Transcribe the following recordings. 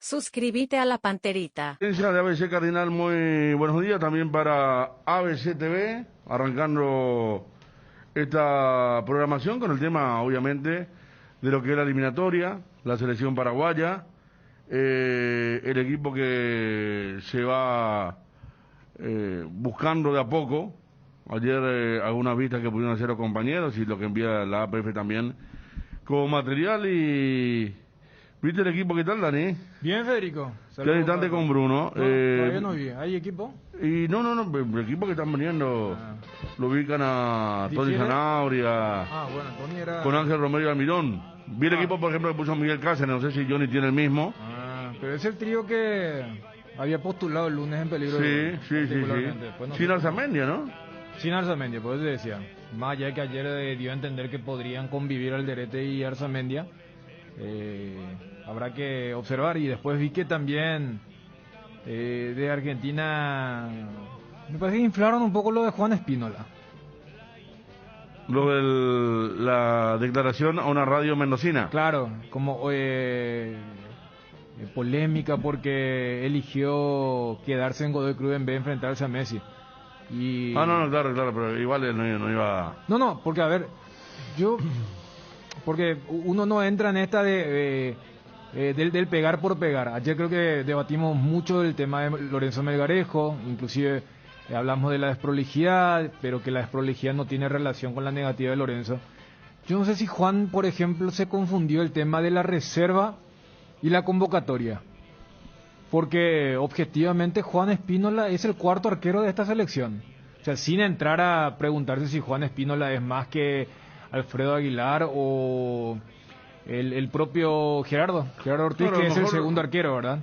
Suscríbete a la Panterita. Audiencia de ABC Cardinal, muy buenos días también para ABC TV, arrancando esta programación con el tema, obviamente, de lo que es la eliminatoria, la selección paraguaya, el equipo que se va buscando de a poco. Ayer algunas vistas que pudieron hacer los compañeros y lo que envía la APF también como material. Y ¿viste el equipo qué tal, Dani? Bien, Federico. Qué instante con Bruno. Todavía no vi. ¿Hay equipo? Y no, el equipo que están viniendo lo ubican a Tony ¿Difiere? Zanabria, Bueno, Tony era... con Ángel Romero y Almirón. Vi el equipo, por ejemplo, que puso Miguel Cáceres, no sé si Johnny tiene el mismo. Pero es el trío que había postulado el lunes en peligro. Sí. Después no Sin sé. Arzamendia, ¿no? Sin Arzamendia, por eso decía. Más allá de que ayer dio a entender que podrían convivir Alderete y Arzamendia, habrá que observar. Y después vi que también de Argentina me parece que inflaron un poco lo de Juan Espínola. Lo de la declaración a una radio mendocina. Claro, como polémica porque eligió quedarse en Godoy Cruz en vez de enfrentarse a Messi. Y... No, claro, pero igual él no iba... No, porque a ver, porque uno no entra en esta del pegar por pegar. Ayer creo que debatimos mucho del tema de Lorenzo Melgarejo, inclusive hablamos de la desprolijidad, pero que la desprolijidad no tiene relación con la negativa de Lorenzo. Yo no sé si Juan, por ejemplo, se confundió el tema de la reserva y la convocatoria. Porque objetivamente Juan Espínola es el cuarto arquero de esta selección. O sea, sin entrar a preguntarse si Juan Espínola es más que Alfredo Aguilar o el propio Gerardo Ortiz, Claro, que es el mejor... segundo arquero, ¿verdad?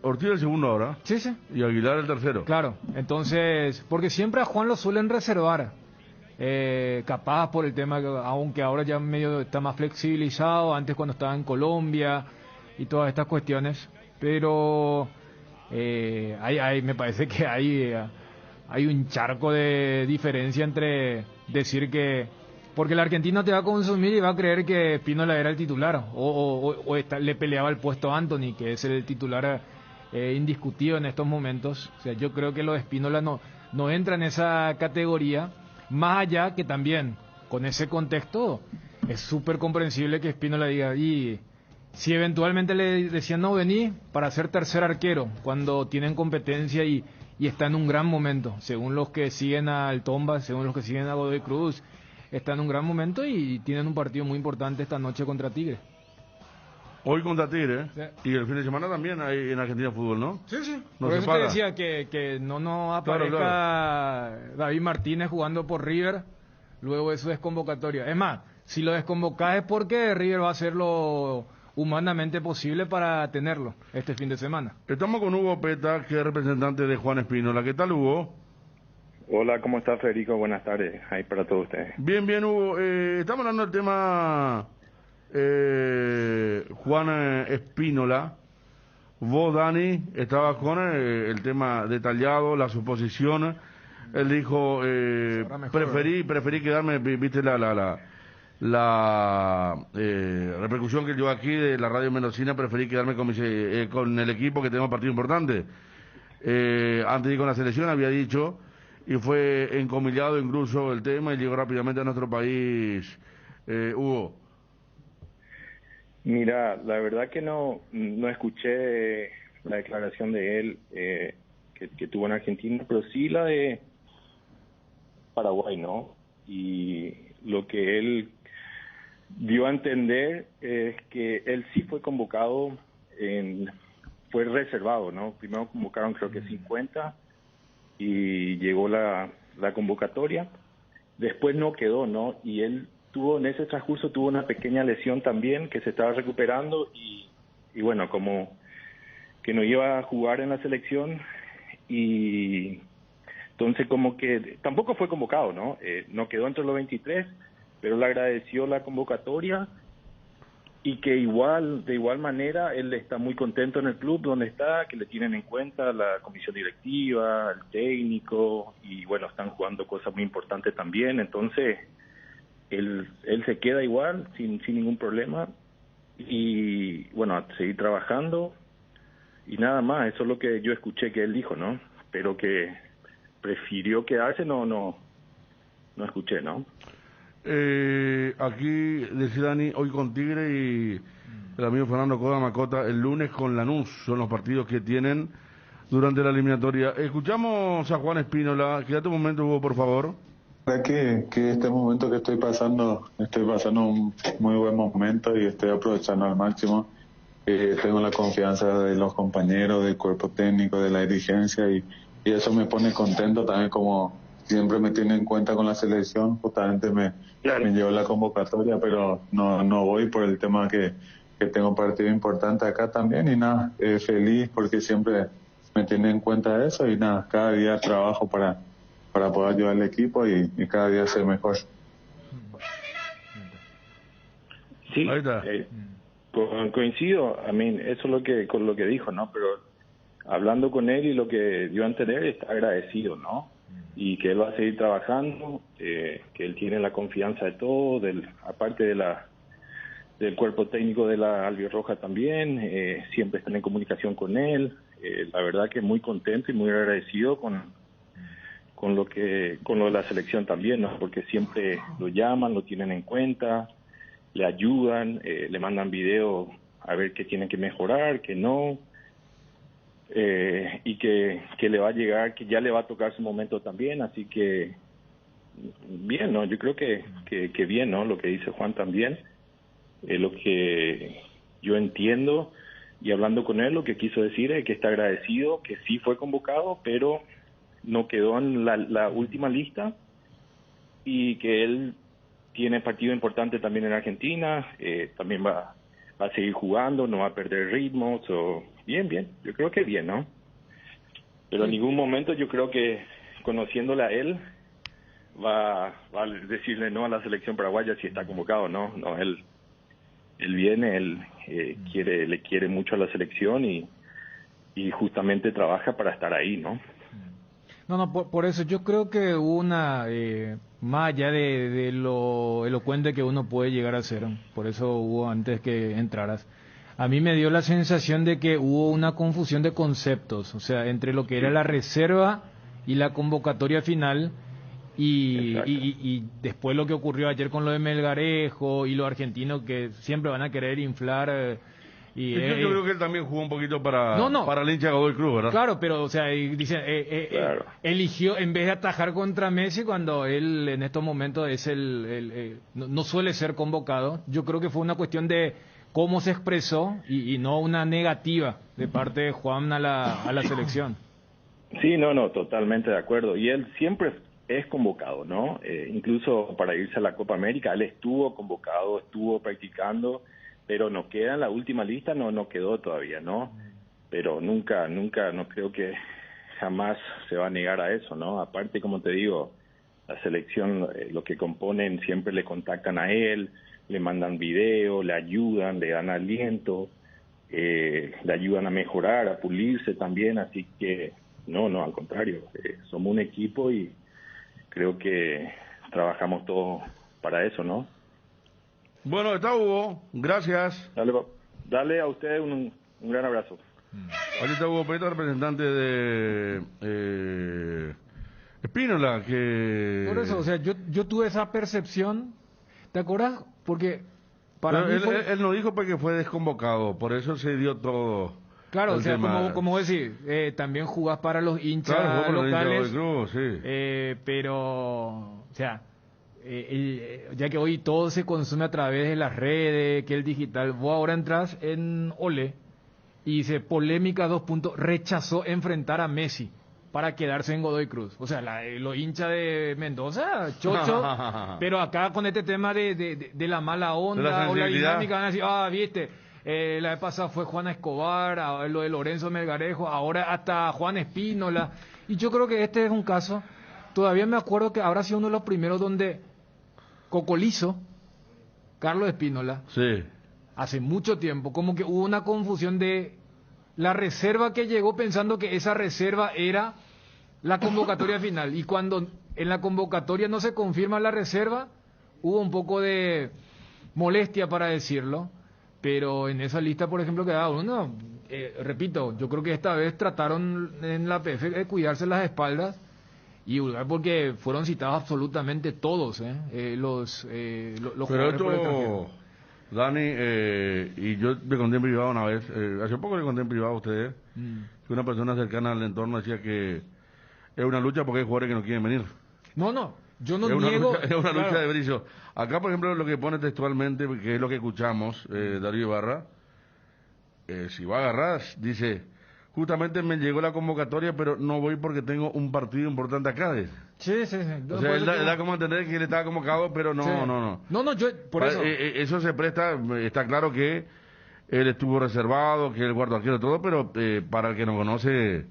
Ortiz el segundo ahora. Sí. Y Aguilar el tercero. Claro, entonces, porque siempre a Juan lo suelen reservar. Capaz por el tema, aunque ahora ya medio está más flexibilizado, antes cuando estaba en Colombia y todas estas cuestiones. Pero me parece que hay un charco de diferencia entre decir que... Porque el argentino te va a consumir y va a creer que Espínola era el titular o le peleaba el puesto a Anthony, que es el titular indiscutido en estos momentos. O sea, yo creo que lo de Espínola no entra en esa categoría, más allá que también con ese contexto es súper comprensible que Espínola diga... y si eventualmente le decían no vení para ser tercer arquero cuando tienen competencia y está en un gran momento, según los que siguen al Tomba, según los que siguen a Godoy Cruz, está en un gran momento y tienen un partido muy importante esta noche contra Tigre. Hoy contra Tigre, Sí. Y el fin de semana también hay en Argentina fútbol, ¿no? Sí. No Por se eso para. te decía que no aparezca Claro. David Martínez jugando por River luego de su desconvocatoria. Es más, si lo desconvocás es porque River va a hacer lo humanamente posible para tenerlo este fin de semana. Estamos con Hugo Peta, que es representante de Juan Espínola. ¿Qué tal, Hugo? Hola, ¿cómo está Federico? Buenas tardes, ahí para todos ustedes. Bien, Hugo. Estamos hablando del tema Juan Espínola. Vos, Dani, estabas con el tema detallado, la suposición. Él dijo, preferí quedarme, viste la repercusión que yo aquí de la radio mendocina, preferí quedarme con el equipo que tenemos partido importante. Antes de ir con la selección había dicho, y fue encomillado incluso el tema y llegó rápidamente a nuestro país. Hugo. Mira, la verdad que no escuché la declaración de él que tuvo en Argentina, pero sí la de Paraguay, ¿no? Y lo que él dio a entender es que él sí fue convocado, fue reservado, ¿no? Primero convocaron creo que 50 y llegó la convocatoria, después no quedó, ¿no? Y él en ese transcurso tuvo una pequeña lesión también que se estaba recuperando y bueno, como que no iba a jugar en la selección y entonces como que tampoco fue convocado, ¿no? No quedó entre los 23, pero le agradeció la convocatoria y que de igual manera él está muy contento en el club donde está, que le tienen en cuenta la comisión directiva, el técnico y bueno, están jugando cosas muy importantes también, entonces él se queda igual, sin ningún problema y bueno, a seguir trabajando nada más, eso es lo que yo escuché que él dijo, ¿no? Pero que prefirió quedarse, no escuché, ¿no? Aquí decía Dani, hoy con Tigre y el amigo Fernando Coda Macota, el lunes con Lanús, son los partidos que tienen durante la eliminatoria. Escuchamos a Juan Espínola, quédate un momento, Hugo, por favor. La verdad que este momento que estoy pasando un muy buen momento y estoy aprovechando al máximo. Tengo la confianza de los compañeros, del cuerpo técnico, de la dirigencia y eso me pone contento también, como siempre me tiene en cuenta con la selección. Justamente me llevó la convocatoria, pero no voy por el tema que tengo un partido importante acá también y nada, feliz porque siempre me tiene en cuenta eso y nada, cada día trabajo para poder ayudar al equipo y cada día ser mejor. Sí, coincido, eso es lo que con lo que dijo, ¿no? Pero hablando con él y lo que dio a entender, está agradecido, ¿no? Y que él va a seguir trabajando, que él tiene la confianza de todo, aparte del cuerpo técnico de la Albirroja también, siempre están en comunicación con él. La verdad que muy contento y muy agradecido con lo de la selección también, ¿no? Porque siempre lo llaman, lo tienen en cuenta, le ayudan, le mandan videos a ver qué tiene que mejorar, qué no, y que le va a llegar, que ya le va a tocar su momento también, así que bien, ¿no? Yo creo que bien, ¿no? Lo que dice Juan también, lo que yo entiendo, y hablando con él, lo que quiso decir es que está agradecido, que sí fue convocado, pero no quedó en la última lista, y que él tiene partido importante también en Argentina, también va a seguir jugando, no va a perder ritmo, bien, yo creo que bien, ¿no? Pero en ningún momento yo creo que, conociéndole a él, va a decirle no a la selección paraguaya si está convocado, no, él viene, le quiere mucho a la selección y justamente trabaja para estar ahí, ¿no? No, por eso yo creo que hubo una, más allá de lo elocuente que uno puede llegar a ser, por eso hubo antes que entraras, a mí me dio la sensación de que hubo una confusión de conceptos, o sea, entre lo que era la reserva y la convocatoria final, y después lo que ocurrió ayer con lo de Melgarejo y los argentinos que siempre van a querer inflar... yo creo que él también jugó un poquito para el hincha de Godoy Cruz, ¿verdad? Claro, pero, o sea, dicen, claro. eligió, en vez de atajar contra Messi, cuando él en estos momentos es no suele ser convocado, yo creo que fue una cuestión de cómo se expresó y no una negativa de parte de Juan a la selección. Sí, no, totalmente de acuerdo. Y él siempre es convocado, ¿no? Incluso para irse a la Copa América, él estuvo convocado, estuvo practicando, pero no queda en la última lista, no quedó todavía, ¿no? Pero nunca, no creo que jamás se va a negar a eso, ¿no? Aparte, como te digo, la selección, lo que componen, siempre le contactan a él, le mandan video, le ayudan, le dan aliento, le ayudan a mejorar, a pulirse también, así que no, al contrario, somos un equipo y creo que trabajamos todos para eso, ¿no? Bueno, está Hugo, gracias. Dale a ustedes un gran abrazo. Ahí está Hugo Peta, representante de Espínola, que... Por eso, o sea, yo tuve esa percepción, ¿te acuerdas? Porque para mí él no dijo porque fue desconvocado, por eso se dio todo. Claro, o sea, como decir, también jugás para los hinchas locales, pero, o sea, ya que hoy todo se consume a través de las redes, que el digital, vos ahora entras en Ole y dice, polémica 2 puntos, rechazó enfrentar a Messi para quedarse en Godoy Cruz. O sea, los hinchas de Mendoza, chocho, pero acá con este tema de la mala onda o la dinámica, van a decir, viste, la vez pasada fue Juan Escobar, lo de Lorenzo Melgarejo, ahora hasta Juan Espínola, y yo creo que este es un caso, todavía me acuerdo que habrá sido uno de los primeros donde Cocolizo, Carlos Espínola, hace mucho tiempo, como que hubo una confusión de la reserva que llegó pensando que esa reserva era la convocatoria final, y cuando en la convocatoria no se confirma la reserva, hubo un poco de molestia, para decirlo, pero en esa lista, por ejemplo, quedaba uno, repito, yo creo que esta vez trataron en la PF de cuidarse las espaldas y porque fueron citados absolutamente todos, los Pero jugadores por el esto, extranjero. Dani, y yo le conté en privado una vez, hace poco le conté en privado a ustedes, que una persona cercana al entorno decía que es una lucha porque hay jugadores que no quieren venir. No, yo no Es una niego... lucha, es una lucha claro. de Berizzo. Acá, por ejemplo, lo que pone textualmente, que es lo que escuchamos, Darío Ibarra, si va a agarrar, dice, justamente me llegó la convocatoria, pero no voy porque tengo un partido importante acá. Sí. O sea, él da como a entender que él estaba convocado, pero no, Sí. no. No, yo, por eso... Eso se presta, está claro que él estuvo reservado, que él guarda arquero todo, pero para el que no conoce,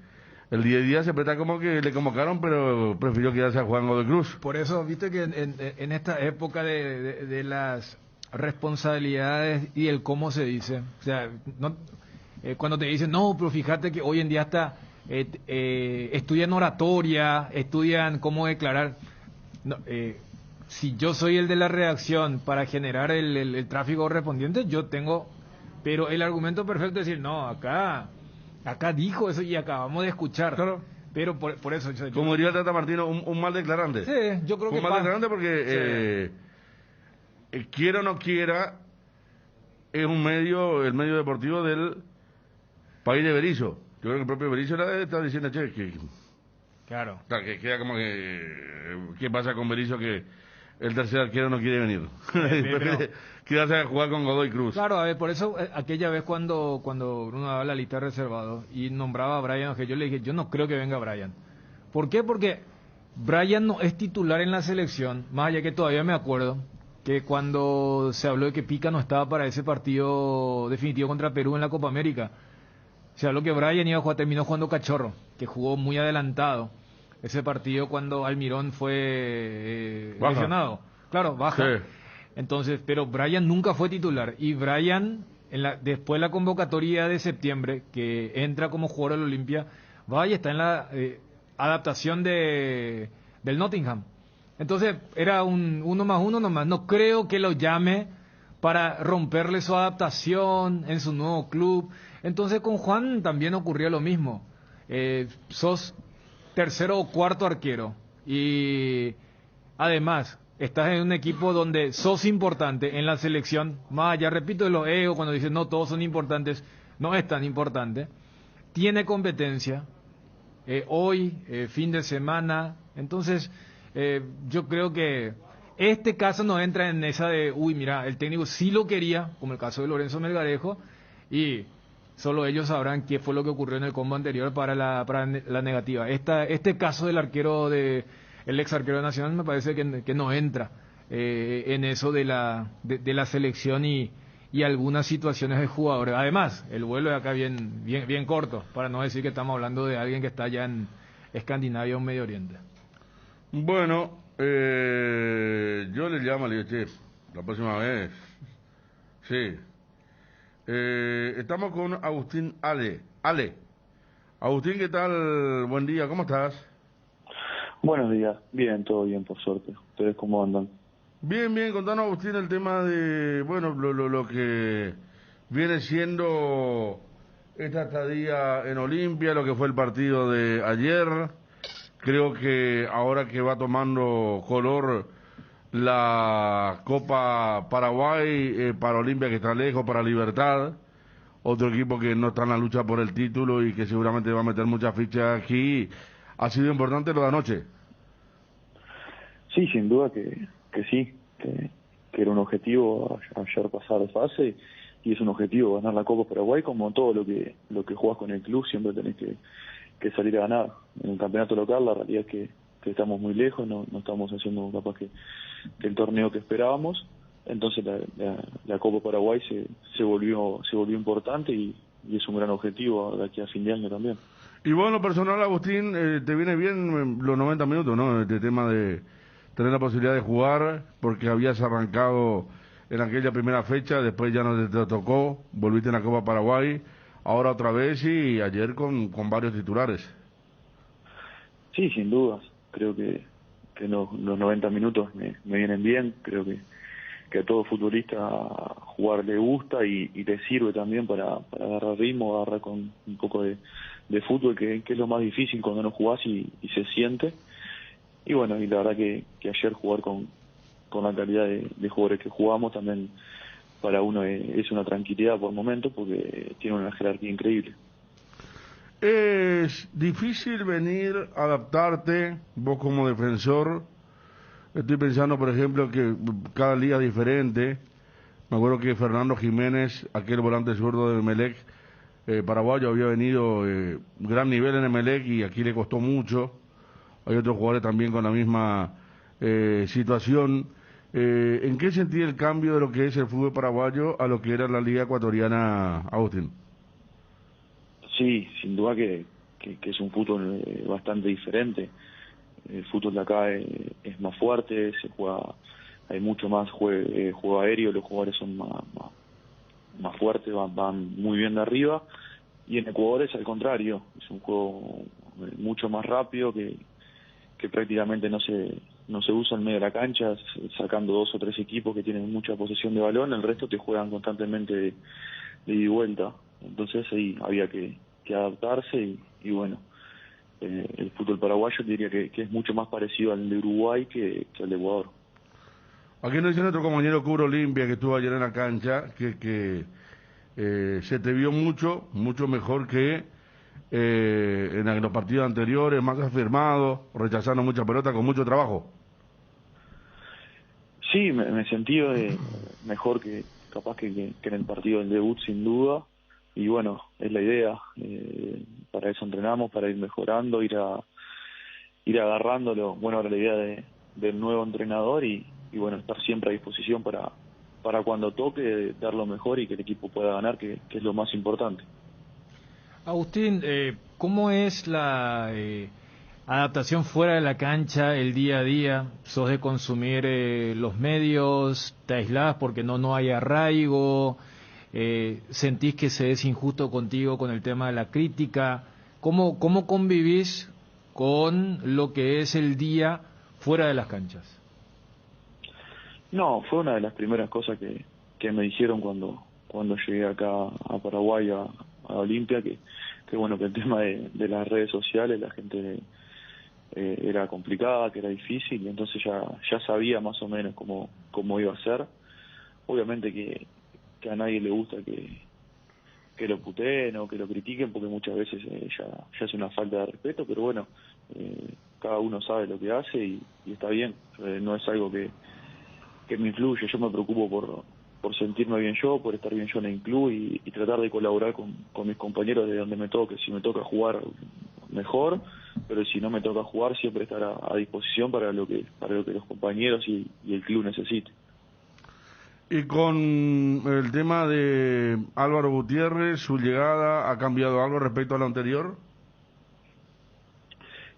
el día a día se presta como que le convocaron, pero prefirió quedarse a Juan Godoy Cruz. Por eso, viste que en esta época de las responsabilidades y el cómo se dice, o sea, cuando te dicen, no, pero fíjate que hoy en día hasta estudian oratoria, estudian cómo declarar. No, si yo soy el de la redacción para generar el tráfico correspondiente, yo tengo, pero el argumento perfecto es decir, no, acá dijo eso y acabamos de escuchar. Claro. Pero por eso... Como diría el Tata Martino, un mal declarante. Sí, yo creo que un mal declarante porque, quiera o no quiera, es el medio deportivo del país de Berizzo. Yo creo que el propio Berizzo está diciendo, che, Claro. que queda como que, ¿qué pasa con Berizzo que el tercer arquero no quiere venir? Prefiere quedarse a jugar con Godoy Cruz. Claro, a ver, por eso aquella vez cuando uno daba la lista de reservados y nombraba a Brian, que yo le dije, yo no creo que venga Brian. ¿Por qué? Porque Brian no es titular en la selección, más allá que todavía me acuerdo que cuando se habló de que Pica no estaba para ese partido definitivo contra Perú en la Copa América, se habló que Brian iba a jugar, terminó jugando Cachorro, que jugó muy adelantado ese partido cuando Almirón fue lesionado. Claro, baja. Sí. Entonces, pero Brian nunca fue titular. Y Brian, después de la convocatoria de septiembre, que entra como jugador del Olimpia, va y está en la adaptación del Nottingham. Entonces, era un 1+1 nomás. No creo que lo llame para romperle su adaptación en su nuevo club. Entonces, con Juan también ocurrió lo mismo. Sos tercero o cuarto arquero. Y además, estás en un equipo donde sos importante en la selección, más allá, repito, de los egos, cuando dicen no, todos son importantes, no es tan importante. Tiene competencia, hoy, fin de semana, entonces yo creo que este caso no entra en esa de, uy, mira, el técnico sí lo quería, como el caso de Lorenzo Melgarejo, y solo ellos sabrán qué fue lo que ocurrió en el combo anterior para la negativa. Este caso del arquero el ex arquero nacional me parece que no entra en eso de la selección y algunas situaciones de jugadores. Además, el vuelo de acá bien corto, para no decir que estamos hablando de alguien que está allá en Escandinavia o Medio Oriente. Bueno, yo le llamo, le digo, che, la próxima vez. Sí. Estamos con Agustín Ale. Agustín, ¿qué tal? Buen día, ¿cómo estás? Buenos días, bien, todo bien, por suerte. ¿Ustedes cómo andan? Bien, contanos, Agustín, el tema de, bueno, lo que viene siendo esta estadía en Olimpia, lo que fue el partido de ayer. Creo que ahora que va tomando color la Copa Paraguay, para Olimpia que está lejos, para Libertad, otro equipo que no está en la lucha por el título y que seguramente va a meter muchas fichas aquí. ¿Ha sido importante lo de anoche? Sí, sin duda que sí, que era un objetivo ayer pasar de fase y es un objetivo ganar la Copa Paraguay, como todo lo que jugás con el club siempre tenés que salir a ganar. En el campeonato local la realidad es que estamos muy lejos, no estamos haciendo capaz que el torneo que esperábamos, entonces la Copa Paraguay se volvió importante y es un gran objetivo de aquí a fin de año también. Y bueno, lo personal, Agustín, te viene bien los 90 minutos, ¿no? Este tema de tener la posibilidad de jugar, porque habías arrancado en aquella primera fecha, después ya no te tocó, volviste en la Copa Paraguay, ahora otra vez y ayer con varios titulares. Sí, sin dudas. Creo que los 90 minutos me vienen bien. Creo que a todo futbolista jugar le gusta y te sirve también para agarrar ritmo, agarrar con un poco de fútbol, que es lo más difícil cuando no jugás y se siente. Y bueno, y la verdad que ayer jugar con la calidad de jugadores que jugamos también para uno es una tranquilidad por momentos, porque tiene una jerarquía increíble. Es difícil venir, adaptarte, vos como defensor. Estoy pensando, por ejemplo, que cada liga es diferente. Me acuerdo que Fernando Jiménez, aquel volante zurdo de Emelec, paraguayo, había venido gran nivel en Emelec y aquí le costó mucho. Hay otros jugadores también con la misma situación. ¿En qué sentí el cambio de lo que es el fútbol paraguayo a lo que era la liga ecuatoriana, Agustín? Sí, sin duda que es un fútbol bastante diferente. El fútbol de acá es más fuerte, se juega, hay mucho más juego aéreo, los jugadores son más fuertes, van muy bien de arriba, y en Ecuador es al contrario, es un juego mucho más rápido que prácticamente no se usa en medio de la cancha, sacando 2 o 3 equipos que tienen mucha posesión de balón, el resto te juegan constantemente de ida y vuelta. Entonces ahí había que adaptarse y bueno, el fútbol paraguayo diría que es mucho más parecido al de Uruguay que al de Ecuador. Aquí nos dice nuestro compañero Cubro Olimpia, que estuvo ayer en la cancha, que se te vio mucho mejor que en los partidos anteriores, más afirmado, rechazando mucha pelota, con mucho trabajo. Sí, me sentí mejor que capaz que en el partido del debut, sin duda. Y bueno, es la idea. Para eso entrenamos, para ir mejorando, ir agarrándolo. Bueno, ahora la idea del nuevo entrenador y bueno, estar siempre a disposición para cuando toque dar lo mejor y que el equipo pueda ganar, que es lo más importante. Agustín, ¿cómo es la adaptación fuera de la cancha, el día a día? ¿Sos de consumir los medios? ¿Te aislás porque no hay arraigo? ¿Sentís que se es injusto contigo con el tema de la crítica? ¿Cómo convivís con lo que es el día fuera de las canchas? No, fue una de las primeras cosas que me dijeron cuando llegué acá a Paraguay, a Olimpia, que bueno, que el tema de las redes sociales, la gente era complicada, que era difícil, y entonces ya sabía más o menos cómo iba a ser. Obviamente que a nadie le gusta que lo puteen o que lo critiquen, porque muchas veces ya es una falta de respeto, pero bueno, cada uno sabe lo que hace y está bien. No es algo que me influye. Yo me preocupo por sentirme bien yo, por estar bien yo en el club y tratar de colaborar con mis compañeros de donde me toque. Si me toca jugar, mejor, pero si no me toca jugar, siempre estar a disposición para lo que los compañeros y el club necesite. Y con el tema de Álvaro Gutiérrez, su llegada, ¿ha cambiado algo respecto a lo anterior?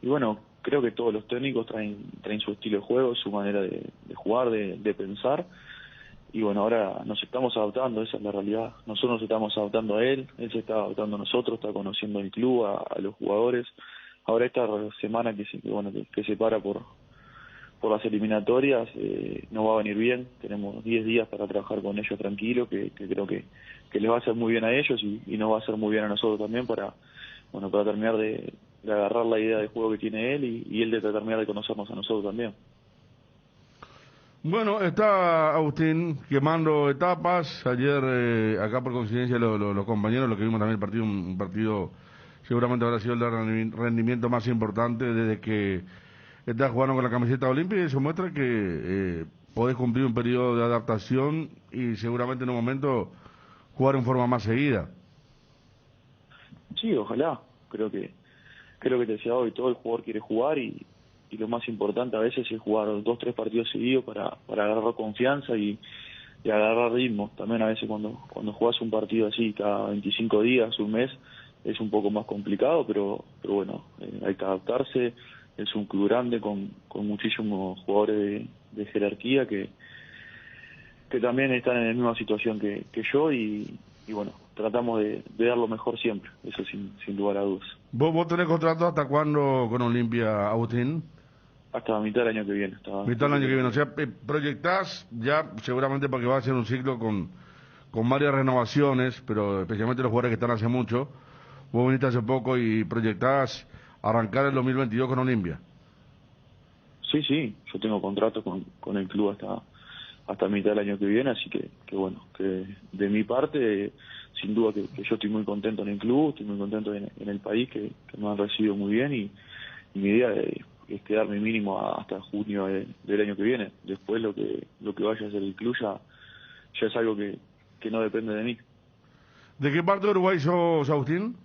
Y bueno, creo que todos los técnicos traen su estilo de juego, su manera de jugar, de pensar. Y bueno, ahora nos estamos adaptando, esa es la realidad. Nosotros nos estamos adaptando a él se está adaptando a nosotros, está conociendo el club, a los jugadores. Ahora esta semana que se para por las eliminatorias, nos va a venir bien. Tenemos 10 días para trabajar con ellos tranquilos, que creo que les va a hacer muy bien a ellos y nos va a hacer muy bien a nosotros también para terminar de agarrar la idea de juego que tiene él y él de terminar de conocernos a nosotros también. Bueno, está Agustín quemando etapas. Ayer, acá por coincidencia, los compañeros, lo que vimos también el partido, un partido seguramente habrá sido el de rendimiento más importante desde que estás jugando con la camiseta olímpica, y eso muestra que podés cumplir un periodo de adaptación y seguramente en un momento jugar en forma más seguida. Sí, ojalá. Creo que te decía hoy, todo el jugador quiere jugar y lo más importante a veces es jugar 2 o 3 partidos seguidos para agarrar confianza y agarrar ritmo. También a veces cuando jugás un partido así cada 25 días, un mes, es un poco más complicado, pero bueno, hay que adaptarse. Es un club grande con muchísimos jugadores de jerarquía que también están en la misma situación que yo y bueno, tratamos de dar lo mejor siempre, eso sin lugar a dudas. ¿Vos tenés contrato hasta cuándo con Olimpia, Agustín? hasta mitad del año que viene. Mitad del año que viene. O sea, proyectás ya seguramente porque va a ser un ciclo con varias renovaciones, pero especialmente los jugadores que están hace mucho. Vos viniste hace poco y proyectás arrancar el 2022 con Olimpia. Sí, yo tengo contrato con el club hasta mitad del año que viene, así que bueno, que de mi parte, sin duda que yo estoy muy contento en el club, estoy muy contento en el país, que me han recibido muy bien y mi idea es quedarme mínimo hasta junio del año que viene. Después lo que vaya a hacer el club ya es algo que no depende de mí. ¿De qué parte de Uruguay sos, Agustín?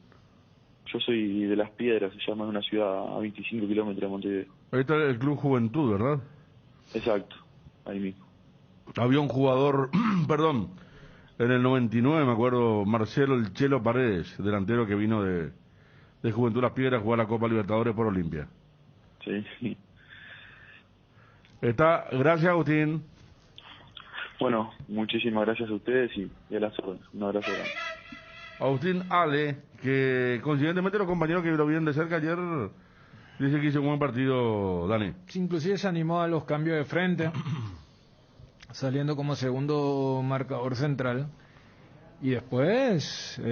Yo soy de Las Piedras, se llama, una ciudad a 25 kilómetros de Montevideo. Ahí está el Club Juventud, ¿verdad? Exacto, ahí mismo. Había un jugador, perdón, en el 99, me acuerdo, Marcelo El Chelo Paredes, delantero que vino de Juventud Las Piedras a jugar la Copa Libertadores por Olimpia. Sí. Gracias, Agustín. Bueno, muchísimas gracias a ustedes y a las órdenes. Un abrazo grande. Agustín Ale, que coincidentemente los compañeros que lo vieron de cerca ayer dice que hizo un buen partido, Dani. Sí, inclusive se animó a los cambios de frente, saliendo como segundo marcador central. Y después,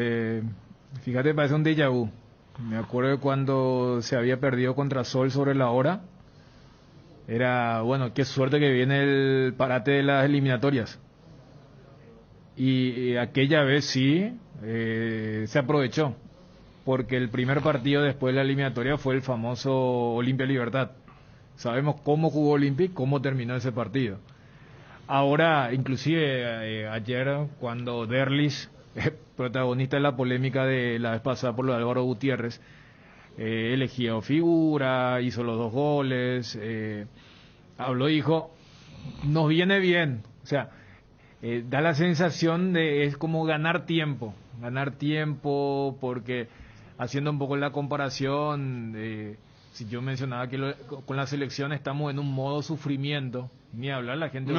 fíjate, parece un déjà vu. Me acuerdo de cuando se había perdido contra Sol sobre la hora. Era, bueno, qué suerte que viene el parate de las eliminatorias. Y aquella vez sí, se aprovechó, porque el primer partido después de la eliminatoria fue el famoso Olimpia Libertad. Sabemos cómo jugó Olimpia y cómo terminó ese partido. Ahora, inclusive ayer, cuando Derlis, protagonista de la polémica de la vez pasada por lo de Álvaro Gutiérrez, elegido figura, hizo los 2 goles, habló y dijo, nos viene bien, o sea, da la sensación de, es como ganar tiempo, porque haciendo un poco la comparación, si yo mencionaba que con la selección estamos en un modo sufrimiento, ni hablar la gente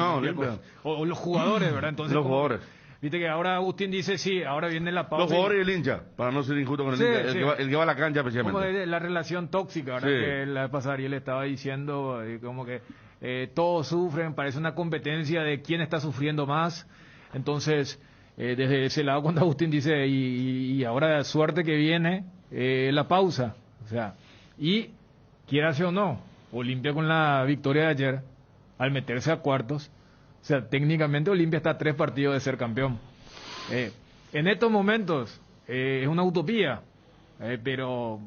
o los jugadores, ¿verdad? Entonces, los jugadores. Viste que ahora Agustín dice, sí, ahora viene la pausa. Los jugadores y el hincha, para no ser injusto con el hincha, el que va a la cancha especialmente. Como de la relación tóxica, ¿verdad? Sí. Que la vez pasada Ariel estaba diciendo, como que todos sufren, parece una competencia de quién está sufriendo más. Entonces, desde ese lado, cuando Agustín dice, y ahora suerte que viene la pausa. O sea, y quieras o no, Olimpia con la victoria de ayer, al meterse a cuartos, o sea, técnicamente Olimpia está a 3 partidos de ser campeón. En estos momentos es una utopía, pero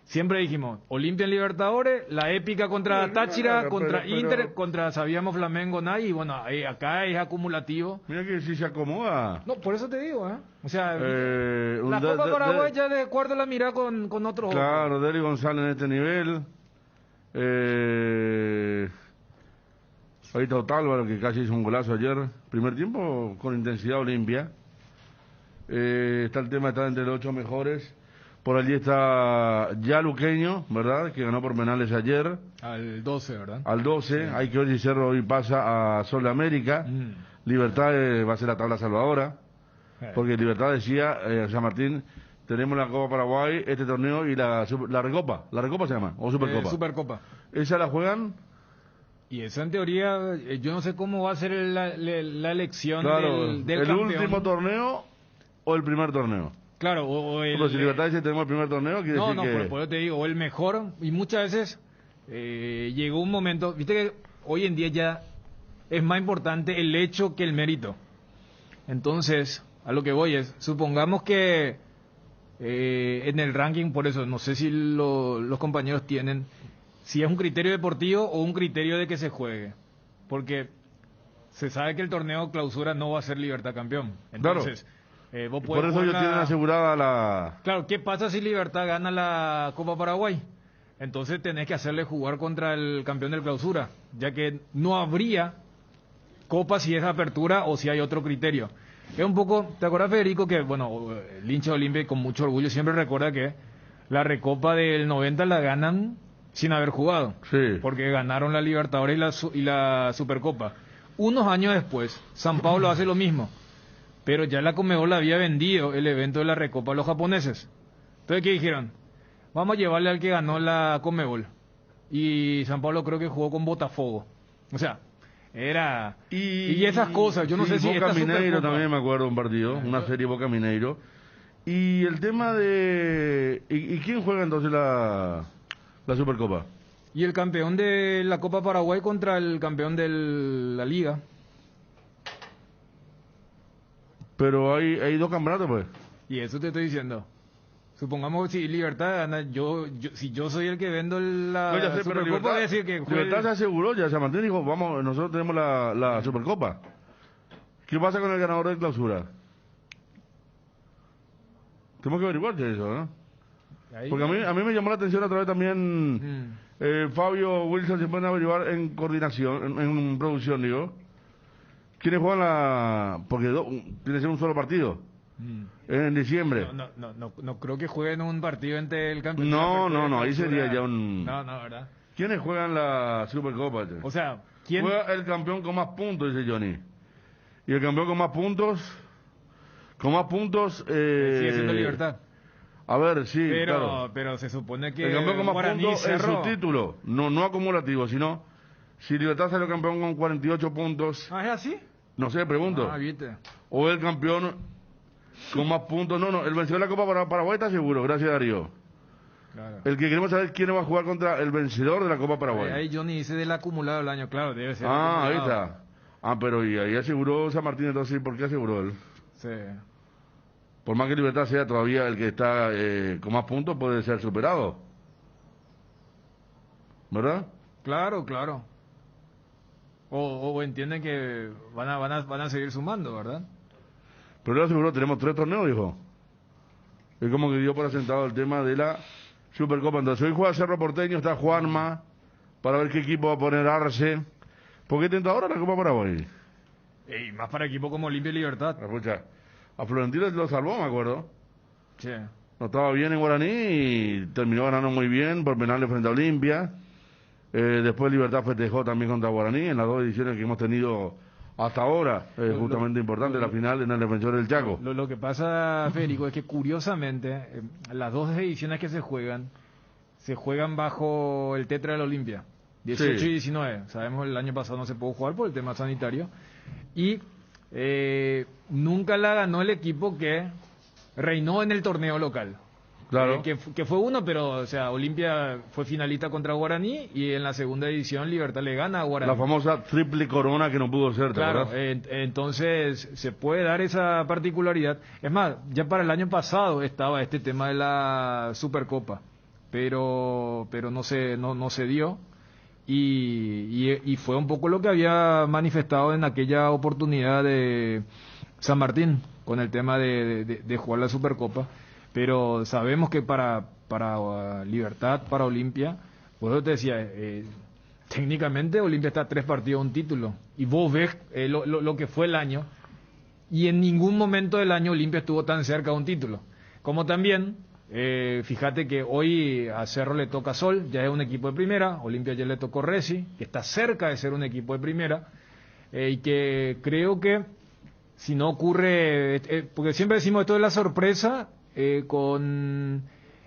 siempre dijimos, Olimpia en Libertadores, la épica contra Táchira, contra Inter, contra sabíamos Flamengo, y bueno, acá es acumulativo. Mira que si se acomoda. No, por eso te digo, o sea, la Copa Paraguay ya de cuarto la mira con otros. Claro, Deli González en este nivel. Ahí está Otálvaro, que casi hizo un golazo ayer. Primer tiempo con intensidad Olimpia. Está el tema, está entre los 8 mejores. Por allí está ya Luqueño, ¿verdad? Que ganó por penales ayer. Al 12, ¿verdad? Al 12. Sí. Hay que ver si Cerro hoy pasa a Sol de América. Libertad va a ser la tabla salvadora. Porque Libertad decía, San Martín, tenemos la Copa Paraguay, este torneo y la Recopa. ¿La Recopa se llama? ¿O Supercopa? Supercopa. ¿Esa la juegan? Y esa en teoría, yo no sé cómo va a ser la elección del ¿el campeón? último torneo o el primer torneo? Claro, pero si Libertad dice tenemos el primer torneo, quiere decir que... No, por eso te digo, o el mejor, y muchas veces llegó un momento, viste que hoy en día ya es más importante el hecho que el mérito. Entonces, a lo que voy es, supongamos que en el ranking, por eso, no sé si los compañeros tienen... si es un criterio deportivo o un criterio de que se juegue, porque se sabe que el torneo clausura no va a ser Libertad campeón. Entonces, claro. Vos podés por eso ellos tienen asegurada la... Claro, ¿qué pasa si Libertad gana la Copa Paraguay? Entonces tenés que hacerle jugar contra el campeón del clausura, ya que no habría Copa si es apertura o si hay otro criterio. Es un poco, ¿te acuerdas, Federico, que, bueno, el hincha de Olimpia con mucho orgullo siempre recuerda que la Recopa del 90 la ganan sin haber jugado, sí, porque ganaron la Libertadores y la Supercopa. Unos años después, San Pablo hace lo mismo, pero ya la Conmebol había vendido el evento de la Recopa a los japoneses. Entonces, ¿qué dijeron? Vamos a llevarle al que ganó la Conmebol. y San Pablo creo que jugó con Botafogo. O sea, era... Y esas cosas, yo no sé si Boca esta Mineiro Supercopa- también me acuerdo un partido, una serie Boca Mineiro. Y el tema de... ¿Y quién juega entonces la Supercopa? Y el campeón de la Copa Paraguay contra el campeón de la Liga. Pero hay dos campeonatos, pues. Y eso te estoy diciendo. Supongamos si Libertad gana, si yo soy el que vendo la No, ya sé, pero Supercopa, voy a decir que juegue- Libertad se aseguró, ya San Martín dijo, vamos, nosotros tenemos la Supercopa. ¿Qué pasa con el ganador de clausura? Tenemos que averiguar de eso, ¿no? Ahí- Porque a mí me llamó la atención otra vez también Fabio Wilson, se pueden averiguar en coordinación, en producción, digo. ¿Quiénes juegan porque tiene que ser un solo partido, en diciembre. No creo que jueguen un partido entre el campeón. No, ahí sería ya un... No, ¿verdad? ¿Quiénes juegan la Supercopa? O sea, ¿quién? Juega el campeón con más puntos, dice Johnny. Y el campeón con más puntos... Sigue siendo Libertad. A ver, sí, claro. Pero se supone que El campeón con más Guaraní puntos es su cerró. título, no acumulativo, sino... Si Libertad salió campeón con 48 puntos, ¿Ah, es así? no sé, pregunto. Ah, viste. O el campeón con más puntos. No, el vencedor de la Copa para Paraguay está seguro, gracias Darío. Claro. El que queremos saber es quién va a jugar contra el vencedor de la Copa Paraguay. Ahí Johnny dice del acumulado del año, claro, debe ser. Ahí acumulado. está. Pero y ahí aseguró San Martín, entonces, ¿por qué aseguró él? Sí. Por más que Libertad sea todavía el que está con más puntos, puede ser superado. ¿Verdad? Claro. O entienden que van a seguir sumando, ¿verdad? Pero él aseguró, tenemos 3 torneos, dijo. Es como que dio por asentado el tema de la Supercopa. Entonces, hoy juega Cerro Porteño, está Juanma, para ver qué equipo va a poner Arce. ¿Por qué tentadora la Copa Paraguay? Y más para equipo como Olimpia y Libertad. Escucha, a Florentino lo salvó, me acuerdo. Sí. No estaba bien en Guaraní y terminó ganando muy bien por penales frente a Olimpia. Después Libertad festejó también contra Guaraní en las 2 ediciones que hemos tenido hasta ahora. Justamente importante la final en el Defensor del Chaco. Lo que pasa, Federico, es que curiosamente las 2 ediciones que se juegan bajo el Tetra de la Olimpia. 18 Sí. y 19. Sabemos el año pasado no se pudo jugar por el tema sanitario. Y nunca la ganó el equipo que reinó en el torneo local. Claro. Que fue uno, pero o sea, Olimpia fue finalista contra Guaraní y en la segunda edición Libertad le gana a Guaraní. La famosa triple corona que no pudo ser, ¿te Claro, acuerdas? entonces se puede dar esa particularidad. Es más, ya para el año pasado estaba este tema de la Supercopa, pero no se dio y fue un poco lo que había manifestado en aquella oportunidad de San Martín con el tema de jugar la Supercopa. Pero sabemos que para Libertad, para Olimpia, por eso te decía, técnicamente Olimpia está a 3 partidos de un título. Y vos ves lo que fue el año, y en ningún momento del año Olimpia estuvo tan cerca de un título. Como también, fíjate que hoy a Cerro le toca Sol, ya es un equipo de primera, Olimpia ya le tocó Resi, que está cerca de ser un equipo de primera, y que creo que si no ocurre, porque siempre decimos esto de la sorpresa, con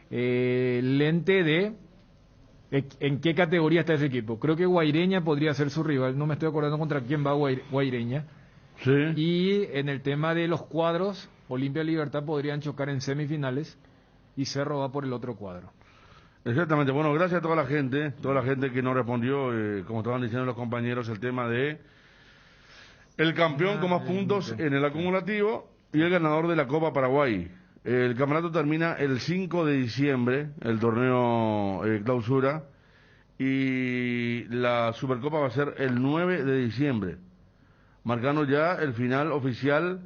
lente de en qué categoría está ese equipo. Creo que Guaireña podría ser su rival, no me estoy acordando contra quién va Guaireña. Sí. Y en el tema de los cuadros, Olimpia y Libertad podrían chocar en semifinales y Cerro va por el otro cuadro. Exactamente. Bueno, gracias a toda la gente que nos respondió, como estaban diciendo los compañeros, el tema de el campeón con más puntos en el acumulativo y el ganador de la Copa Paraguay. El campeonato termina el 5 de diciembre, el torneo clausura, y la Supercopa va a ser el 9 de diciembre, marcando ya el final oficial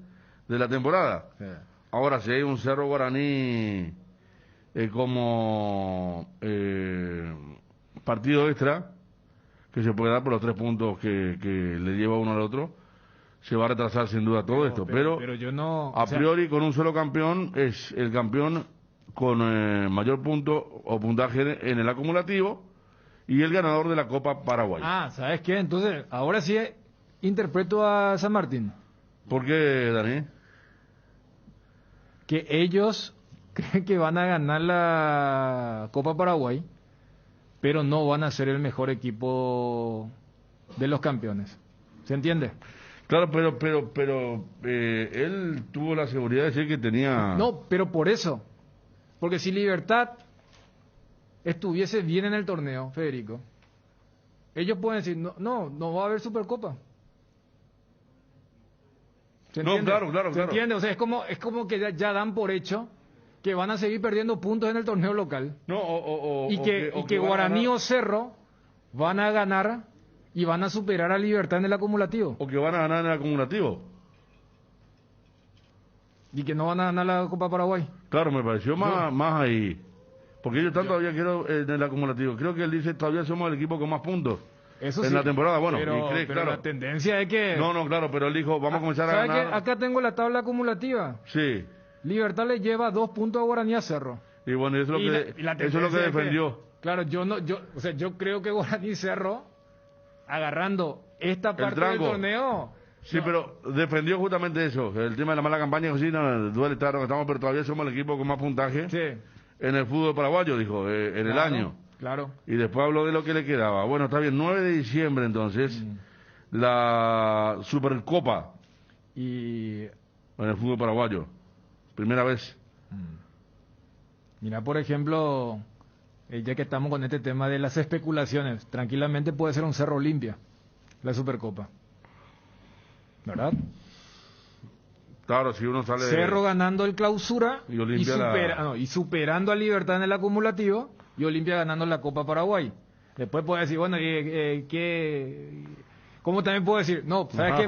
de la temporada. Sí. Ahora, si hay un Cerro Guaraní como partido extra, que se puede dar por los 3 puntos que le lleva uno al otro, se va a retrasar sin duda todo esto, pero yo no, a priori con un solo campeón es el campeón con mayor punto o puntaje en el acumulativo y el ganador de la Copa Paraguay. ¿Sabes qué? Entonces, ahora sí interpreto a San Martín. ¿Por qué, Dani? Que ellos creen que van a ganar la Copa Paraguay pero no van a ser el mejor equipo de los campeones. ¿Se entiende? Claro, pero él tuvo la seguridad de decir que tenía... No, pero por eso. Porque si Libertad estuviese bien en el torneo, Federico, ellos pueden decir, no va a haber Supercopa. ¿Se No, entiende? claro. ¿Se entiende? O sea, es como que ya dan por hecho que van a seguir perdiendo puntos en el torneo local. No, Y que van a Guaraní ganar- o Cerro van a ganar y van a superar a Libertad en el acumulativo. O que van a ganar en el acumulativo. Y que no van a ganar la Copa Paraguay. Claro, me pareció más ahí. Porque ellos están todavía quiero en el acumulativo. Creo que él dice todavía somos el equipo con más puntos Eso en sí, la temporada. Bueno, pero, y cree, pero claro. la tendencia es que... No, claro, pero él dijo, vamos a comenzar a ¿Sabe ganar. qué? Acá tengo la tabla acumulativa. Sí. Libertad le lleva 2 puntos a Guaraní a Cerro. Y bueno, eso es Y lo la que, eso es lo tendencia que es defendió. Claro, yo creo que Guaraní y Cerro, agarrando esta parte del tranco. torneo... Sí, pero defendió justamente eso. El tema de la mala campaña, sí, no, duele estar donde estamos, pero todavía somos el equipo con más puntaje Sí, en el fútbol paraguayo, dijo, en el año. Claro. Y después habló de lo que le quedaba. Bueno, está bien, 9 de diciembre entonces, la Supercopa Y en el fútbol paraguayo. Primera vez. mira, por ejemplo, ya que estamos con este tema de las especulaciones, tranquilamente puede ser un Cerro Olimpia, la Supercopa. ¿Verdad? Claro, si uno sale... Cerro ganando el clausura Y Olimpia y superando a Libertad en el acumulativo y Olimpia ganando la Copa Paraguay. Después puede decir, bueno, ¿cómo también puedo decir? No, ¿sabes qué?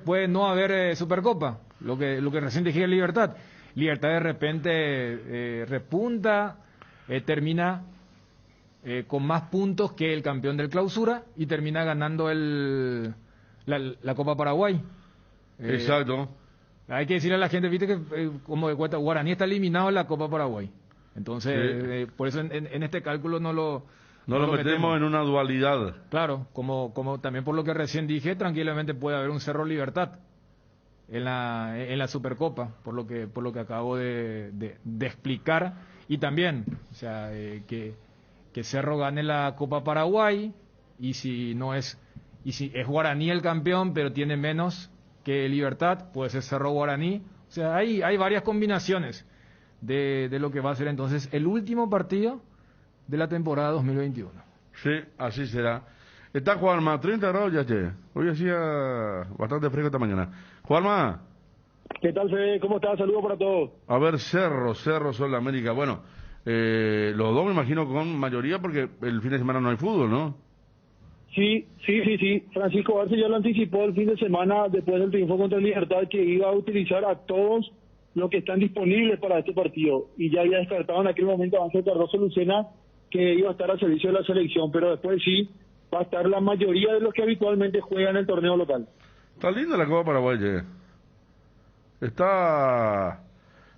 Puede no haber Supercopa, lo que recién dije de Libertad. Libertad de repente repunta, termina con más puntos que el campeón del clausura y termina ganando la Copa Paraguay. Exacto. Hay que decirle a la gente, viste que como de cuenta, Guaraní está eliminado en la Copa Paraguay. Entonces, por eso en este cálculo no lo metemos en una dualidad. Claro, como también por lo que recién dije, tranquilamente puede haber un Cerro Libertad en la Supercopa, por lo que acabo de explicar. Y también, o sea, que Cerro gane la Copa Paraguay y si es Guaraní el campeón, pero tiene menos que Libertad, puede ser Cerro Guaraní. O sea, hay varias combinaciones de lo que va a ser entonces el último partido de la temporada 2021. Sí, así será. Está Juanma, 30 grados ya, che. Hoy hacía bastante fresco esta mañana. Juanma. ¿Qué tal, Fede? ¿Cómo estás? Saludos para todos. A ver, Cerro, Sol América. Bueno, los dos me imagino con mayoría porque el fin de semana no hay fútbol, ¿no? Sí. Francisco Arce ya lo anticipó el fin de semana después del triunfo contra el Libertad que iba a utilizar a todos los que están disponibles para este partido. Y ya había descartado en aquel momento a Ángel Cardoso Lucena que iba a estar al servicio de la selección, pero después sí va a estar la mayoría de los que habitualmente juegan el torneo local. Está linda la Copa Paraguay, Está...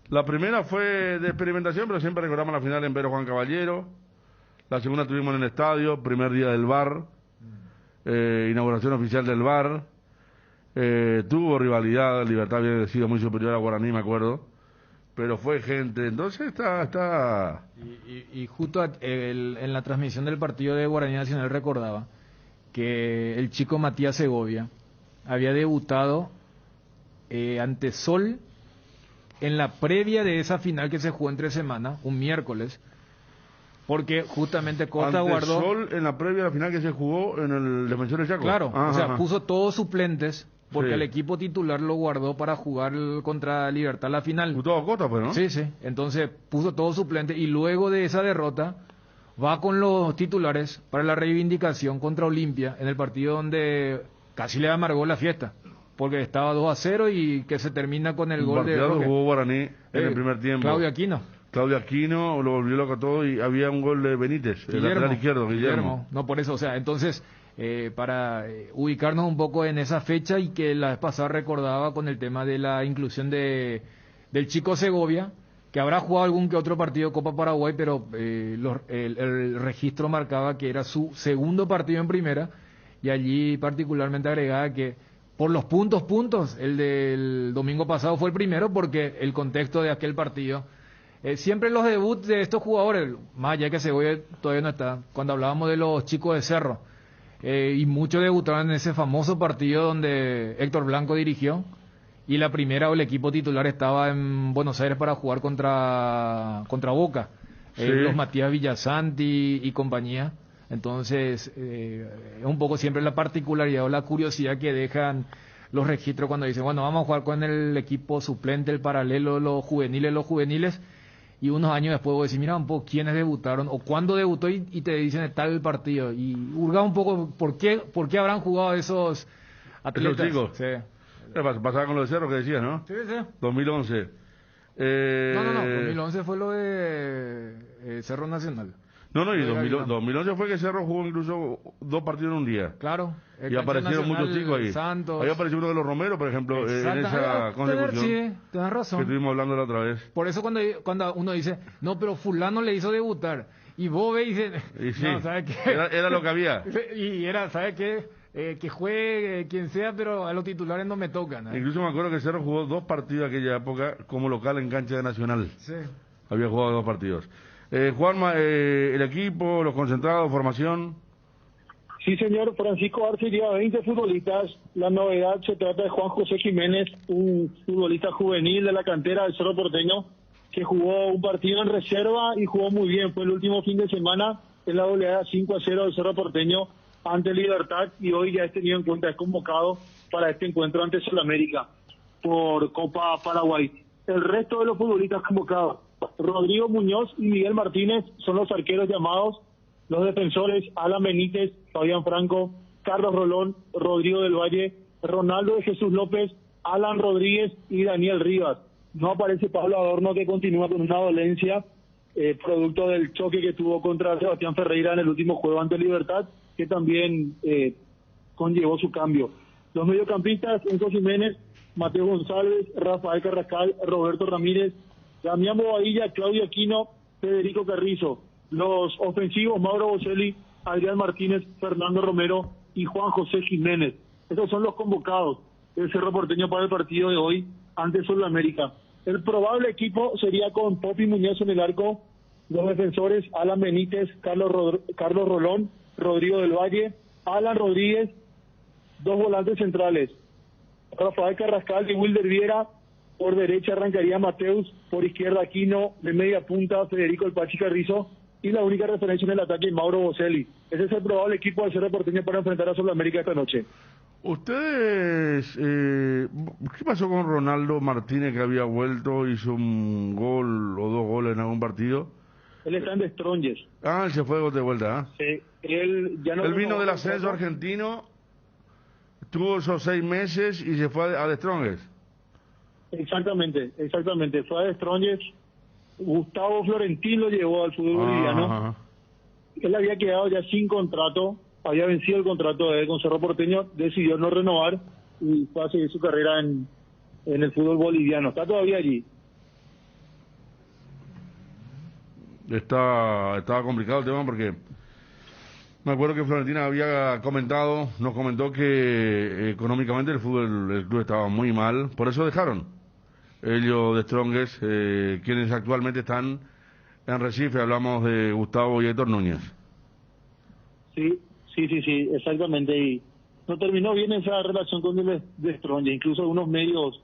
La primera fue de experimentación, pero siempre recordamos la final en Vero Juan Caballero. La segunda tuvimos en el estadio, primer día del VAR, inauguración oficial del VAR. Tuvo rivalidad, Libertad había sido muy superior a Guaraní, me acuerdo. Pero fue gente, entonces está... Y justo en la transmisión del partido de Guaraní Nacional recordaba que el chico Matías Segovia había debutado ante Sol en la previa de esa final que se jugó entre semanas, un miércoles, porque justamente Costa ante guardó... Sol en la previa de la final que se jugó en el Defensor de Chaco. Claro, Ajá, o sea, ajá. puso todos suplentes porque Sí. el equipo titular lo guardó para jugar contra Libertad la final. Gustavo Costa, pues, ¿no? Sí, entonces puso todo suplente y luego de esa derrota va con los titulares para la reivindicación contra Olimpia en el partido donde casi le amargó la fiesta, porque estaba 2-0 y que se termina con el Un gol de partidazo Roque. jugó Guaraní en el primer tiempo. Claudio Aquino, Aquino lo volvió loco todo y había un gol de Benítez, el lateral izquierdo, Guillermo. No, por eso, o sea, entonces para ubicarnos un poco en esa fecha y que la vez pasada recordaba con el tema de la inclusión del chico Segovia, que habrá jugado algún que otro partido de Copa Paraguay, pero el registro marcaba que era su segundo partido en primera, y allí particularmente agregaba que por los puntos, el del domingo pasado fue el primero, porque el contexto de aquel partido siempre los debuts de estos jugadores, más allá que Cebolla todavía no está, cuando hablábamos de los chicos de Cerro, y muchos debutaron en ese famoso partido donde Héctor Blanco dirigió, y la primera o el equipo titular estaba en Buenos Aires para jugar contra Boca, Sí. los Matías Villasanti y compañía. Entonces, es un poco siempre la particularidad o la curiosidad que dejan los registros cuando dicen, bueno, vamos a jugar con el equipo suplente, el paralelo, los juveniles, y unos años después vos decís, mira un poco quiénes debutaron o cuándo debutó y te dicen tal partido. Y hurga un poco por qué habrán jugado esos atletas. Esos chicos. Sí. Pasaba con lo de Cerro que decías, ¿no? Sí, sí. 2011. No, 2011 fue lo de Cerro Nacional. No, y Lo de Gavilán. 2011 fue que Cerro jugó incluso 2 partidos en un día. Claro. Y aparecieron muchos chicos ahí. Santos. Ahí apareció uno de los Romeros, por ejemplo, en esa consecución Sí, tenés que razón. estuvimos hablando la otra vez. Por eso cuando uno dice, no, pero fulano le hizo debutar, y vos ves y dices, Y sí, no, ¿sabes qué? era lo que había. Y era, ¿sabes qué? Que juegue quien sea, pero a los titulares no me tocan. ¿eh? Incluso me acuerdo que Cerro jugó 2 partidos aquella época como local en cancha de Nacional. Sí. Había jugado 2 partidos. Juanma, el equipo, los concentrados, formación. Sí, señor. Francisco Arce lleva 20 futbolistas. La novedad se trata de Juan José Jiménez, un futbolista juvenil de la cantera del Cerro Porteño, que jugó un partido en reserva y jugó muy bien. Fue el último fin de semana en la goleada 5-0 del Cerro Porteño ante Libertad, y hoy ya es tenido en cuenta, es convocado para este encuentro ante Sudamérica por Copa Paraguay. El resto de los futbolistas convocados, Rodrigo Muñoz y Miguel Martínez, son los arqueros llamados. Los defensores, Alan Benítez, Fabián Franco, Carlos Rolón, Rodrigo del Valle, Ronaldo de Jesús López, Alan Rodríguez y Daniel Rivas. No aparece Pablo Adorno, que continúa con una dolencia, producto del choque que tuvo contra Sebastián Ferreira en el último juego ante Libertad, que también conllevó su cambio. Los mediocampistas, Enzo Jiménez, Mateo González, Rafael Carrascal, Roberto Ramírez, Damián Bobadilla, Claudio Aquino, Federico Carrizo. Los ofensivos, Mauro Bocelli, Adrián Martínez, Fernando Romero y Juan José Jiménez. Esos son los convocados del Cerro Porteño para el partido de hoy ante Sudamérica. El probable equipo sería con Popi Muñoz en el arco, los defensores, Alan Benítez, Carlos Rolón, Rodrigo del Valle, Alan Rodríguez, 2 volantes centrales, Rafael Carrascal y Wilder Viera. Por derecha arrancaría Mateus, por izquierda Aquino, de media punta Federico El Pachi Carrizo, y la única referencia en el ataque Mauro Bocelli. Ese es el probable equipo del Cerro Porteño para enfrentar a Sudamérica esta noche. Ustedes, ¿qué pasó con Ronaldo Martínez, que había vuelto, hizo un gol o 2 goles en algún partido? Él está en The Strongest. Ah, él se fue de vuelta, ¿ah? Él ya no Él vino del renovó ascenso contrato. argentino, tuvo esos 6 meses y se fue a The Strongest. Exactamente. Fue a The Strongest. Gustavo Florentín lo llevó al fútbol boliviano. Ajá. Él había quedado ya sin contrato, había vencido el contrato de él con Cerro Porteño, decidió no renovar y fue a seguir su carrera en el fútbol boliviano. Está todavía allí. Estaba complicado el tema porque me acuerdo que Florentina nos comentó que económicamente el club estaba muy mal, por eso dejaron ellos de Strongest, quienes actualmente están en Recife. Hablamos de Gustavo y Héctor Núñez. Sí, exactamente. Y no terminó bien esa relación con el de Strongest. Incluso algunos medios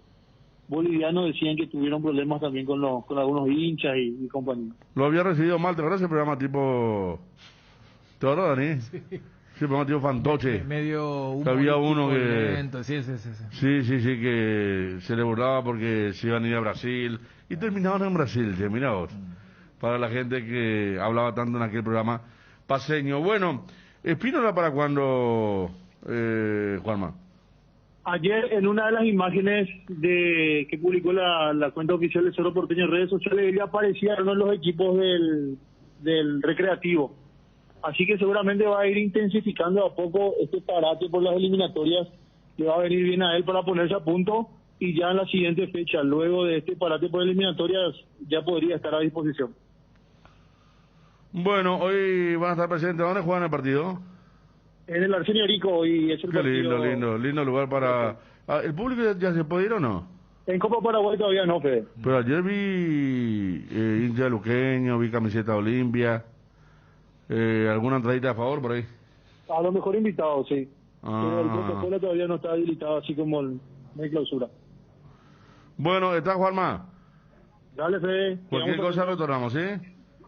bolivianos decían que tuvieron problemas también con algunos hinchas y compañía. Lo había recibido mal, ¿te acuerdas ese programa tipo... ¿Te acuerdas, Dani? Sí, programa tipo Fantoche. Medio Que había uno que... violento, sí. Sí, que se le burlaba porque se iban a ir a Brasil y terminaban en Brasil, mira vos. Para la gente que hablaba tanto en aquel programa paseño. Bueno, Espínola, ¿para cuándo, Juanma? Ayer, en una de las imágenes que publicó la cuenta oficial de Cerro Porteño en redes sociales, ya aparecieron los equipos del Recreativo. Así que seguramente va a ir intensificando a poco este parate por las eliminatorias. Le va a venir bien a él para ponerse a punto, y ya en la siguiente fecha, luego de este parate por eliminatorias, ya podría estar a disposición. Bueno, hoy van a estar presentes. ¿Dónde juegan el partido? En el Arsenio Rico, y es el Qué partido... lindo lugar para... ¿El público ya se puede ir o no? En Copa Paraguay todavía no, Fede. Pero ayer vi hincha luqueño, vi camiseta Olimpia, alguna entradita a favor por ahí. A lo mejor invitado, sí. Pero el Ah. protocolo todavía no está habilitado, así como no hay clausura. Bueno, está Juanma. Dale, Fede. Cualquier Pegamos cosa el- retornamos, ¿sí?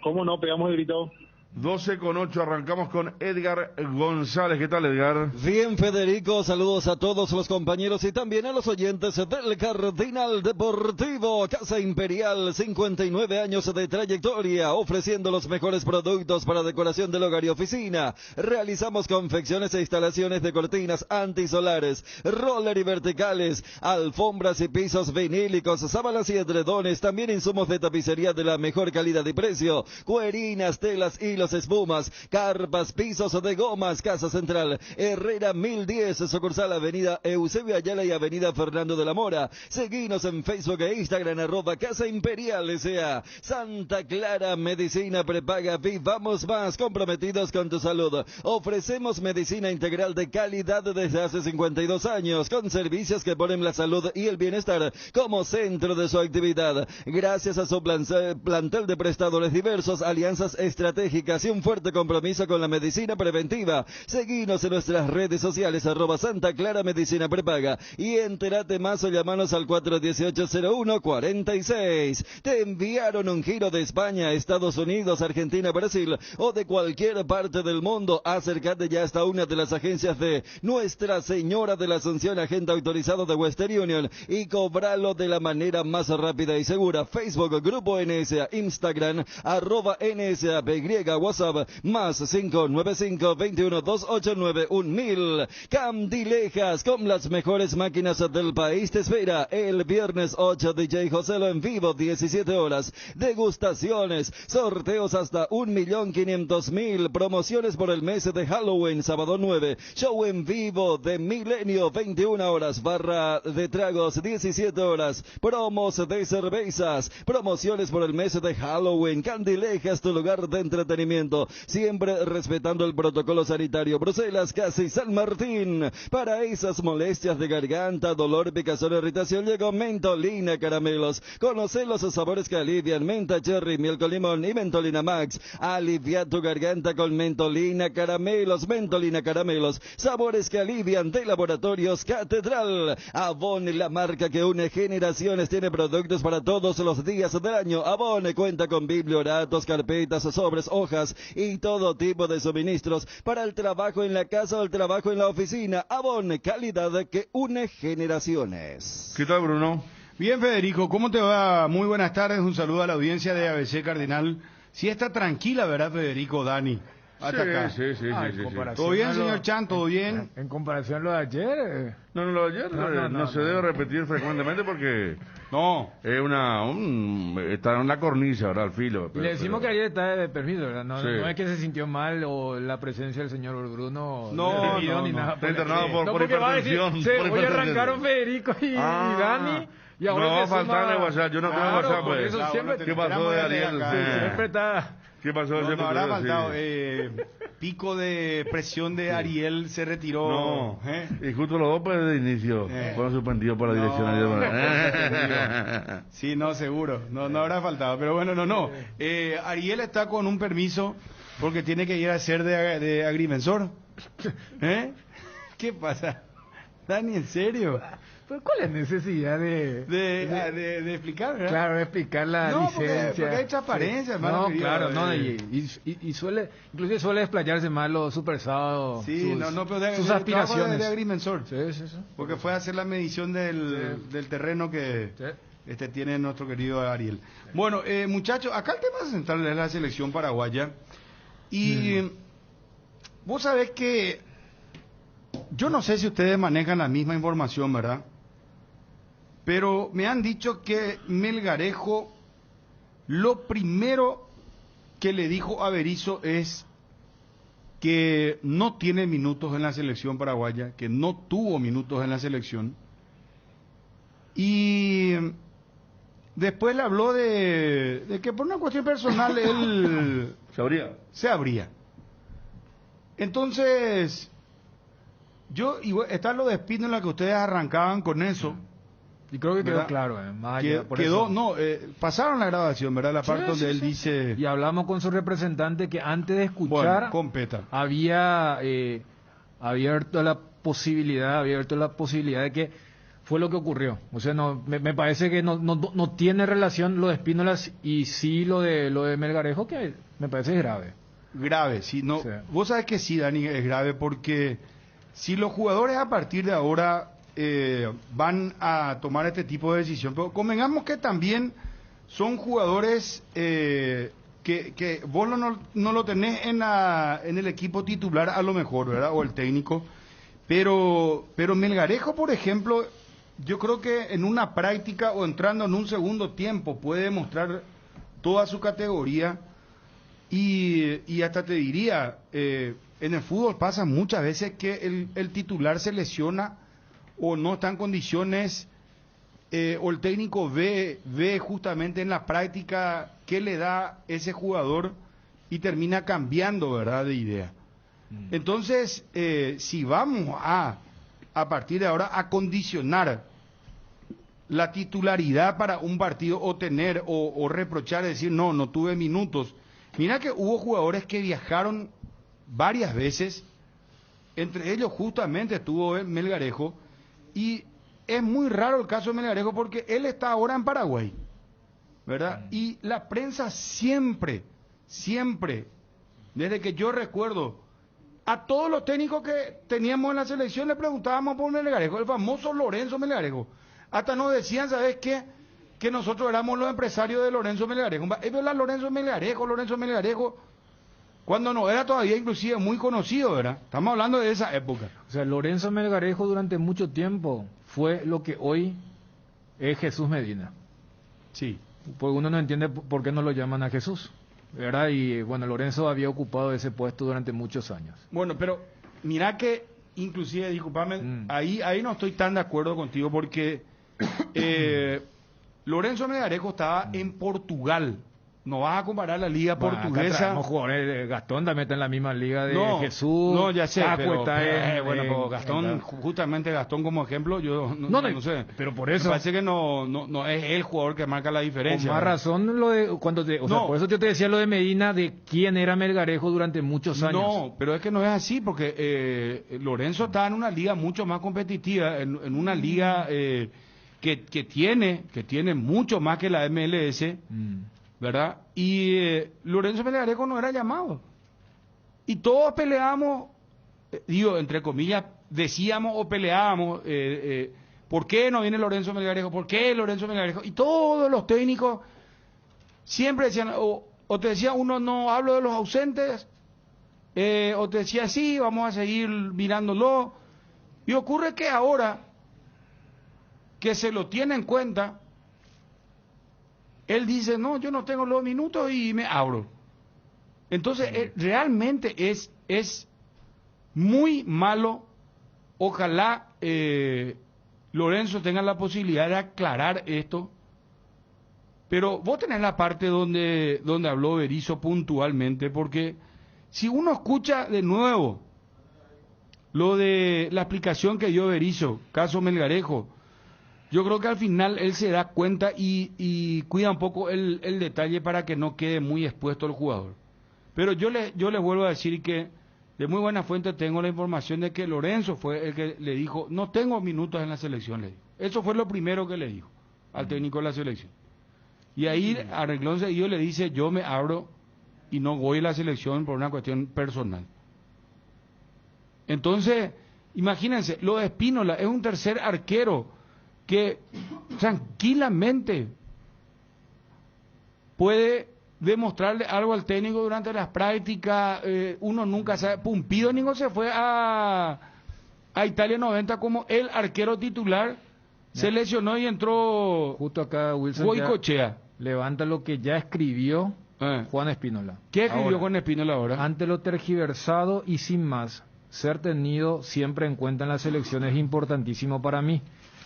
¿Cómo no? Pegamos el grito. 12:08, arrancamos con Edgar González. ¿Qué tal, Edgar? Bien, Federico, saludos a todos los compañeros y también a los oyentes del Cardinal Deportivo. Casa Imperial, 59 años de trayectoria, ofreciendo los mejores productos para decoración del hogar y oficina. Realizamos confecciones e instalaciones de cortinas antisolares, roller y verticales, alfombras y pisos vinílicos, sábanas y edredones, también insumos de tapicería de la mejor calidad y precio, cuerinas, telas y los espumas, carpas, pisos de gomas. Casa Central, Herrera 1010, sucursal Avenida Eusebio Ayala y Avenida Fernando de la Mora. Seguinos en Facebook e Instagram, @Casa Imperial S.A. Santa Clara Medicina Prepaga, vivamos más, comprometidos con tu salud. Ofrecemos medicina integral de calidad desde hace 52 años, con servicios que ponen la salud y el bienestar como centro de su actividad. Gracias a su plantel de prestadores diversos, alianzas estratégicas y un fuerte compromiso con la medicina preventiva. Seguinos en nuestras redes sociales, @Santa Clara Medicina Prepaga, y entérate más o llamanos al 418-0146. Te enviaron un giro de España, Estados Unidos, Argentina, Brasil o de cualquier parte del mundo. Acércate ya hasta una de las agencias de Nuestra Señora de la Asunción, agente autorizado de Western Union, y cobralo de la manera más rápida y segura. Facebook, Grupo NSA, Instagram, @NSAPY, WhatsApp, más 595-21-289-1000. Candilejas, con las mejores máquinas del país, te espera el viernes 8, DJ Joselo en vivo, 17 horas. Degustaciones, sorteos hasta 1.500.000, promociones por el mes de Halloween, sábado 9, show en vivo de Milenio, 21 horas, barra de tragos, 17 horas, promos de cervezas, promociones por el mes de Halloween. Candilejas, tu lugar de entretenimiento, siempre respetando el protocolo sanitario. Bruselas, Casi San Martín. Para esas molestias de garganta, dolor, picazón, irritación, llegó Mentolina Caramelos. Conoce los sabores que alivian: menta, cherry, miel con limón y Mentolina Max. Alivia tu garganta con Mentolina Caramelos. Mentolina Caramelos, sabores que alivian, de Laboratorios Catedral. Avon, la marca que une generaciones, tiene productos para todos los días del año. Avon cuenta con biblioratos, carpetas, sobres, hojas y todo tipo de suministros para el trabajo en la casa o el trabajo en la oficina. Avon, calidad que une generaciones. ¿Qué tal, Bruno? Bien, Federico, ¿cómo te va? Muy buenas tardes, un saludo a la audiencia de ABC Cardinal. Sí está tranquila, ¿verdad, Federico, Dani? Hasta acá. Sí. ¿Todo bien, señor Chan? ¿Todo bien? En comparación a lo de ayer, No, lo de ayer no se debe repetir frecuentemente porque No. es está en una cornisa, ¿verdad? Al filo. y le decimos que ayer está de permiso, ¿verdad? No, Sí. no es que se sintió mal o la presencia del señor Bruno No, debido no, ni no. nada. Está internado por porque va a decir, hipertensión, por hoy hipertensión. arrancaron Federico y Dani. Y ahora No va a se faltar suma- en WhatsApp, yo no tengo Claro, WhatsApp, por pues. eso Claro, siempre, no ¿Qué pasó de Ariel? acá. Sí. siempre está... ¿Qué pasó? No habrá Sí. faltado. Pico de presión de Ariel se retiró. No, ¿eh? y justo los dos pues de inicio fueron suspendidos por la No, dirección. Sí, no, seguro. No habrá faltado. Pero bueno, no. Ariel está con un permiso porque tiene que ir a ser de agrimensor. ¿Eh? ¿Qué pasa? Dani, ¿en serio? Pues, ¿cuál es la necesidad De explicar, ¿verdad? Claro, de explicar la No, porque licencia? hay transparencia, hermano No, querido. claro, no, y suele, inclusive suele desplayarse más los super sábados, Sí, pero sus trabajo aspiraciones. de agrimensor. Sí. Porque fue a hacer la medición del terreno que tiene nuestro querido Ariel. Bueno, muchachos, acá el tema central es la selección paraguaya. Y vos sabés que yo no sé si ustedes manejan la misma información, ¿verdad? Pero me han dicho que Melgarejo lo primero que le dijo a Berizzo es que no tiene minutos en la selección paraguaya, que no tuvo minutos en la selección. Y después le habló de que por una cuestión personal él se abría. Entonces, está lo de Espínola que ustedes arrancaban con eso. Y creo que quedó ¿verdad? claro, más allá, por Quedó, eso. no, pasaron la grabación, ¿verdad? La parte donde él dice, Y hablamos con su representante que antes de escuchar bueno, competa. había abierto la posibilidad de que fue lo que ocurrió. O sea, no, me parece que no tiene relación lo de Espínolas y sí lo de Melgarejo, que me parece grave. Grave, sí, no. Sí. Vos sabés que sí, Dani, es grave porque si los jugadores a partir de ahora van a tomar este tipo de decisión, pero convengamos que también son jugadores que vos no lo tenés en el equipo titular a lo mejor, ¿verdad? O el técnico. Pero Melgarejo, por ejemplo, yo creo que en una práctica o entrando en un segundo tiempo puede demostrar toda su categoría y hasta te diría, en el fútbol pasa muchas veces que el titular se lesiona o no está en condiciones o el técnico ve justamente en la práctica qué le da ese jugador y termina cambiando, ¿verdad?, de idea. Entonces, si vamos a partir de ahora a condicionar la titularidad para un partido o tener o reprochar, decir no tuve minutos. Mira que hubo jugadores que viajaron varias veces, entre ellos justamente estuvo Melgarejo, y es muy raro el caso de Melgarejo porque él está ahora en Paraguay, ¿verdad? Y la prensa siempre, desde que yo recuerdo, a todos los técnicos que teníamos en la selección le preguntábamos por Melgarejo, el famoso Lorenzo Melgarejo. Hasta nos decían, ¿sabes qué? Que nosotros éramos los empresarios de Lorenzo Melgarejo. Lorenzo Melgarejo, cuando no era todavía inclusive muy conocido, ¿verdad? Estamos hablando de esa época. O sea, Lorenzo Melgarejo durante mucho tiempo fue lo que hoy es Jesús Medina. Sí. Porque uno no entiende por qué no lo llaman a Jesús, ¿verdad? Y bueno, Lorenzo había ocupado ese puesto durante muchos años. Bueno, pero mira que inclusive, discúlpame, ahí no estoy tan de acuerdo contigo porque Lorenzo Melgarejo estaba en Portugal. No vas a comparar la liga portuguesa. Acá jugadores, Gastón también está en la misma liga de Jesús. No, ya sé, pero, bueno, pues Gastón, justamente Gastón como ejemplo, yo no sé. Pero por eso. Me parece que no es el jugador que marca la diferencia. Con más razón lo de por eso yo te decía lo de Medina, de quién era Melgarejo durante muchos años. No, pero es que no es así, porque Lorenzo está en una liga mucho más competitiva, en una liga que tiene mucho más que la MLS. ¿Verdad? Y Lorenzo Melgarejo no era llamado. Y todos peleábamos, entre comillas, decíamos o peleábamos, ¿por qué no viene Lorenzo Melgarejo? ¿Por qué Lorenzo Melgarejo? Y todos los técnicos siempre decían, o te decía uno, no hablo de los ausentes, o te decía, sí, vamos a seguir mirándolo. Y ocurre que ahora que se lo tiene en cuenta, él dice, no, yo no tengo los minutos y me abro. Entonces, realmente es muy malo. Ojalá Lorenzo tenga la posibilidad de aclarar esto. Pero vos tenés la parte donde habló Berizzo puntualmente, porque si uno escucha de nuevo lo de la explicación que dio Berizzo, caso Melgarejo, yo creo que al final él se da cuenta y cuida un poco el detalle para que no quede muy expuesto el jugador. Pero yo les vuelvo a decir que de muy buena fuente tengo la información de que Lorenzo fue el que le dijo, no tengo minutos en la selección, le dijo. Eso fue lo primero que le dijo al técnico de la selección. Y ahí Arreglón seguido le dice, yo me abro y no voy a la selección por una cuestión personal. Entonces, imagínense, lo de Espínola es un tercer arquero que tranquilamente puede demostrarle algo al técnico durante las prácticas. Uno nunca sabe. Pumpido Nico se fue a Italia 90 como el arquero titular, se lesionó y entró justo acá Wilson Goicoechea. Levanta lo que ya escribió Juan Espínola. ¿Qué escribió Juan Espínola ahora? Ante lo tergiversado y sin más, ser tenido siempre en cuenta en la selección es importantísimo para mí.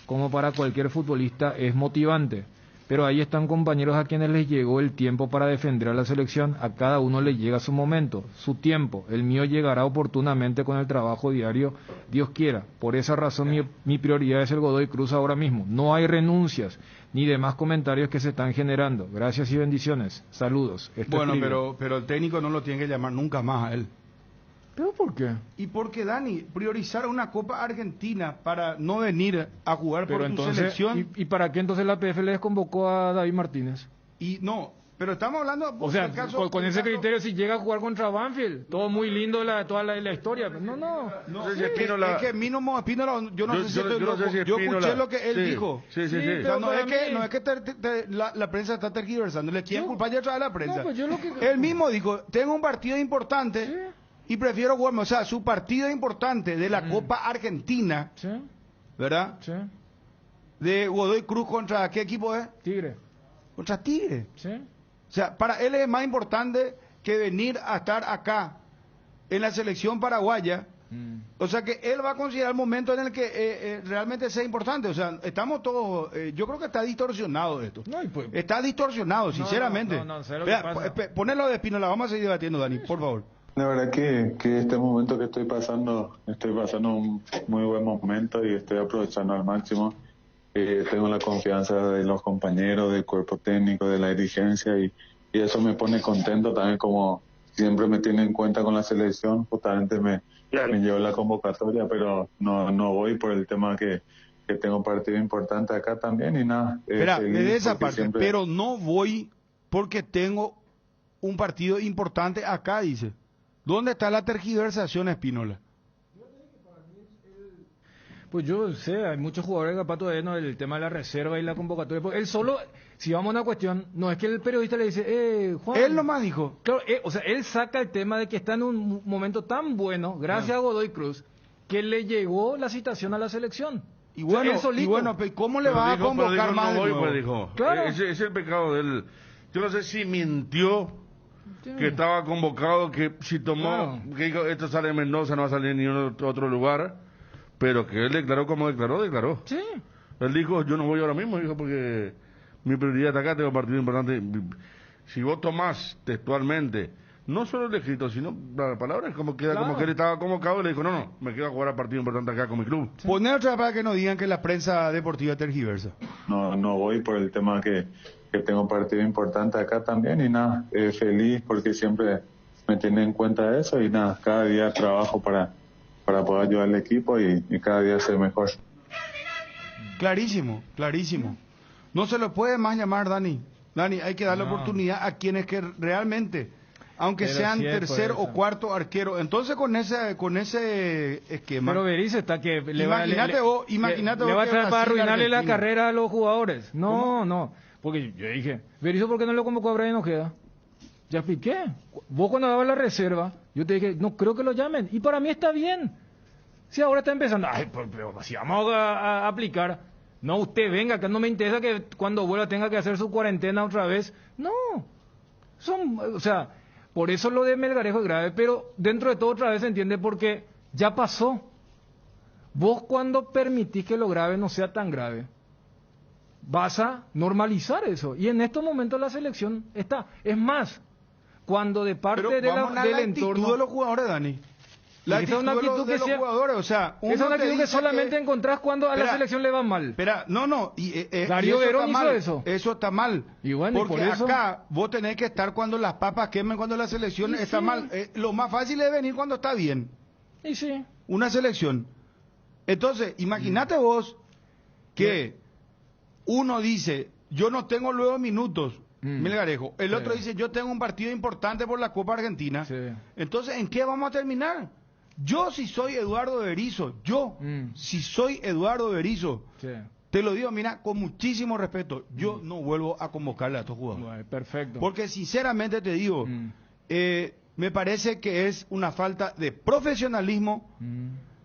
Como para cualquier futbolista es motivante. Pero ahí están compañeros a quienes les llegó el tiempo para defender a la selección. A cada uno le llega su momento, su tiempo. El mío llegará oportunamente con el trabajo diario, Dios quiera. Por esa razón mi prioridad es el Godoy Cruz ahora mismo. No hay renuncias ni demás comentarios que se están generando. Gracias y bendiciones. Saludos. Bueno, pero el técnico no lo tiene que llamar nunca más a él. ¿Pero por qué? Y porque, Dani, priorizar una Copa Argentina para no venir a jugar por tu selección... ¿Y para qué entonces la PF le desconvocó a David Martínez? Y no, pero estamos hablando... O sea, con ese criterio, si llega a jugar contra Banfield, todo muy lindo toda la historia. No. Es que Mínimo Espínola, yo no sé si estoy loco. Yo escuché lo que él dijo. Sí. O sea, no es que la prensa está tergiversando, le quieren culpar ya otra vez a la prensa. Pues él mismo dijo, tengo un partido importante y prefiero jugarme. O sea, su partido importante de la Copa Argentina, ¿verdad? Sí. De Godoy Cruz contra, ¿qué equipo es? Tigre. Contra Tigre. Sí. O sea, para él es más importante que venir a estar acá en la selección paraguaya. O sea, que él va a considerar el momento en el que realmente sea importante. O sea, estamos todos... yo creo que está distorsionado esto. Está distorsionado, sinceramente. Ponelo de Espínola, vamos a seguir debatiendo, Dani, por favor. La verdad que este momento que estoy pasando un muy buen momento y estoy aprovechando al máximo. Tengo la confianza de los compañeros, del cuerpo técnico, de la dirigencia y eso me pone contento también, como siempre me tiene en cuenta con la selección. Justamente me llevó la convocatoria, pero no voy por el tema que tengo partido importante acá también y nada. Espera, de esa parte, pero no voy porque tengo un partido importante acá, dice. ¿Dónde está la tergiversación, Espínola? Pues yo sé, hay muchos jugadores capaz todavía no, el tema de la reserva y la convocatoria. Porque él solo, si vamos a una cuestión, no es que el periodista le dice, Juan. Él nomás dijo. Claro, o sea, él saca el tema de que está en un momento tan bueno, gracias a Godoy Cruz, que le llegó la citación a la selección. Y bueno, ¿cómo le va a convocar más? Claro. Ese es el pecado de él. Yo no sé si mintió. Que estaba convocado, que si tomó, que dijo, esto sale de Mendoza, no va a salir en ningún otro lugar, pero que él declaró como declaró. Sí. Él dijo, yo no voy ahora mismo, dijo, porque mi prioridad está acá, tengo partido importante. Si vos tomás textualmente, no solo el escrito, sino la palabra, es como queda, como que él estaba convocado y le dijo, no, me quedo a jugar a partido importante acá con mi club. Sí. Poner otra para que no digan que la prensa deportiva tergiversa. No voy por el tema que tengo partido importante acá también y nada, feliz porque siempre me tiene en cuenta eso y nada, cada día trabajo para poder ayudar al equipo y cada día ser mejor. Clarísimo. No se lo puede más llamar, Dani, hay que darle oportunidad a quienes que realmente, aunque sean tercer o cuarto arquero, entonces con ese esquema. Pero Berizzo está que imagínate vos le va a traer para arruinarle la carrera a los jugadores. No. Porque yo dije, Berizzo, ¿por qué no lo convocó a Brian Ojeda? Ya expliqué. Vos cuando dabas la reserva, yo te dije, no creo que lo llamen. Y para mí está bien. Si ahora está empezando, pero si vamos a aplicar, no, usted venga, que no me interesa que cuando vuelva tenga que hacer su cuarentena otra vez. No. O sea, por eso lo de Melgarejo es grave, pero dentro de todo otra vez se entiende porque ya pasó. Vos cuando permitís que lo grave no sea tan grave, vas a normalizar eso. Y en estos momentos la selección está. Es más, cuando de parte del entorno de los jugadores, Dani. La actitud de los jugadores, o sea, es una actitud que solamente encontrás cuando a la selección le va mal. Espera, Darío Verón hizo eso. Eso está mal. Y bueno, porque por eso acá vos tenés que estar cuando las papas quemen, cuando la selección está mal. Lo más fácil es venir cuando está bien. Y sí. Una selección. Entonces, imagínate vos que uno dice, yo no tengo luego minutos, Melgarejo. El otro dice, yo tengo un partido importante por la Copa Argentina. Sí. Entonces, ¿en qué vamos a terminar? Yo si soy Eduardo Berizzo, te lo digo, mira, con muchísimo respeto, yo no vuelvo a convocarle a estos jugadores. Bueno, perfecto. Porque sinceramente te digo, me parece que es una falta de profesionalismo.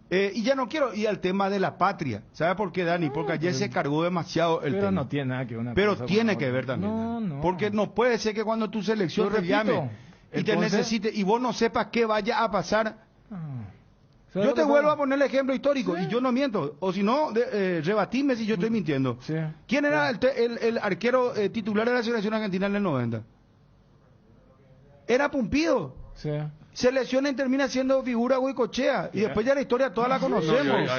Y ya no quiero ir al tema de la patria. ¿Sabe por qué, Dani? Porque ayer se cargó demasiado el tema. Pero no tiene nada que ver una Pero cosa tiene con que otra. ver también. No. Porque no puede ser que cuando tu selección te llame y te necesite y vos no sepas qué vaya a pasar. Yo te vuelvo a poner el ejemplo histórico y yo no miento. O si no, rebatime si yo estoy mintiendo. Sí. ¿Quién era el arquero titular de la selección argentina en el 90? Era Pumpido. Sí. Se lesiona y termina siendo figura Goicoechea. Y después ya la historia toda la conocemos.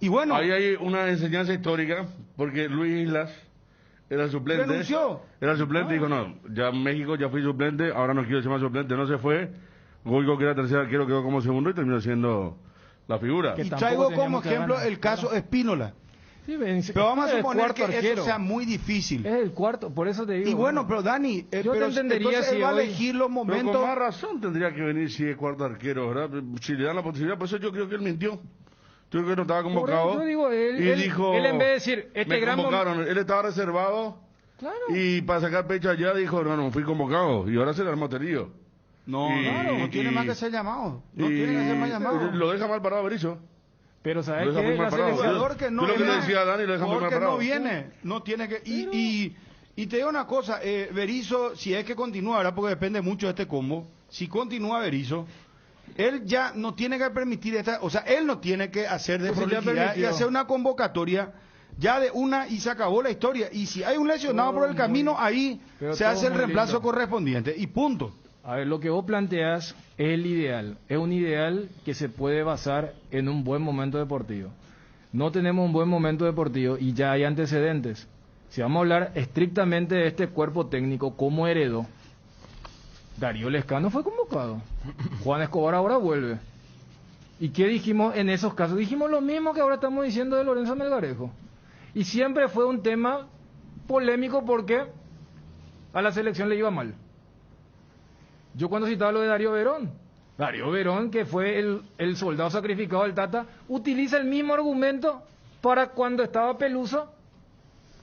Y bueno, ahí hay una enseñanza histórica, porque Luis Islas era el suplente. renunció. Era el suplente y dijo, no, ya en México ya fui suplente, ahora no quiero ser más suplente, no se fue. Goico, que era tercer arquero, quedó como segundo y terminó siendo la figura. Que Y tampoco traigo como teníamos que ejemplo ganar, el caso Espínola. Sí, Pero vamos a es el suponer cuarto que arquero. eso sea muy difícil. Es el cuarto, por eso te digo. Y bueno, pero Dani, yo pero te entendería entonces si él va a hoy... elegir los Pero momentos. con más razón tendría que venir si es cuarto arquero, ¿verdad? Si le dan la posibilidad, por eso yo creo que él mintió. Yo creo que no estaba convocado. Yo digo, y dijo, él en vez de decir, me convocaron, él estaba reservado. Claro. Y para sacar pecho allá dijo, no fui convocado. Y ahora se le armó terío. No, no tiene más que ser llamado. No tiene que ser más llamado. Lo deja mal parado Berizzo. Pero ¿sabes Lo deja qué? muy mal La parado. selección... Jugador que no Tú lo que viene, le decía a Dani, lo deja muy mal porque parado. no viene, no tiene que... Y te digo una cosa, Berizzo, si es que continúa, ¿verdad? Porque depende mucho de este combo. Si continúa Berizzo, él ya no tiene que permitir esta... O sea, él no tiene que hacer de Pues si ya prolijidad y permitió. hacer una convocatoria ya de una y se acabó la historia. Y si hay un lesionado Todo por el camino, muy- ahí pero se todo hace el muy reemplazo lindo. correspondiente. Y punto. A ver, lo que vos planteas es el ideal. Es un ideal que se puede basar en un buen momento deportivo. No tenemos un buen momento deportivo y ya hay antecedentes. Si vamos a hablar estrictamente de este cuerpo técnico, ¿cómo heredó? Darío Lescano fue convocado. Juan Escobar ahora vuelve. ¿Y qué dijimos en esos casos? Dijimos lo mismo que ahora estamos diciendo de Lorenzo Melgarejo. Y siempre fue un tema polémico porque a la selección le iba mal. Yo cuando citaba lo de Darío Verón, que fue el soldado sacrificado del Tata, utiliza el mismo argumento para cuando estaba Peluso,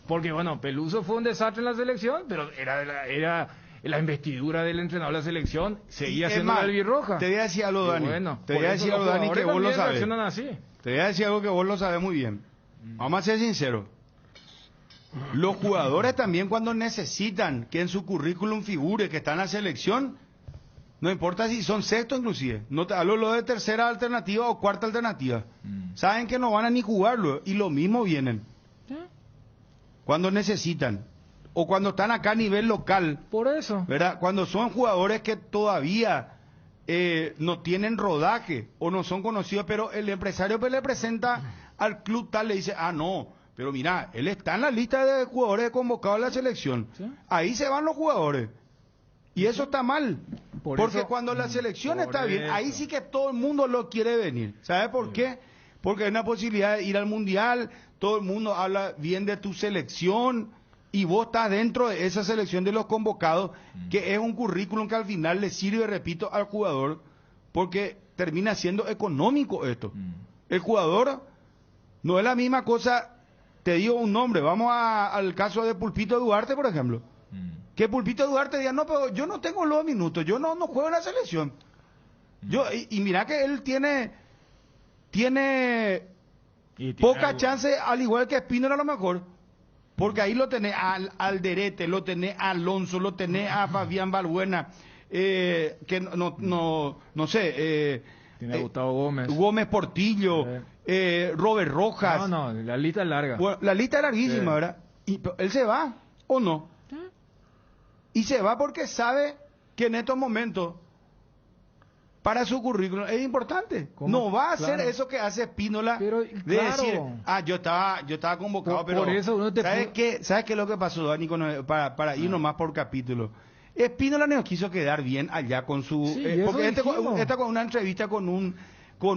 porque bueno, Peluso fue un desastre en la selección, pero era la investidura del entrenador de la selección, seguía Es siendo más, la albirroja. Te voy a decir algo, Y Dani. bueno, te voy por a eso decir los algo, Dani, que jugadores vos lo también sabes. reaccionan así. Te voy a decir algo que vos lo sabes muy bien. Vamos a ser sinceros. Los jugadores también cuando necesitan que en su currículum figure que está en la selección, no importa si son sexto inclusive, no te hablo lo de tercera alternativa o cuarta alternativa. Saben que no van a ni jugarlo y lo mismo vienen. Cuando necesitan o cuando están acá a nivel local, Por eso. ¿verdad? Cuando son jugadores que todavía no tienen rodaje o no son conocidos, pero el empresario que le presenta al club tal le dice, no, pero mira, él está en la lista de jugadores convocados a la selección. ¿Sí? Ahí se van los jugadores. Y eso está mal. Por Porque eso- cuando la selección por está bien, ahí eso. sí que todo el mundo lo quiere venir. ¿Sabe por qué? Porque hay una posibilidad de ir al mundial, todo el mundo habla bien de tu selección y vos estás dentro de esa selección de los convocados, que es un currículum que al final le sirve, repito, al jugador, porque termina siendo económico esto. El jugador no es la misma cosa, te digo un nombre, vamos al caso de Pulpito Duarte, por ejemplo. Que Pulpito Duarte diga, no, pero yo no tengo los minutos, yo no juego en la selección. Y mira que él tiene Y tiene poca algo. chance, al igual que Espínola a lo mejor. Porque ahí lo tenés al Alderete, lo tenés a Alonso, lo tenés a Fabián Balbuena, que no sé, Tiene a Gustavo Gómez. Gómez Portillo, Robert Rojas. No, la lista es larga. Bueno, la lista es larguísima, Sí. ¿verdad? Pero él se va, ¿o no? Y se va porque sabe que en estos momentos, para su currículum, es importante. ¿Cómo? No va a hacer Claro. eso que hace Espínola Pero, de claro. decir, yo estaba convocado, Por pero eso uno te ¿sabes pu- qué? ¿Sabes qué es lo que pasó, Dani? Para ir nomás por capítulo. Espínola no quiso quedar bien allá con su... Sí, eso porque dijimos. esta con una entrevista con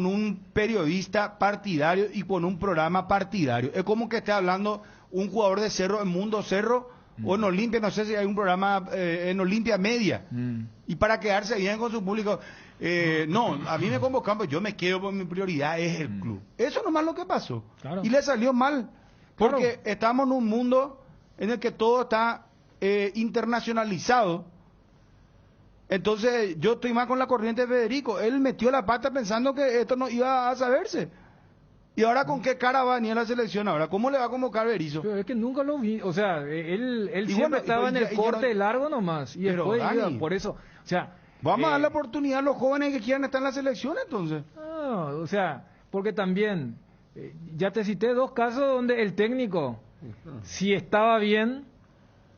un periodista partidario y con un programa partidario. Es como que esté hablando un jugador de Cerro, en Mundo Cerro, o en Olimpia, no sé si hay un programa en Olimpia Media. Y para quedarse bien con su público, no, a mí me convocan, pues yo me quedo, por mi prioridad es el club. Eso nomás lo que pasó. Claro. Y le salió mal, porque Claro. estamos en un mundo en el que todo está internacionalizado. Entonces yo estoy más con la corriente de Federico. Él metió la pata pensando que esto no iba a saberse. ¿Y ahora con qué cara va a venir a la selección ahora? ¿Cómo le va a convocar Berizzo? Pero es que nunca lo vi, o sea, él Y siempre bueno, estaba en y el ya- y corte ya- largo nomás, y Pero, después iba, Dani, por eso, o sea... Vamos a dar la oportunidad a los jóvenes que quieran estar en la selección entonces. No, o sea, porque también, ya te cité 2 casos donde el técnico, si estaba bien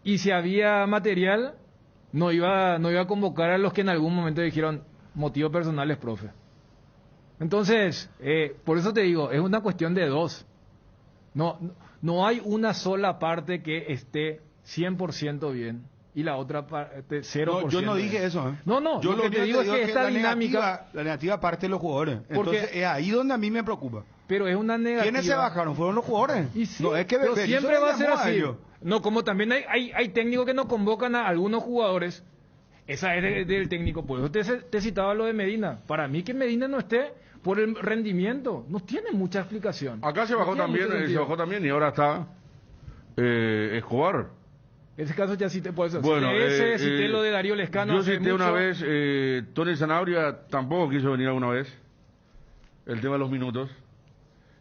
y si había material, no iba a convocar a los que en algún momento dijeron motivos personales, profe. Entonces, por eso te digo, es una cuestión de 2. No hay una sola parte que esté 100% bien y la otra parte 0%. No, yo no dije eso. ¿eh? No, yo lo que te digo es que esta dinámica... La negativa parte de los jugadores. Entonces es ahí donde a mí me preocupa. Pero es una negativa... ¿Quiénes se bajaron? Fueron los jugadores. Y sí, no, es que pero siempre va a ser así. A no, como también hay técnicos que no convocan a algunos jugadores. Esa es del técnico. Por eso te citaba lo de Medina. Para mí que Medina no esté por el rendimiento. No tiene mucha explicación. Acá se bajó también y ahora está Escobar. Ese caso ya cité, por eso. Bueno, cité lo de Darío Lescano. Yo cité una vez, Tony Sanabria tampoco quiso venir alguna vez. El tema de los minutos.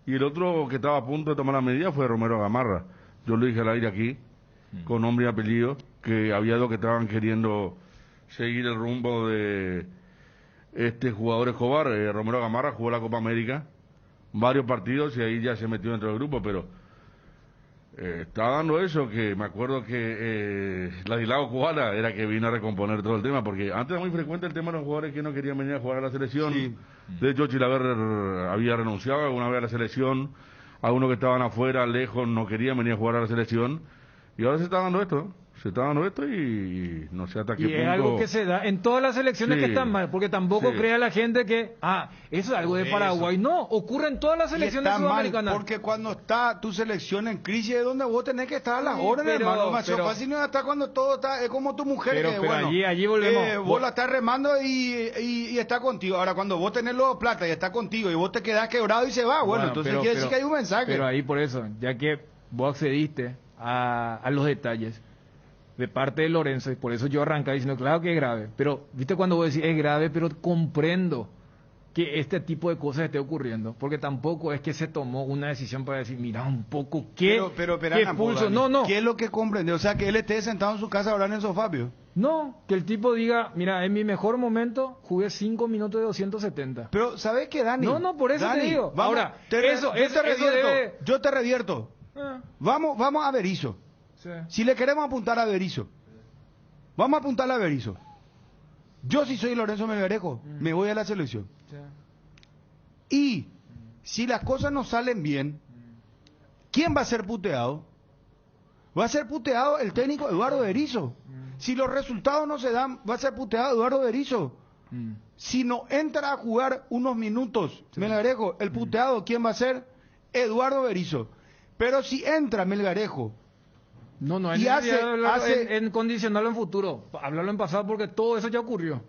Y el otro que estaba a punto de tomar la medida fue Romero Gamarra. Yo lo dije al aire aquí, con nombre y apellido, que había 2 que estaban queriendo seguir el rumbo de este jugador Escobar. Romero Gamarra jugó la Copa América, varios partidos y ahí ya se metió dentro del grupo, pero está dando eso, que me acuerdo que Ladislao Cubana era que vino a recomponer todo el tema, porque antes era muy frecuente el tema de los jugadores que no querían venir a jugar a la selección. Sí. De hecho, Chilaver había renunciado alguna vez a la selección, algunos que estaban afuera, lejos, no querían venir a jugar a la selección, y ahora se está dando esto. Y no sé hasta qué punto... Y es algo que se da en todas las selecciones que están mal, porque tampoco crea la gente que, eso es algo de Paraguay. No, ocurre en todas las selecciones sudamericanas. Porque cuando está tu selección en crisis es donde vos tenés que estar a las órdenes, hermano. Más fácil no está cuando todo está, es como tu mujer, pero bueno, allí volvemos. Vos la estás remando y está contigo. Ahora, cuando vos tenés los plata y está contigo y vos te quedás quebrado y se va, entonces quiere decir que hay un mensaje. Pero ahí por eso, ya que vos accediste a los detalles de parte de Lorenzo, y por eso yo arrancaba diciendo, claro que es grave, pero viste cuando vos decís es grave, pero comprendo que este tipo de cosas esté ocurriendo, porque tampoco es que se tomó una decisión para decir, mira un poco, ¿qué pulso? No. ¿Qué es lo que comprende? O sea, que él esté sentado en su casa hablando en sofá, Fabio. No, que el tipo diga, mira, en mi mejor momento jugué 5 minutos de 270. Pero, ¿sabes qué, Dani? No, por eso Dani, te digo. Vamos, ahora, yo te revierto. Vamos a Berizzo. Sí. Si le queremos apuntar a Berizzo, vamos a apuntar a Berizzo. Yo si soy Lorenzo Melgarejo, me voy a la selección. Sí. Y si las cosas no salen bien, ¿quién va a ser puteado? Va a ser puteado el técnico Eduardo Berizzo. Si los resultados no se dan, va a ser puteado Eduardo Berizzo. Si no entra a jugar unos minutos, Melgarejo, el puteado, ¿quién va a ser? Eduardo Berizzo. Pero si entra Melgarejo, y hace en condicionarlo en futuro, hablarlo en pasado porque todo eso ya ocurrió.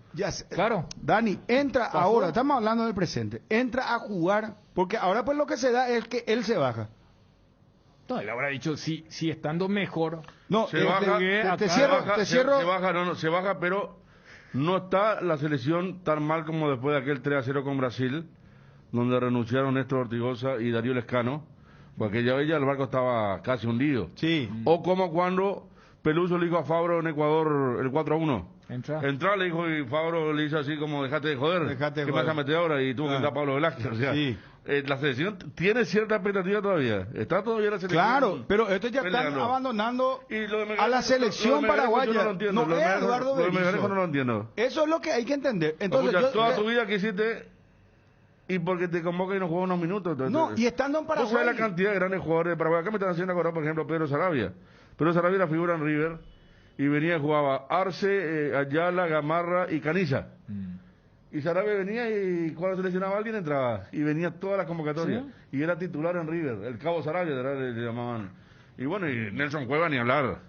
Claro. Dani, entra ahora, estamos hablando del presente, entra a jugar, porque ahora pues lo que se da es que él se baja. No, él habrá dicho, si estando mejor... No, se baja, pero no está la selección tan mal como después de aquel 3-0 con Brasil, donde renunciaron Néstor Ortigosa y Darío Lescano. Porque aquella ya el barco estaba casi hundido. Sí. O como cuando Peluso le dijo a Fabro en Ecuador el 4-1. Entra, le dijo, y Fabro le hizo así como, dejate de joder. ¿Qué vas a meter ahora? Y tuvo que entrar Pablo Velázquez. O sea, la selección tiene cierta expectativa todavía. Está todavía la selección. Claro, pero estos ya están abandonando a la selección paraguaya. No lo entiendo. No es Eduardo Berizzo. No lo entiendo. Eso es lo que hay que entender. Entonces, toda tu vida que hiciste... Y porque te convoca y no juega unos minutos. No, y estando en Paraguay. ¿Tú sabes la cantidad de grandes jugadores de Paraguay? Acá me están haciendo acordar, por ejemplo, Pedro Sarabia. Pedro Sarabia era figura en River y venía y jugaba Arce, Ayala, Gamarra y Canilla. Y Sarabia venía y cuando seleccionaba a alguien entraba. Y venía todas las convocatorias. ¿Sí? Y era titular en River. El Cabo Sarabia le llamaban. Y bueno, y Nelson Cueva ni hablar.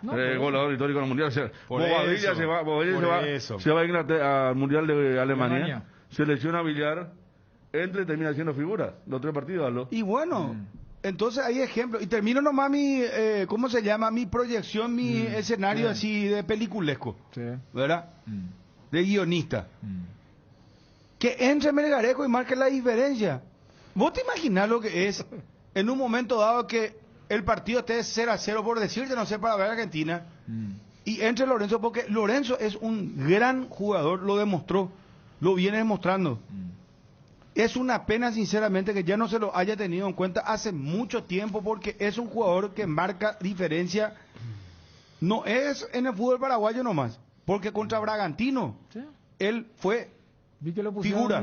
Goleador histórico en el Mundial. Bobadilla se va a Inglaterra, al Mundial de Alemania. Selecciona a Villar, entra y termina haciendo figuras, los 3 partidos, ¿no? Y bueno, entonces hay ejemplos. Y termino nomás mi, ¿cómo se llama? Mi proyección, mi escenario así de peliculesco, ¿verdad? De guionista. Que entre Melgarejo y marque la diferencia. ¿Vos te imaginás lo que es en un momento dado que el partido esté 0-0, por decirte, no sé, para ver a Argentina, y entre Lorenzo, porque Lorenzo es un gran jugador, lo demostró. Lo viene demostrando. es una pena sinceramente que ya no se lo haya tenido en cuenta hace mucho tiempo, porque es un jugador que marca diferencia, no es en el fútbol paraguayo nomás, porque contra Bragantino, Sí. él fue Vi que lo figura.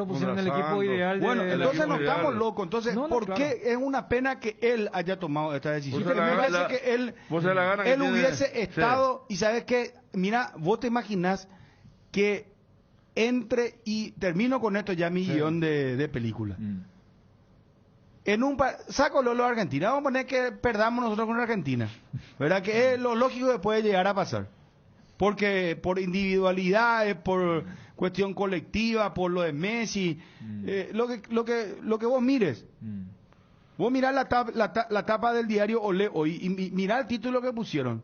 pusieron en el equipo Contra ideal. Bueno, de entonces no ideal. estamos locos. Entonces, No, no, ¿por claro. qué es una pena que él haya tomado esta decisión? Vos Me sabés parece la- que él, vos sabés la gana que él tiene- hubiese sí. estado, y sabes que, mira, vos te imaginas que entre, y termino con esto ya mi guión de película. En saco Lolo a Argentina, vamos a poner que perdamos nosotros con Argentina, ¿verdad? Que es lo lógico que puede llegar a pasar. Porque por individualidades, por cuestión colectiva, por lo de Messi, lo que vos mires. Vos mirá la tapa del diario Olé hoy y mirá el título que pusieron.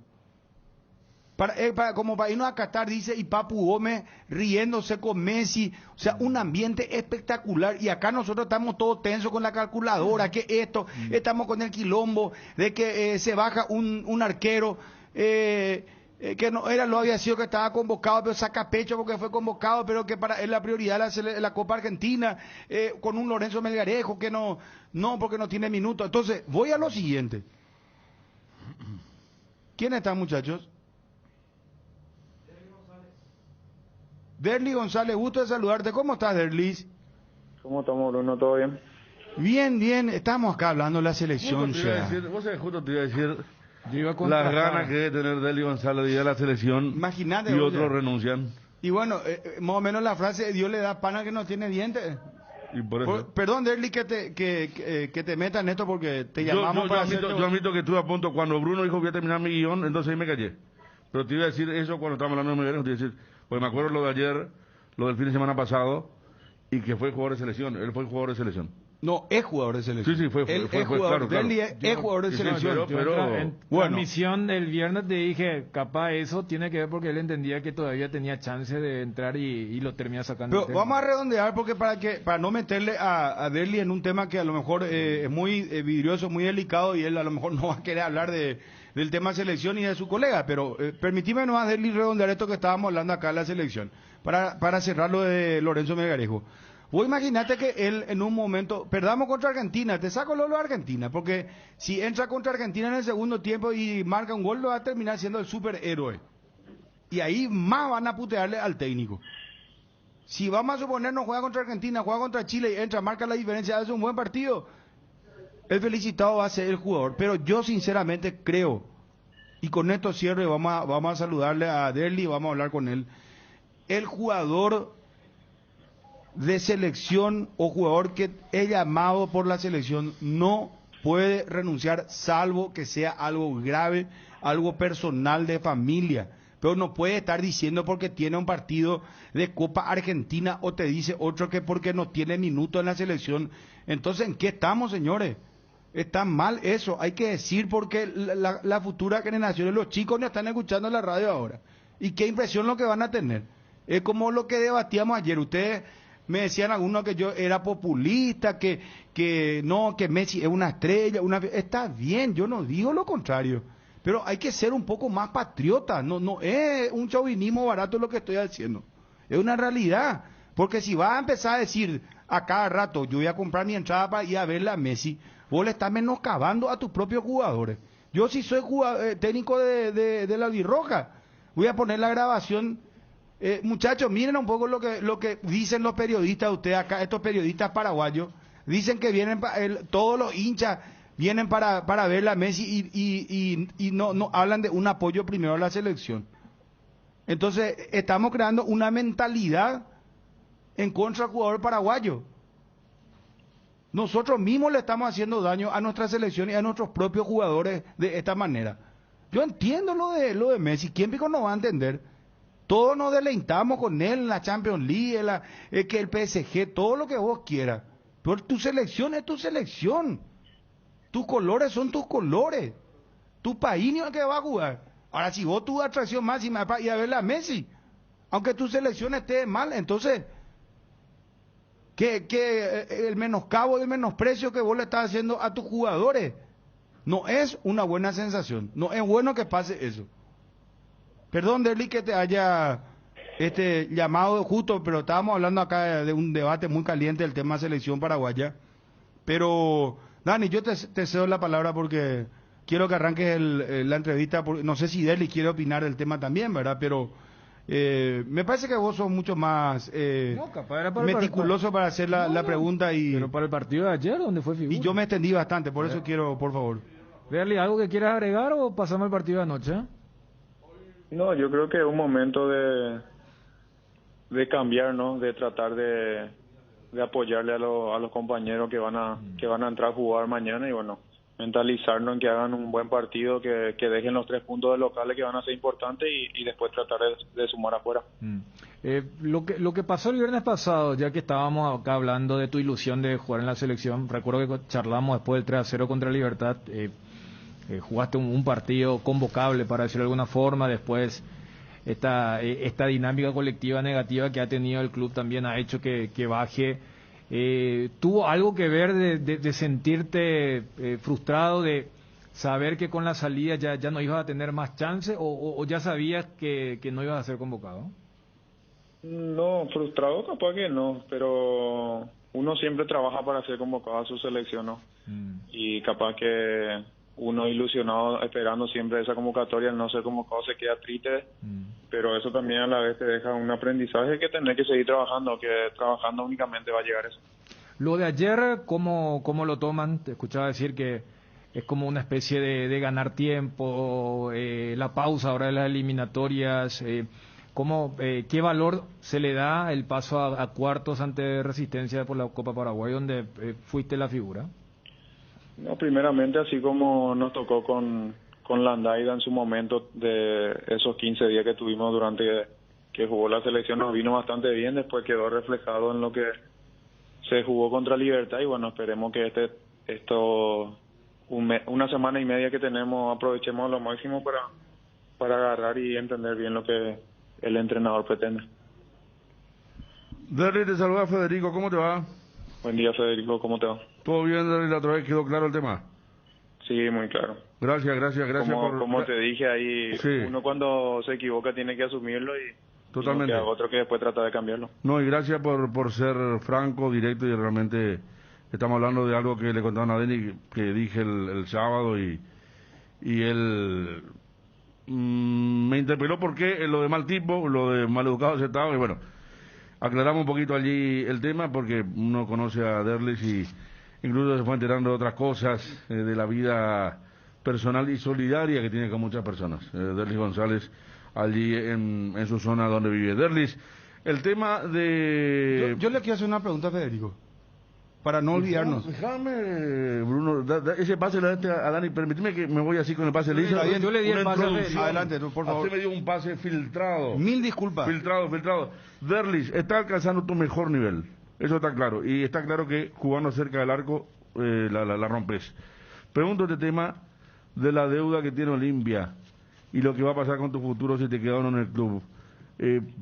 Como para irnos a Qatar, dice, y Papu Gómez riéndose con Messi. O sea, un ambiente espectacular. Y acá nosotros estamos todos tensos con la calculadora, que esto, estamos con el quilombo de que se baja un arquero. Que no era, lo había sido que estaba convocado, pero saca pecho porque fue convocado, pero que para él la prioridad la Copa Argentina, con un Lorenzo Melgarejo que no, porque no tiene minutos. Entonces, voy a lo siguiente. ¿Quién está, muchachos? Derly González, gusto de saludarte. ¿Cómo estás, Derlis? ¿Cómo estamos, Bruno? ¿Todo bien? Bien, bien. Estamos acá hablando de la selección. Justo te iba a decir, vos sabés, justo te iba a decir Yo iba a las contratar. ganas que debe tener Deli González de ir a la selección. Imagínate, Y oye. otros renuncian. Y bueno, más o menos la frase, Dios le da pan al que no tiene dientes. Y por eso. Perdón, Derly, que te meta en esto porque te llamamos para hacerte... yo admito que estuve a punto. Cuando Bruno dijo que voy a terminar mi guión, entonces ahí me callé. Pero te iba a decir eso cuando estábamos hablando de Melgarejo, te iba a decir, porque me acuerdo lo de ayer, lo del fin de semana pasado, y que fue jugador de selección. Él fue jugador de selección. No, es jugador de selección. Sí, sí, fue Él es fue, jugador. claro. Derly es jugador de Sí, selección. pero- En bueno. transmisión del viernes te dije, capaz eso tiene que ver porque él entendía que todavía tenía chance de entrar y lo termina sacando. Pero del tema. vamos a redondear porque para no meterle a Derly en un tema que a lo mejor es muy vidrioso, muy delicado, y él a lo mejor no va a querer hablar del tema selección y de su colega, pero permitime nomás, Derly, redondear esto que estábamos hablando acá de la selección, para cerrar lo de Lorenzo Melgarejo. Vos imaginate que él en un momento, perdamos contra Argentina, te saco lo de Argentina, porque si entra contra Argentina en el segundo tiempo y marca un gol, lo va a terminar siendo el superhéroe. Y ahí más van a putearle al técnico. Si vamos a suponer no juega contra Argentina, juega contra Chile y entra, marca la diferencia, hace un buen partido, el felicitado va a ser el jugador. Pero yo sinceramente creo, y con esto cierro y vamos a saludarle a Derly y vamos a hablar con él, el jugador de selección o jugador que es llamado por la selección no puede renunciar, salvo que sea algo grave, algo personal de familia. Pero no puede estar diciendo porque tiene un partido de Copa Argentina o te dice otro que porque no tiene minutos en la selección. Entonces, ¿en qué estamos, señores? Está mal eso, hay que decir, porque la futura generación, los chicos no están escuchando la radio ahora. ¿Y qué impresión lo que van a tener? Es como lo que debatíamos ayer. Ustedes me decían algunos que yo era populista, que Messi es una estrella, está bien, yo no digo lo contrario, pero hay que ser un poco más patriota, no es un chauvinismo barato lo que estoy haciendo, es una realidad, porque si vas a empezar a decir a cada rato, yo voy a comprar mi entrada para ir a verle a Messi, vos le estás menoscabando a tus propios jugadores. Yo si soy técnico de la albirroja, voy a poner la grabación. Muchachos, miren un poco lo que dicen los periodistas, ustedes acá, estos periodistas paraguayos, dicen que vienen, todos los hinchas vienen para ver a Messi y no hablan de un apoyo primero a la selección. Entonces, estamos creando una mentalidad en contra del jugador paraguayo. Nosotros mismos le estamos haciendo daño a nuestra selección y a nuestros propios jugadores de esta manera. Yo entiendo lo de Messi, ¿quién pico no va a entender? Todos nos deleitamos con él en la Champions League, que el PSG, todo lo que vos quieras. Pero tu selección es tu selección. Tus colores son tus colores. Tu país ni el que va a jugar. Ahora, si vos tu atracción máxima es para ir a verle a Messi, aunque tu selección esté mal, entonces, que el menoscabo y el menosprecio que vos le estás haciendo a tus jugadores no es una buena sensación. No es bueno que pase eso. Perdón, Derly, que te haya este llamado justo, pero estábamos hablando acá de un debate muy caliente del tema selección paraguaya. Pero, Dani, yo te cedo la palabra porque quiero que arranques la entrevista. No sé si Derlis quiere opinar del tema también, ¿verdad? Pero me parece que vos sos mucho más meticuloso para hacer la pregunta. Pero para el partido de ayer, ¿dónde fue figura? Y yo me extendí bastante, por eso quiero, por favor. Derlis, ¿algo que quieras agregar o pasamos al partido de anoche? No, yo creo que es un momento de cambiar, ¿no? De tratar de apoyarle a los compañeros que van a entrar a jugar mañana y bueno, mentalizarnos en que hagan un buen partido, que dejen los 3 puntos de locales que van a ser importantes y después tratar de sumar afuera. Lo que pasó el viernes pasado, ya que estábamos acá hablando de tu ilusión de jugar en la selección, recuerdo que charlamos después del 3-0 contra Libertad, jugaste un partido convocable, para decirlo de alguna forma, después esta dinámica colectiva negativa que ha tenido el club también ha hecho que baje. ¿Tuvo algo que ver de sentirte frustrado, de saber que con la salida ya no ibas a tener más chance o ya sabías que no ibas a ser convocado? No, frustrado capaz que no, pero uno siempre trabaja para ser convocado a su selección, ¿no? Y capaz que uno ilusionado esperando siempre esa convocatoria, al no ser convocado se queda triste, pero eso también a la vez te deja un aprendizaje que tener que seguir trabajando, que trabajando únicamente va a llegar eso. Lo de ayer, ¿cómo lo toman? Te escuchaba decir que es como una especie de ganar tiempo, la pausa ahora de las eliminatorias, ¿qué valor se le da el paso a cuartos ante Resistencia por la Copa Paraguay, donde fuiste la figura? No, primeramente, así como nos tocó con Landaida en su momento, de esos 15 días que tuvimos durante que jugó la selección, nos vino bastante bien, después quedó reflejado en lo que se jugó contra Libertad y bueno, esperemos que una semana y media que tenemos aprovechemos lo máximo para agarrar y entender bien lo que el entrenador pretende. Derlis, te saluda Federico, ¿cómo te va? Buen día, Federico, ¿cómo te va? ¿Todo bien, Derlis? ¿La otra vez quedó claro el tema? Sí, muy claro. Gracias como te dije ahí, sí. Uno cuando se equivoca tiene que asumirlo y totalmente. Y otro que después trata de cambiarlo. No, y gracias por ser franco, directo, y realmente estamos hablando de algo que le contaban a Denny, que dije el sábado, y él me interpeló porque lo de mal tipo, lo de mal educado aceptado, y bueno, aclaramos un poquito allí el tema porque uno conoce a Derlis y incluso se fue enterando de otras cosas de la vida personal y solidaria que tiene con muchas personas. Derlis González allí en su zona donde vive. Derlis, el tema de... Yo le quiero hacer una pregunta, Federico, para no olvidarnos. Déjame, Bruno, ese pase le daste a Dani, permíteme que me voy así con el pase. Yo le di el pase. Adelante, por favor. Usted me dio un pase filtrado. Mil disculpas. Filtrado. Derlis, está alcanzando tu mejor nivel, eso está claro, y está claro que jugando cerca del arco la rompes. Pregunto este tema de la deuda que tiene Olimpia y lo que va a pasar con tu futuro si te quedas en el club.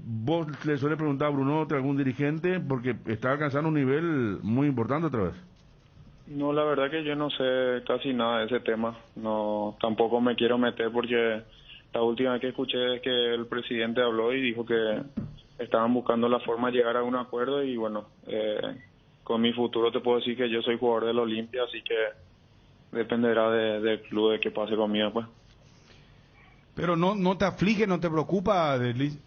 ¿Vos le suele preguntar a Bruno, a algún dirigente, porque está alcanzando un nivel muy importante otra vez? No, la verdad que yo no sé casi nada de ese tema. No, tampoco me quiero meter porque la última vez que escuché es que el presidente habló y dijo que estaban buscando la forma de llegar a un acuerdo y bueno, con mi futuro te puedo decir que yo soy jugador del Olimpia, así que dependerá del club de qué pase conmigo, pues. Pero no te aflige, no te preocupa, Derlis.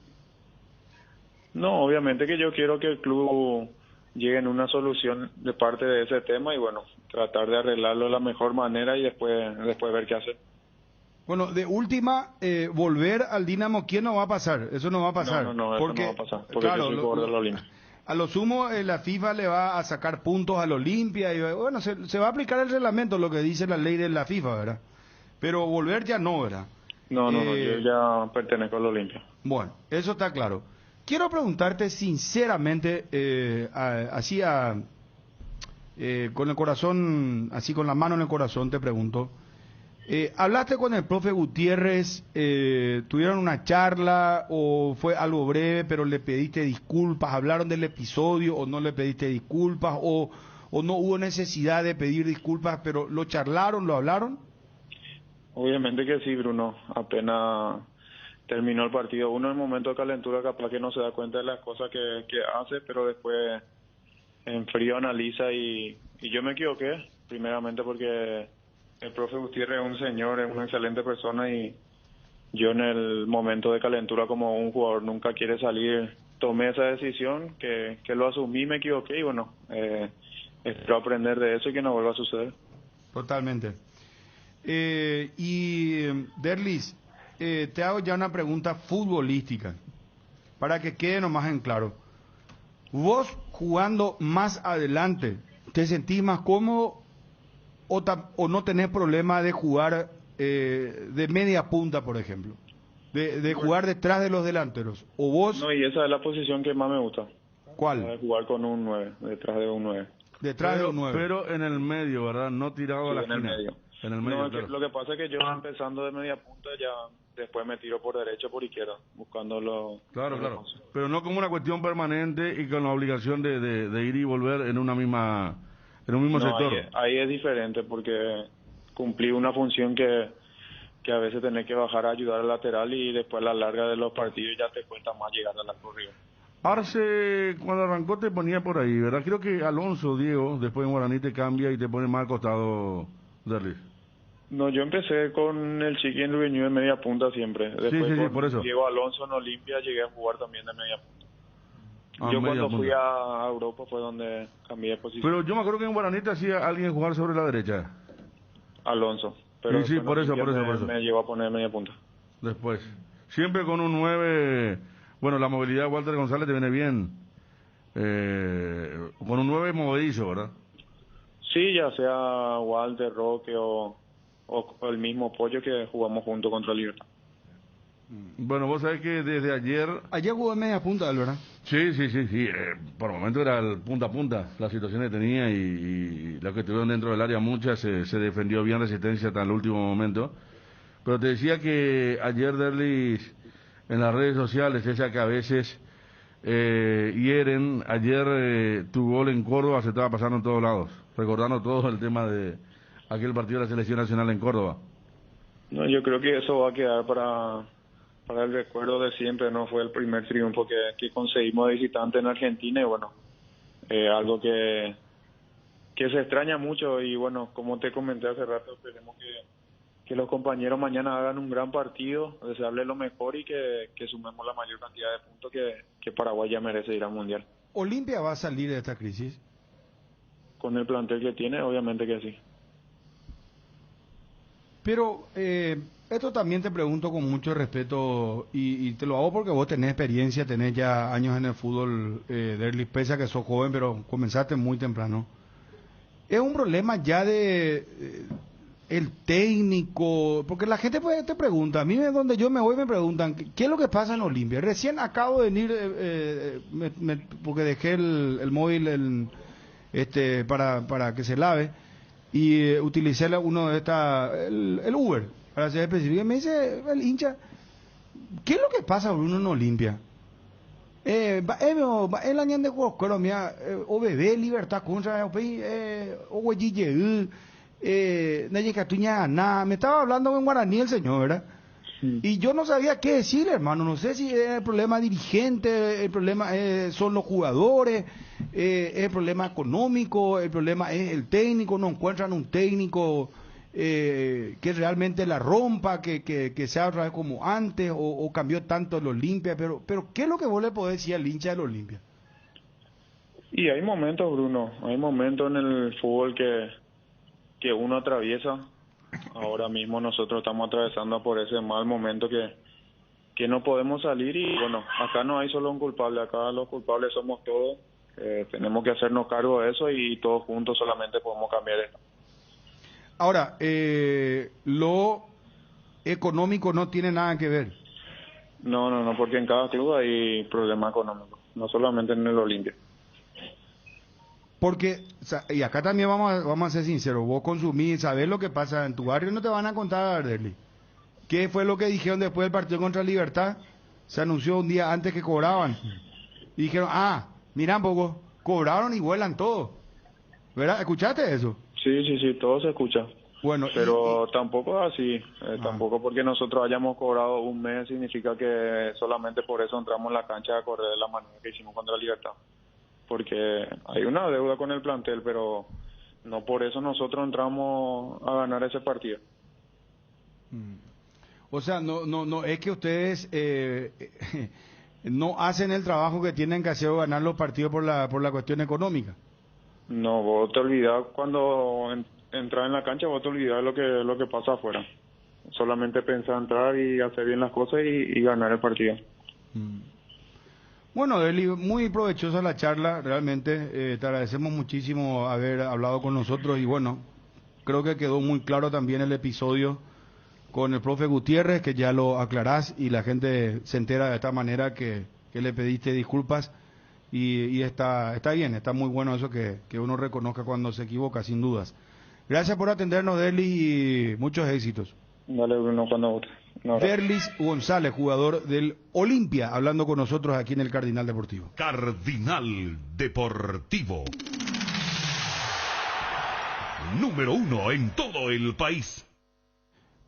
No, obviamente que yo quiero que el club llegue en una solución de parte de ese tema y bueno, tratar de arreglarlo de la mejor manera y después ver qué hacer. Bueno, de última, volver al Dinamo, ¿quién no va a pasar? Eso no va a pasar. No, porque, eso no va a pasar, porque claro, yo soy jugador del Olimpia. A lo sumo, la FIFA le va a sacar puntos al Olimpia y bueno, se va a aplicar el reglamento, lo que dice la ley de la FIFA, ¿verdad? Pero volver ya no, ¿verdad? No, yo ya pertenezco al Olimpia. Bueno, eso está claro. Quiero preguntarte sinceramente, con el corazón, así con la mano en el corazón te pregunto, ¿hablaste con el profe Gutiérrez, tuvieron una charla o fue algo breve pero le pediste disculpas, hablaron del episodio o no le pediste disculpas o no hubo necesidad de pedir disculpas pero lo charlaron, lo hablaron? Obviamente que sí, Bruno, apenas terminó el partido. Uno en el momento de calentura capaz que no se da cuenta de las cosas que hace, pero después en frío analiza y yo me equivoqué, primeramente porque el profe Gutiérrez es un señor, es una excelente persona y yo en el momento de calentura como un jugador nunca quiere salir, tomé esa decisión, que lo asumí, me equivoqué y bueno, espero aprender de eso y que no vuelva a suceder. Totalmente. Y Derlis, te hago ya una pregunta futbolística, para que quede nomás en claro. Vos jugando más adelante, ¿te sentís más cómodo o no tenés problema de jugar de media punta, por ejemplo? De jugar detrás de los delanteros. ¿O vos? No, y esa es la posición que más me gusta. ¿Cuál? De jugar con un 9, detrás de un 9. Detrás de un 9. Pero en el medio, ¿verdad? No tirado a la esquina. En el medio. No, claro. lo que pasa es que yo empezando de media punta ya después me tiro por derecha o por izquierda, buscando Claro. Pero no como una cuestión permanente y con la obligación de ir y volver en un mismo sector. Ahí es diferente porque cumplí una función que a veces tenés que bajar a ayudar al lateral y después a la larga de los partidos ya te cuesta más llegar a la corrida. Arce, cuando arrancó te ponía por ahí, ¿verdad? Creo que Alonso, Diego, después en Guaraní te cambia y te pone más al costado, Derlis. No, yo empecé con el Chiqui en Luis de media punta siempre. Después sí, por eso. Diego Alonso en Olimpia llegué a jugar también de media punta. Yo media cuando punta. fui a Europa fue donde cambié de posición. Pero yo me acuerdo que en Guaraní te hacía alguien jugar sobre la derecha. Alonso. Pero sí, por eso. Me llevó a poner media punta. Después. Siempre con un 9... Bueno, la movilidad de Walter González te viene bien. Con un 9 movedizo, ¿verdad? Sí, ya sea Walter, Roque o el mismo Pollo que jugamos juntos contra Libertad. Bueno, vos sabés que desde ayer... Ayer jugó en media punta, ¿verdad? Sí. Por el momento era el punta a punta la situación que tenía y los que estuvieron dentro del área muchas se defendió bien Resistencia hasta el último momento. Pero te decía que ayer Derlis en las redes sociales, esa que a veces hieren, ayer tu gol en Córdoba se estaba pasando en todos lados, recordando todo el tema de aquel partido de la Selección Nacional en Córdoba. No, yo creo que eso va a quedar para el recuerdo de siempre, ¿no? Fue el primer triunfo que conseguimos de visitante en Argentina y bueno, algo que se extraña mucho y bueno, como te comenté hace rato, esperemos que los compañeros mañana hagan un gran partido, desearles lo mejor y que sumemos la mayor cantidad de puntos que Paraguay ya merece ir al Mundial. ¿Olimpia va a salir de esta crisis? Con el plantel que tiene, obviamente que sí. Pero esto también te pregunto con mucho respeto y te lo hago porque vos tenés experiencia, tenés ya años en el fútbol, Derlis, pese a que sos joven, pero comenzaste muy temprano. Es un problema ya de el técnico, porque la gente pues, te pregunta, a mí donde yo me voy me preguntan, ¿qué es lo que pasa en Olimpia? Recién acabo de venir, porque dejé el móvil para que se lave, y utilicé uno de el Uber, para ser específico, y me dice el hincha, ¿qué es lo que pasa Bruno en Olimpia? El año de Colombia, o bebé libertad contra o güey me estaba hablando en guaraní el señor, ¿verdad? Sí. Y yo no sabía qué decirle, hermano, no sé si es el problema dirigente, el problema son los jugadores, es el problema económico, el problema es el técnico, no encuentran un técnico que realmente la rompa, que sea otra vez como antes, o cambió tanto el Olimpia, pero ¿qué es lo que vos le podés decir al hincha del Olimpia? Y hay momentos, Bruno, hay momentos en el fútbol que uno atraviesa. Ahora mismo nosotros estamos atravesando por ese mal momento que no podemos salir y bueno, acá no hay solo un culpable, acá los culpables somos todos, tenemos que hacernos cargo de eso y todos juntos solamente podemos cambiar esto. Ahora, lo económico no tiene nada que ver. No, porque en cada club hay problemas económicos, no solamente en el Olimpia. Porque, o sea, y acá también vamos a ser sinceros, vos consumís, sabés lo que pasa en tu barrio, no te van a contar, Derlis. ¿Qué fue lo que dijeron después del partido contra Libertad? Se anunció un día antes que cobraban. Y dijeron, mira un poco, cobraron y vuelan todo. ¿Verdad? ¿Escuchaste eso? Sí, todo se escucha. Bueno, Pero tampoco así, tampoco porque nosotros hayamos cobrado un mes significa que solamente por eso entramos en la cancha a correr de la manera que hicimos contra Libertad. Porque hay una deuda con el plantel, pero no por eso nosotros entramos a ganar ese partido. O sea, no es que ustedes no hacen el trabajo que tienen que hacer o ganar los partidos por la cuestión económica. No, vos te olvidás cuando entras en la cancha, vos te olvidás lo que pasa afuera. Solamente pensar entrar y hacer bien las cosas y ganar el partido. Bueno, Eli, muy provechosa la charla, realmente. Te agradecemos muchísimo haber hablado con nosotros y bueno, creo que quedó muy claro también el episodio con el profe Gutiérrez, que ya lo aclarás y la gente se entera de esta manera que le pediste disculpas y está bien, está muy bueno eso que uno reconozca cuando se equivoca, sin dudas. Gracias por atendernos, Deli, y muchos éxitos. Dale, Bruno, cuando guste. Derlis González, jugador del Olimpia, hablando con nosotros aquí en el Cardinal Deportivo. Cardinal Deportivo. Número 1 en todo el país.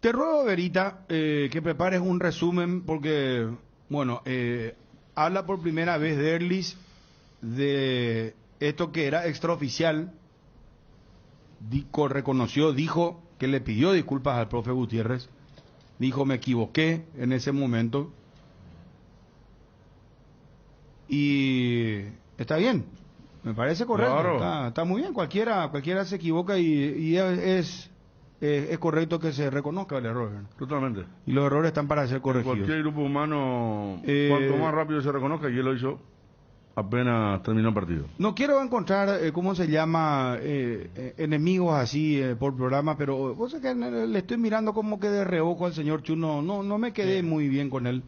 Te ruego, Verita, que prepares un resumen porque, bueno, habla por primera vez Derlis de esto que era extraoficial. Reconoció, dijo que le pidió disculpas al profe Gutiérrez. Dijo, me equivoqué en ese momento. Y está bien, me parece correcto. Claro. Está muy bien, cualquiera se equivoca y es correcto que se reconozca el error. Totalmente. Y los errores están para ser corregidos. Cualquier grupo humano, cuanto más rápido se reconozca, y él lo hizo apenas terminó el partido. No quiero encontrar, ¿cómo se llama? Enemigos así por programa, pero vos sabés que le estoy mirando como que de reojo al señor Chuno. No me quedé muy bien con él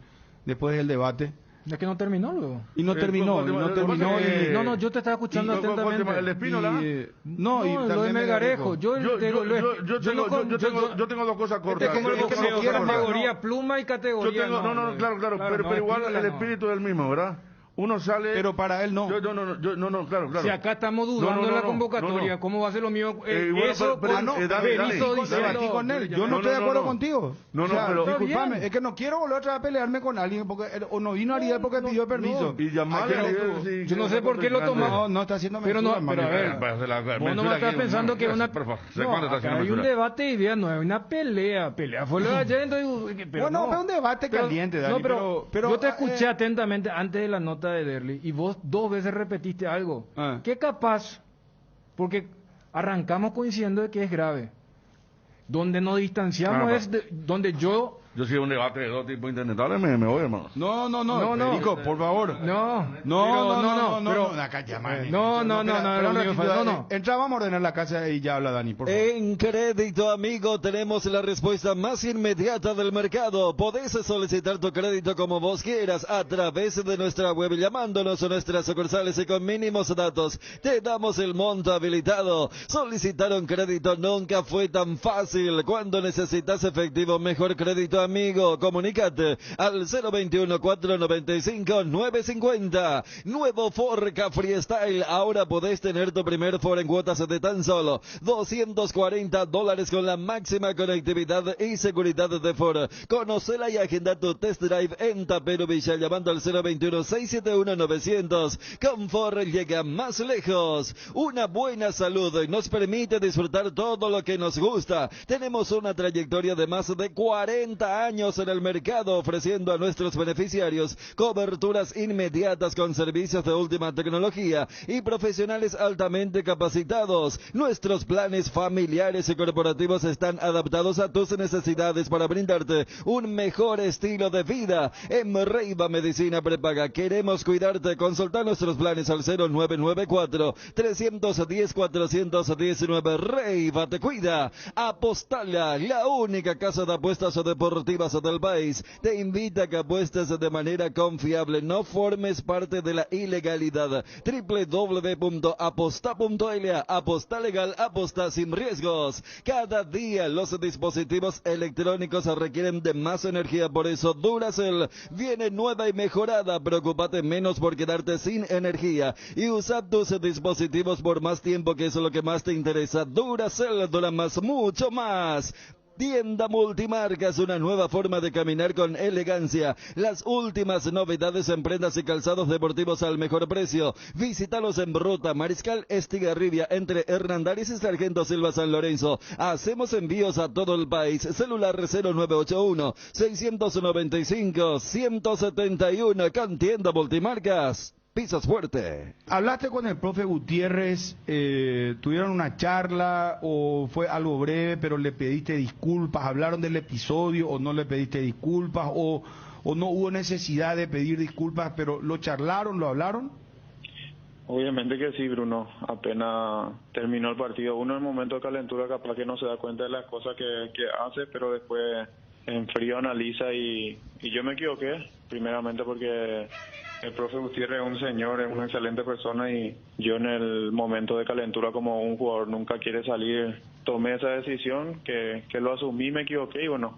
después del debate. Es que no terminó luego. Y no terminó. No, yo te estaba escuchando atentamente. ¿El Espínola? No, lo de Melgarejo. Yo tengo dos cosas cortas. Es como el boxeo, categoría pluma y categoría. Claro, pero igual el espíritu es el mismo, ¿verdad? Uno sale... Pero para él no. Claro. Si acá estamos dudando en la convocatoria, ¿cómo va a ser lo mismo? Eso, debatí con él. Yo no estoy de acuerdo contigo. Pero... Disculpame, es que no quiero volver otra vez a pelearme con alguien, porque o no vino Ariel porque pidió permiso. Y llamarle a Ariel... Yo no sé por qué lo tomó. No está haciendo pero a ver, vos no me estás pensando que una... hay un debate de ideas, no hay una pelea. Pelea fue lo de ayer, entonces... Bueno, fue un debate caliente, Dani. Pero yo te escuché atentamente antes de la nota de Derli y vos 2 veces repetiste algo que capaz, porque arrancamos coincidiendo de que es grave, donde nos distanciamos es donde yo si un debate de dos tipos interdentales me voy, hermano. No, Federico, por favor. No. Entra, vamos a ordenar la casa y ya habla Dani, por favor. En Crédito Amigo tenemos la respuesta más inmediata del mercado. Podés solicitar tu crédito como vos quieras a través de nuestra web, llamándonos a nuestras sucursales y con mínimos datos te damos el monto habilitado. Solicitar un crédito nunca fue tan fácil. Cuando necesitas efectivo, mejor Crédito Amigo, comunícate al 021-495-950. Nuevo Ford Capri Style, ahora podés tener tu primer Ford en cuotas de tan solo $240 con la máxima conectividad y seguridad de Ford. Conocela y agenda tu test drive en Tapero Villa llamando al 021-671-900. Con Ford llega más lejos. Una buena salud nos permite disfrutar todo lo que nos gusta. Tenemos una trayectoria de más de 40 años en el mercado, ofreciendo a nuestros beneficiarios coberturas inmediatas con servicios de última tecnología y profesionales altamente capacitados. Nuestros planes familiares y corporativos están adaptados a tus necesidades para brindarte un mejor estilo de vida. En Reiva Medicina Prepaga queremos cuidarte. Consulta nuestros planes al 0994-310-419. Reiva te cuida. Apostala, la única casa de apuestas deportivas deportivas del país, te invita a que apuestes de manera confiable, no formes parte de la ilegalidad. www.aposta.la, aposta legal, aposta sin riesgos. Cada día los dispositivos electrónicos requieren de más energía, por eso Duracell viene nueva y mejorada. Preocúpate menos por quedarte sin energía y usa tus dispositivos por más tiempo, que es lo que más te interesa. Duracell dura más, mucho más. Tienda Multimarcas, una nueva forma de caminar con elegancia. Las últimas novedades en prendas y calzados deportivos al mejor precio. Visítalos en Ruta Mariscal Estigarribia, entre Hernandarias y Sargento Silva San Lorenzo. Hacemos envíos a todo el país. Celular 0981-695-171. Con Tienda Multimarcas. Pisas fuerte. ¿Hablaste con el profe Gutiérrez? ¿Tuvieron una charla o fue algo breve, pero le pediste disculpas? ¿Hablaron del episodio o no le pediste disculpas? ¿O no hubo necesidad de pedir disculpas, pero lo charlaron, lo hablaron? Obviamente que sí, Bruno. Apenas terminó el partido, uno en el momento de calentura capaz que no se da cuenta de las cosas que hace, pero después en frío analiza y yo me equivoqué, primeramente porque el profe Gutiérrez es un señor, es una excelente persona y yo en el momento de calentura, como un jugador nunca quiere salir, tomé esa decisión, que lo asumí, me equivoqué y bueno,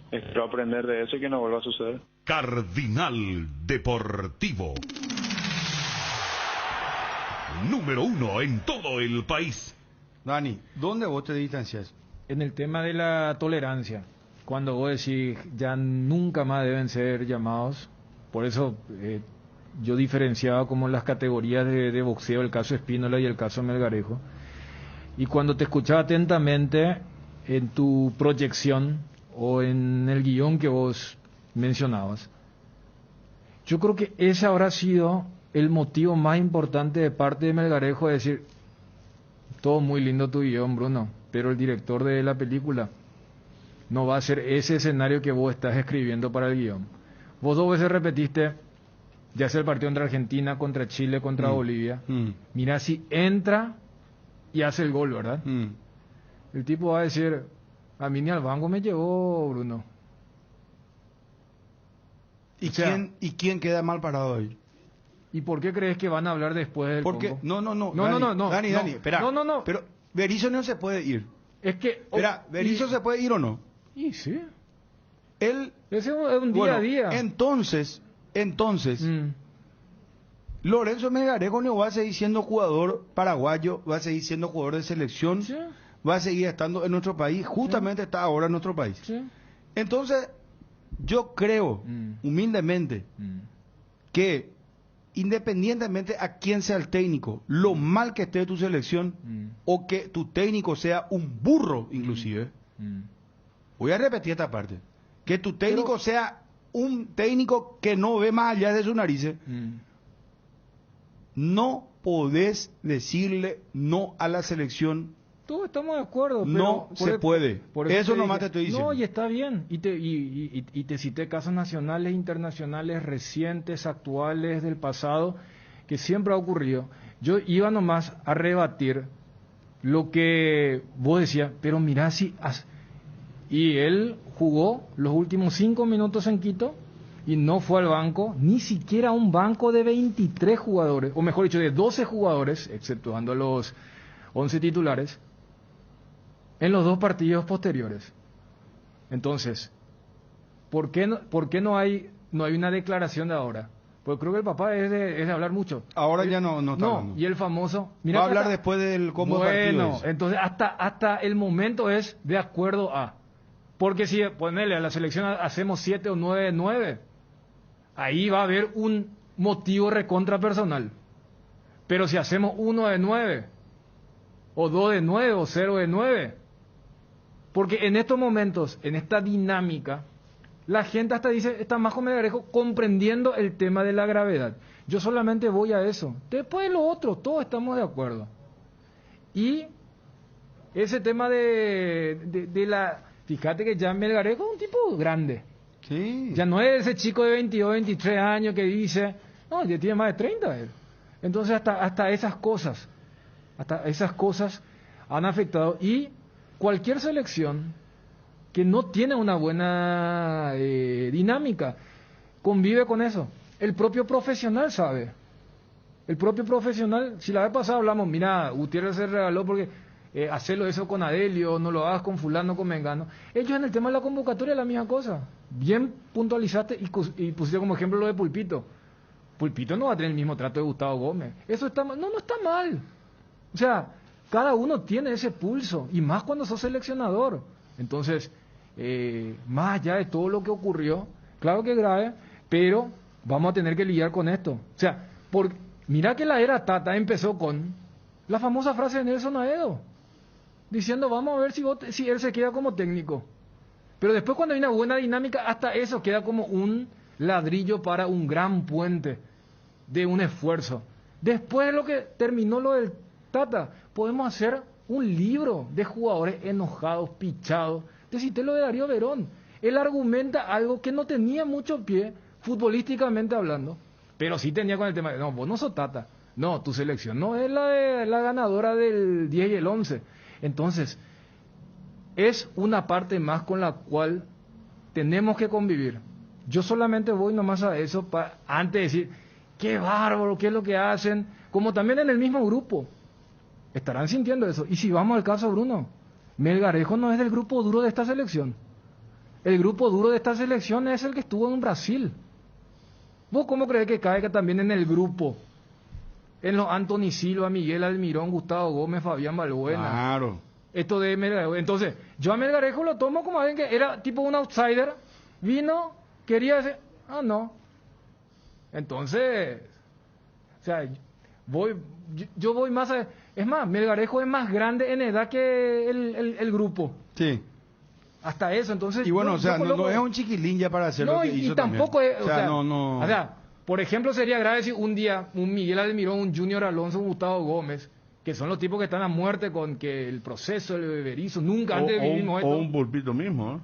espero aprender de eso y que no vuelva a suceder. Cardinal Deportivo. Número 1 en todo el país. Dani, ¿dónde vos te distancias? En el tema de la tolerancia, cuando vos decís ya nunca más deben ser llamados. Por eso yo diferenciaba como las categorías de boxeo, el caso Espínola y el caso Melgarejo. Y cuando te escuchaba atentamente en tu proyección o en el guión que vos mencionabas, yo creo que ese habrá sido el motivo más importante de parte de Melgarejo, de decir, todo muy lindo tu guión, Bruno, pero el director de la película no va a ser ese escenario que vos estás escribiendo para el guión. Vos 2 veces repetiste, ya sea el partido entre Argentina, contra Chile, contra Bolivia. Mira si entra y hace el gol, ¿verdad? El tipo va a decir, a mí ni al banco me llevó, Bruno. ¿Y quién queda mal parado hoy? ¿Y por qué crees que van a hablar después del Porque Congo? No. Dani, espera. No. Pero Berizzo no se puede ir. Es que... Espera, ¿Berizzo se puede ir o no? Y sí. Él... Ese es un día a día. Entonces, Lorenzo Melgarejo no va a seguir siendo jugador paraguayo, va a seguir siendo jugador de selección, Sí. va a seguir estando en nuestro país, justamente está ahora en nuestro país. Sí. Entonces, yo creo, humildemente, que independientemente a quién sea el técnico, lo mal que esté tu selección, o que tu técnico sea un burro, inclusive, voy a repetir esta parte, que tu técnico sea un técnico que no ve más allá de sus narices, no podés decirle no a la selección. Todos estamos de acuerdo. Pero No se puede. Por Eso nomás te estoy diciendo. No, y está bien. Y te cité casos nacionales e internacionales recientes, actuales, del pasado, que siempre ha ocurrido. Yo iba nomás a rebatir lo que vos decías, pero mirá si... Y él jugó los últimos 5 minutos en Quito y no fue al banco, ni siquiera un banco de 23 jugadores, o mejor dicho, de 12 jugadores, exceptuando los 11 titulares, en los 2 partidos posteriores. Entonces, ¿por qué no hay una declaración de ahora? Porque creo que el papá es de hablar mucho. Ahora ya no está hablando. Y el famoso... Va a hablar después del combo de partidos. Bueno, entonces hasta el momento es de acuerdo a... Porque si ponele a la selección hacemos 7 o 9 de 9, ahí va a haber un motivo recontra personal. Pero si hacemos 1 de 9, o 2 de 9, o 0 de 9, porque en estos momentos, en esta dinámica, la gente hasta dice, está más con Melgarejo comprendiendo el tema de la gravedad. Yo solamente voy a eso. Después de lo otro, todos estamos de acuerdo. Y ese tema de la... Fíjate que ya Melgarejo es un tipo grande. Sí. Ya no es ese chico de 22, 23 años que dice, no, ya tiene más de 30 él. Entonces hasta esas cosas han afectado. Y cualquier selección que no tiene una buena dinámica, convive con eso. El propio profesional sabe. El propio profesional, si la vez pasada hablamos, mira, Gutiérrez se regaló porque hacerlo eso con Adelio, no lo hagas con fulano, con Mengano. Ellos en el tema de la convocatoria la misma cosa. Bien puntualizaste y pusiste como ejemplo lo de Pulpito. Pulpito no va a tener el mismo trato de Gustavo Gómez. Eso está mal. No, no está mal. O sea, cada uno tiene ese pulso, y más cuando sos seleccionador. Entonces, más allá de todo lo que ocurrió, claro que es grave, pero vamos a tener que lidiar con esto. O sea, mira que la era Tata empezó con la famosa frase de Nelson Aedo, diciendo, vamos a ver si él se queda como técnico. Pero después, cuando hay una buena dinámica, hasta eso queda como un ladrillo para un gran puente de un esfuerzo. Después de lo que terminó lo del Tata, podemos hacer un libro de jugadores enojados, pichados. Decite lo de Darío Verón. Él argumenta algo que no tenía mucho pie, futbolísticamente hablando, pero sí tenía con el tema de, no, vos no sos Tata. No, tu selección no es la ganadora del 10 y el 11. Entonces, es una parte más con la cual tenemos que convivir. Yo solamente voy nomás a eso antes de decir, qué bárbaro, qué es lo que hacen, como también en el mismo grupo. Estarán sintiendo eso. Y si vamos al caso, Bruno, Melgarejo no es del grupo duro de esta selección. El grupo duro de esta selección es el que estuvo en Brasil. ¿Vos cómo crees que cae también en el grupo? En los Anthony Silva, Miguel Almirón, Gustavo Gómez, Fabián Balbuena. Claro. Esto de Melgarejo. Entonces, yo a Melgarejo lo tomo como alguien que era tipo un outsider. Vino, quería decir, no. Entonces, o sea, yo voy más a... Es más, Melgarejo es más grande en edad que el grupo. Sí. Hasta eso, entonces... Y bueno, o sea, no es un chiquilín ya para hacer lo que hizo también. Tampoco es... O sea, no... O sea, por ejemplo, sería grave si un día un Miguel Almirón, un Junior Alonso, un Gustavo Gómez, que son los tipos que están a muerte con que el proceso, el beberizo, nunca antes vivimos esto. O un Pulpito mismo, ¿eh?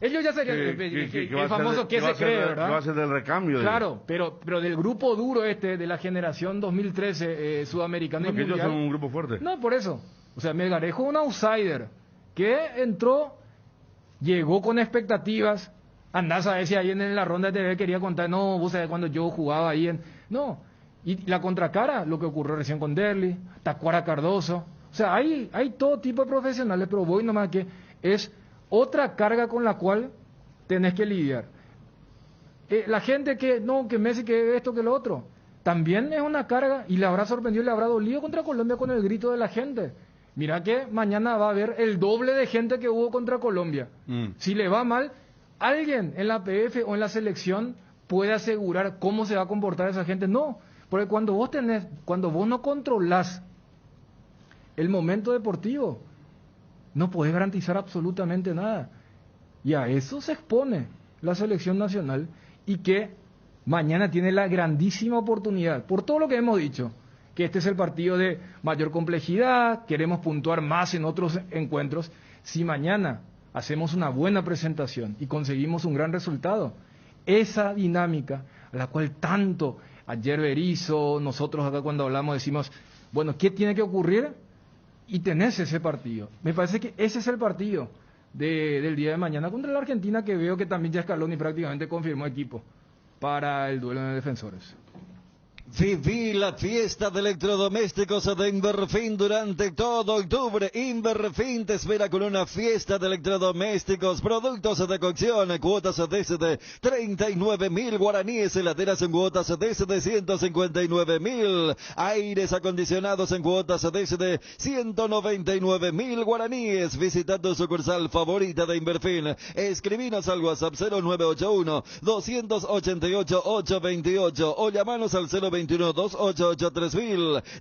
Ellos ya serían el famoso que se cree, ¿verdad? Que va a ser del recambio. Claro, pero del grupo duro de la generación 2013 sudamericana y mundial. Ellos son un grupo fuerte. No, por eso. O sea, Melgarejo es un outsider que entró, llegó con expectativas. Andás a ver si ahí en la ronda de TV quería contar, no, vos sabés cuando yo jugaba ahí en... No, y la contracara, lo que ocurrió recién con Derli, Tacuara Cardoso. O sea, hay todo tipo de profesionales, pero voy nomás que es otra carga con la cual tenés que lidiar. La gente que Messi, que esto, que lo otro, también es una carga, y le habrá sorprendido y le habrá dolido contra Colombia con el grito de la gente. Mira que mañana va a haber el doble de gente que hubo contra Colombia. Si le va mal, alguien en la PF o en la selección puede asegurar cómo se va a comportar esa gente. No, porque cuando vos no controlás el momento deportivo, no podés garantizar absolutamente nada. Y a eso se expone la selección nacional, y que mañana tiene la grandísima oportunidad, por todo lo que hemos dicho, que este es el partido de mayor complejidad, queremos puntuar más en otros encuentros. Si mañana hacemos una buena presentación y conseguimos un gran resultado, esa dinámica a la cual tanto ayer Berizzo, nosotros acá cuando hablamos decimos, bueno, ¿qué tiene que ocurrir? Y tenés ese partido. Me parece que ese es el partido del día de mañana contra la Argentina, que veo que también ya Scaloni prácticamente confirmó equipo para el duelo de defensores. Viví la fiesta de electrodomésticos de Inverfin durante todo octubre. Inverfin te espera con una fiesta de electrodomésticos, productos de cocción, cuotas desde 39.000 guaraníes, heladeras en cuotas desde 159.000, aires acondicionados en cuotas desde 199.000 guaraníes. Visita tu sucursal favorita de Inverfin. Escribinos al WhatsApp 0981-288-828 o llamanos al 021-288-3000.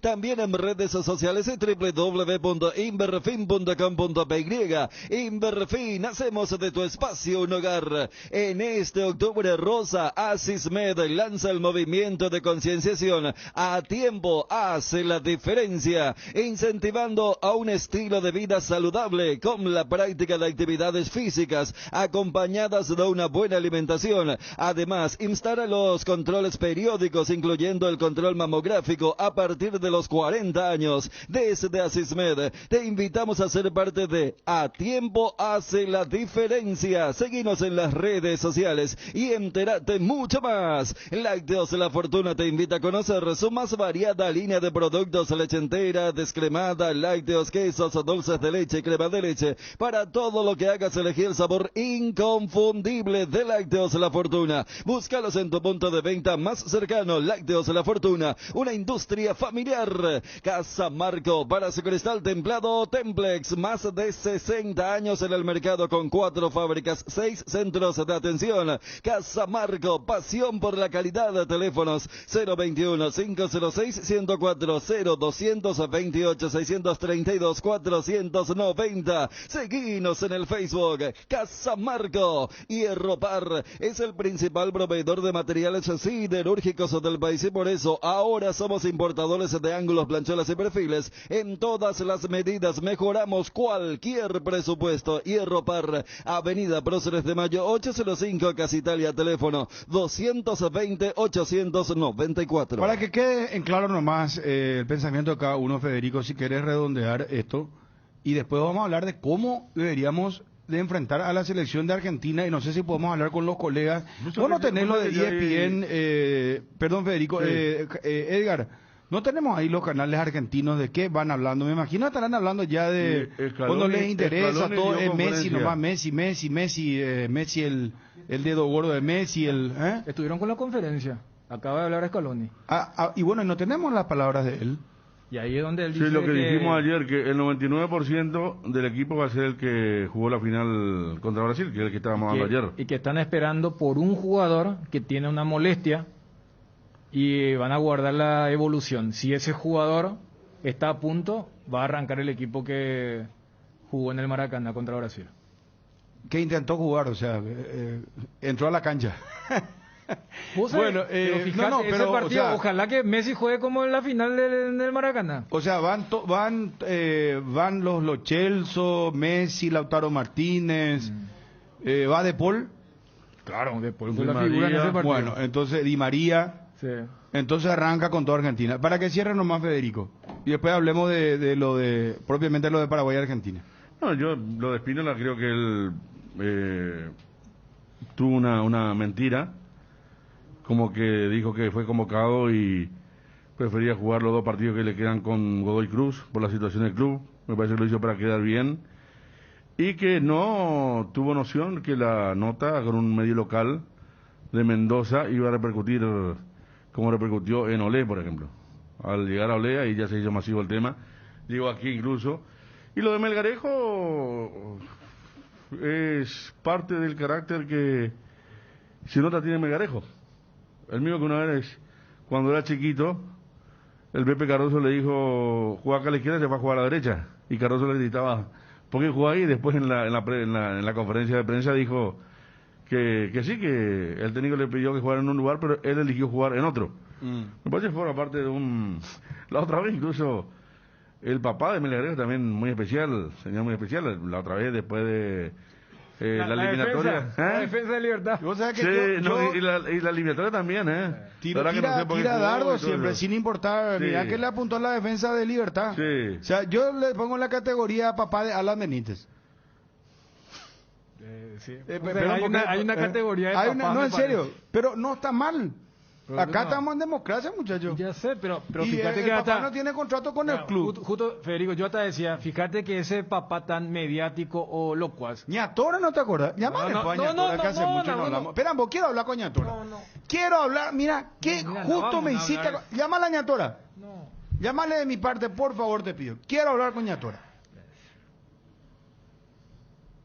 También en redes sociales www.inverfin.com.py. Inverfin, hacemos de tu espacio un hogar. En este octubre rosa, Asismed lanza el movimiento de concienciación. A tiempo hace la diferencia, incentivando a un estilo de vida saludable con la práctica de actividades físicas acompañadas de una buena alimentación. Además, instala los controles periódicos, incluyendo haciendo el control mamográfico a partir de los 40 años. Desde Asismed te invitamos a ser parte de A Tiempo Hace la Diferencia. Seguinos en las redes sociales y entérate mucho más. Lácteos La Fortuna te invita a conocer su más variada línea de productos: leche entera, descremada, lácteos, quesos, dulces de leche, crema de leche. Para todo lo que hagas elegir el sabor inconfundible de Lácteos La Fortuna. Búscalos en tu punto de venta más cercano. Lácteos La Fortuna, una industria familiar. Casa Marco, para su cristal templado Templex, más de 60 años en el mercado con 4 fábricas, 6 centros de atención. Casa Marco, pasión por la calidad. Teléfonos 021-506-104, 0228-632-490. Seguinos en el Facebook. Casa Marco. Hierro Par es el principal proveedor de materiales siderúrgicos del país y por eso ahora somos importadores de ángulos, planchuelas y perfiles en todas las medidas. Mejoramos cualquier presupuesto. Hierro Par, Avenida Próceres de Mayo 805, Casa Italia, teléfono 220-894. Para que quede en claro nomás el pensamiento de cada uno, Federico, si querés redondear esto, y después vamos a hablar de cómo deberíamos de enfrentar a la selección de Argentina, y no sé si podemos hablar con los colegas. Vos no tenés lo de ESPN, perdón Federico, sí. Edgar, no tenemos ahí los canales argentinos de qué van hablando. Me imagino estarán hablando ya de cuando les interesa todo, Messi nomás, Messi, el dedo gordo de Messi, Estuvieron con la conferencia, acaba de hablar Scaloni. Y bueno, no tenemos las palabras de él. Y ahí es donde él dice sí, lo que dijimos ayer, que el 99% del equipo va a ser el que jugó la final contra Brasil, que es el que estábamos hablando ayer. Y que están esperando por un jugador que tiene una molestia y van a guardar la evolución. Si ese jugador está a punto, va a arrancar el equipo que jugó en el Maracaná contra Brasil. Que intentó jugar, o sea, entró a la cancha. Bueno, pero fíjate, ese partido, o sea, ojalá que Messi juegue como en la final del Maracaná. O sea, van los Lo Celso, Messi, Lautaro Martínez, va De Paul. Claro, De Paul fue la figura en ese partido. Bueno, entonces Di María. Sí. Entonces arranca con toda Argentina. Para que cierre nomás, Federico. Y después hablemos de lo de, propiamente lo de Paraguay y Argentina. No, yo lo de Spínola creo que él tuvo una mentira. Como que dijo que fue convocado y prefería jugar los 2 partidos que le quedan con Godoy Cruz por la situación del club. Me parece que lo hizo para quedar bien. Y que no tuvo noción que la nota con un medio local de Mendoza iba a repercutir como repercutió en Olé, por ejemplo. Al llegar a Olé, ahí ya se hizo masivo el tema. Llegó aquí incluso. Y lo de Melgarejo es parte del carácter que se nota tiene Melgarejo. El mío que una vez, cuando era chiquito, el Pepe Cardoso le dijo, juega acá a la izquierda, se va a jugar a la derecha. Y Cardoso le gritaba, ¿por qué juega ahí? Y después en la conferencia de prensa dijo que sí, que el técnico le pidió que jugara en un lugar, pero él eligió jugar en otro. Me parece que forma parte de un... La otra vez incluso, el papá de Melgarejo también muy especial, señor muy especial, la otra vez después de... la eliminatoria. La defensa de Libertad. ¿Vos sabés que y la eliminatoria también, Tira dardo siempre, sin importar. Sí. Mirá que le apuntó a la defensa de Libertad. Sí. O sea, yo le pongo en la categoría papá de Alan Benítez. Sí. Pero hay una categoría de papá. No, en serio. Pero no está mal. Pero acá estamos en democracia, muchachos. Ya sé, pero y fíjate el que papá no tiene contrato con el club. Justo, Federico, yo te decía, fíjate que ese papá tan mediático o locuaz. Ñatora, ¿no te acuerdas? Llámale a Ñatora, que hace mucho no hablamos. Espera, vos quiero hablar con Ñatora. Quiero hablar, mira, justo me hiciste... Llámala a Ñatora. Llámale de mi parte, por favor, te pido. Quiero hablar con Ñatora.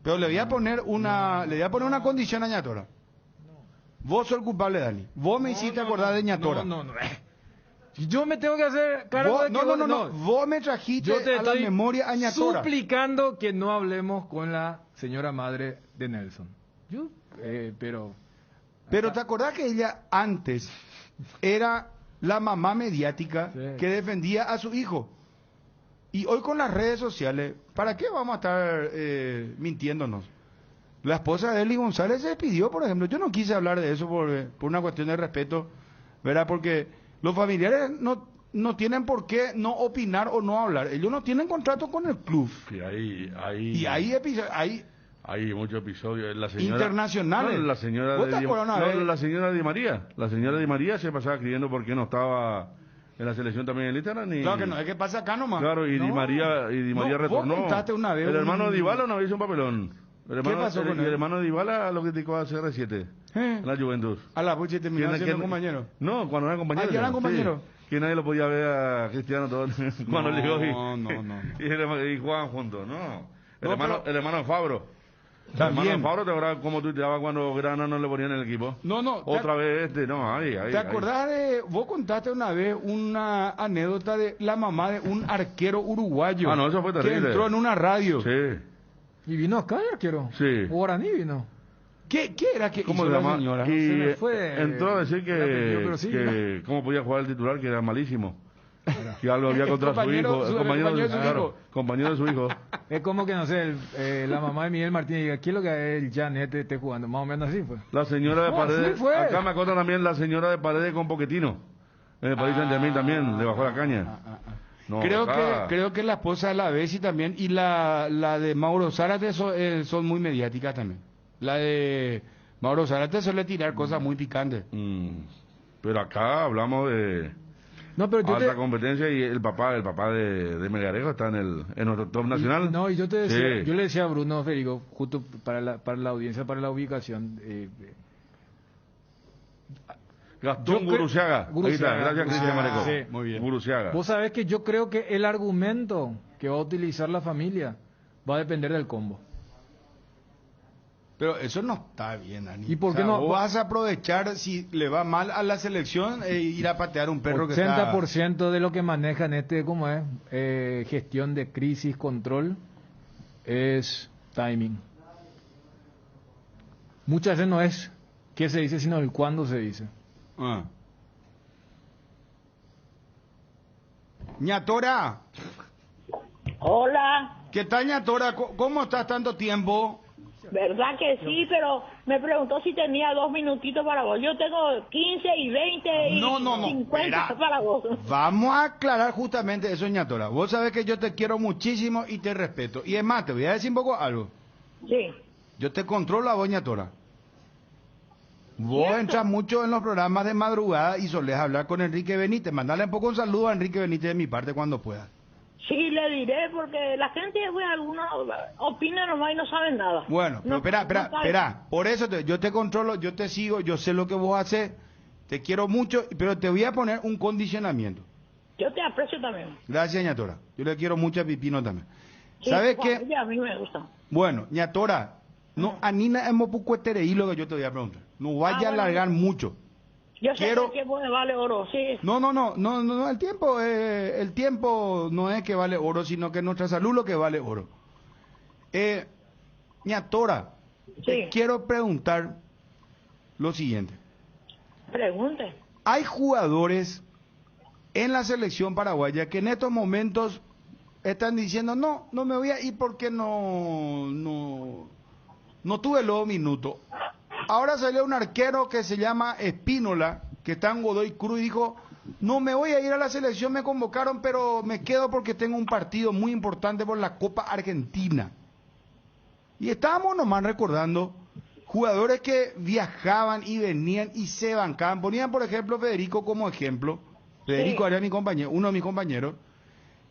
Pero le voy a poner una condición a Ñatora. Vos sos el culpable, Dani. Vos me hiciste acordar de Ñatora. No. Yo me tengo que hacer cargo de que no. Vos me trajiste a la memoria a Ñatora. Suplicando que no hablemos con la señora madre de Nelson. Pero ¿te acordás que ella antes era la mamá mediática que defendía a su hijo? Y hoy con las redes sociales, ¿para qué vamos a estar mintiéndonos? La esposa de Eli González se despidió, por ejemplo. Yo no quise hablar de eso por una cuestión de respeto, ¿verdad? Porque Los familiares no tienen por qué no opinar o no hablar. Ellos no tienen contrato con el club. Sí, ahí Y hay muchos episodios. La señora, internacionales. No, la señora ¿Vos te acuerdas una vez? la señora Di María. La señora Di María se pasaba escribiendo por qué no estaba en la selección también en Instagram. Claro que no, es que pasa acá nomás. Claro, y No. Di María retornó. Vos contaste una vez el hermano de Dybala una vez hizo un papelón. ¿Qué pasó con él? El hermano de Dybala lo criticó a CR7 en la Juventus. A la pucha terminó siendo compañero. No, cuando eran compañeros. Ah, ¿ya eran compañeros? Sí, que nadie lo podía ver a Cristiano todo cuando llegó No. y jugaban juntos, no. El hermano de Fabro. También. El hermano de Fabro, ¿te acordás cómo tuiteaba cuando Grana no le ponían en el equipo? No. Otra vez ahí. ¿Te acordás de, vos contaste una vez una anécdota de la mamá de un arquero uruguayo? Ah, no, eso fue terrible. Que entró en una radio. Sí. ¿Y vino acá el arquero? Sí. Guaraní vino. ¿Qué era que ¿Cómo hizo se la llama? señora? Y Se me fue entró a decir el apellido, pero sí, que cómo podía jugar el titular, que era malísimo. Que algo había contra su compañero- hijo. su- compañero de su hijo. Compañero de su hijo. Es como que, no sé, la mamá de Miguel Martínez diga, ¿qué es lo que el Janet esté jugando? Más o menos así fue. La señora de No, Paredes. así fue. Acá me acuerdo también la señora de Paredes con Poquetino. En el Paris Saint-Germain también, le bajó la caña. No, Creo que la esposa de la Bessi también y la de Mauro Zárate son muy mediáticas también. La de Mauro Zárate suele tirar cosas muy picantes. Pero acá hablamos de No, pero yo alta te... competencia y el papá de Melgarejo está en nuestro top nacional. No, y yo te decía, Sí. yo le decía a Bruno Federico, justo para la audiencia, para la ubicación, Gastón yo Guruciaga. Ahí está, gracias Cristian Mareco. Sí. Muy bien. Guruciaga. vos sabés que yo creo que el argumento que va a utilizar la familia va a depender del combo. Pero eso no está bien, Ani. ¿Y por qué no? Vos vas a aprovechar si le va mal a la selección e ir a patear un perro que está... 80% de lo que manejan ¿cómo es? Gestión de crisis, control, es timing. Muchas veces no es qué se dice, sino el cuándo se dice. Ah. Ñatora, Hola, ¿qué tal Ñatora? ¿Cómo estás tanto tiempo? verdad que sí, pero me preguntó si tenía 2 minutitos para vos. Yo tengo 15 y 20 y No, 50 espera. para vos. Vamos a aclarar justamente eso, Ñatora. Vos sabés que yo te quiero muchísimo y te respeto. Y es más, te voy a decir un poco algo. Sí, Yo te controlo a vos, Ñatora. Vos entras mucho en los programas de madrugada y solés hablar con Enrique Benítez. Mandale un poco un saludo a Enrique Benítez de mi parte cuando puedas. sí le diré porque la gente, bueno, algunos opinan nomás y no saben nada. Bueno, pero No, espera. no saben. Por eso yo te controlo, yo te sigo, yo sé lo que vos haces, te quiero mucho, pero te voy a poner un condicionamiento. Yo te aprecio también. Gracias, Ñatora. Yo le quiero mucho a Pipino también. Sí, ¿Sabes tu qué? familia a mí me gusta. Bueno, Ñatora, no, Anina hemos pucuetereí lo que yo te voy a preguntar. No vaya a bueno. alargar mucho. Yo sé Quiero- que vale oro, sí. No, el tiempo no es que vale oro, sino que nuestra salud lo que vale oro. Ñatora, te Sí. quiero preguntar lo siguiente. Pregunte. Hay jugadores en la selección paraguaya que en estos momentos están diciendo, no me voy a ir porque no tuve los minutos. Ahora salió un arquero que se llama Espínola, que está en Godoy Cruz, y dijo, no me voy a ir a la selección, me convocaron, pero me quedo porque tengo un partido muy importante por la Copa Argentina. Y estábamos nomás recordando jugadores que viajaban y venían y se bancaban. Ponían, por ejemplo, Federico como ejemplo. Federico era mi compañero, uno de mis compañeros.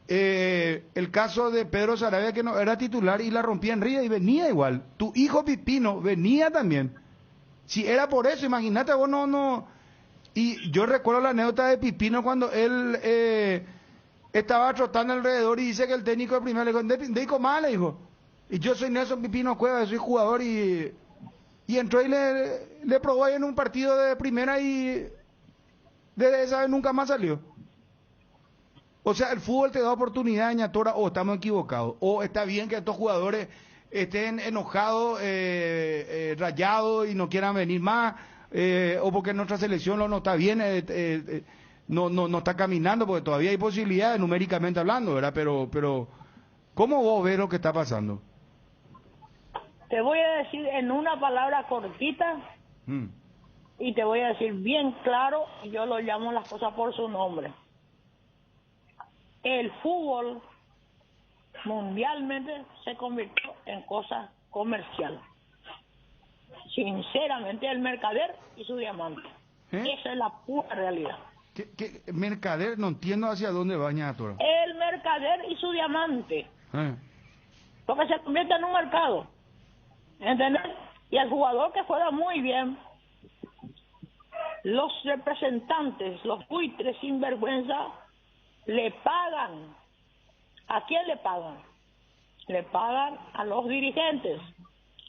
El caso de Pedro Sarabia, que no era titular y la rompía en Río y venía igual. Tu hijo Pipino venía también. Si era por eso, imagínate, vos no. Y yo recuerdo la anécdota de Pipino cuando él estaba trotando alrededor y dice que el técnico de primera le dijo, Deico mal, le dijo. Y yo soy Nelson Pipino Cueva, soy jugador y entró y le probó ahí en un partido de primera y desde esa vez nunca más salió. O sea, el fútbol te da oportunidad, Ñatora, o estamos equivocados, o está bien que estos jugadores estén enojados, rayados y no quieran venir más, o porque nuestra selección no está bien, no está caminando, porque todavía hay posibilidades numéricamente hablando, ¿verdad? Pero ¿cómo vos ves lo que está pasando? Te voy a decir en una palabra cortita, y te voy a decir bien claro, y yo lo llamo las cosas por su nombre. El fútbol mundialmente se convirtió en cosa comercial. Sinceramente, el mercader y su diamante. Esa es la pura realidad. ¿Qué mercader? No entiendo hacia dónde va, ñatora. El mercader y su diamante. Porque se convierte en un mercado. ¿Entendés? Y el jugador que juega muy bien, los representantes, los buitres sin vergüenza, le pagan. ¿A quién le pagan? Le pagan a los dirigentes.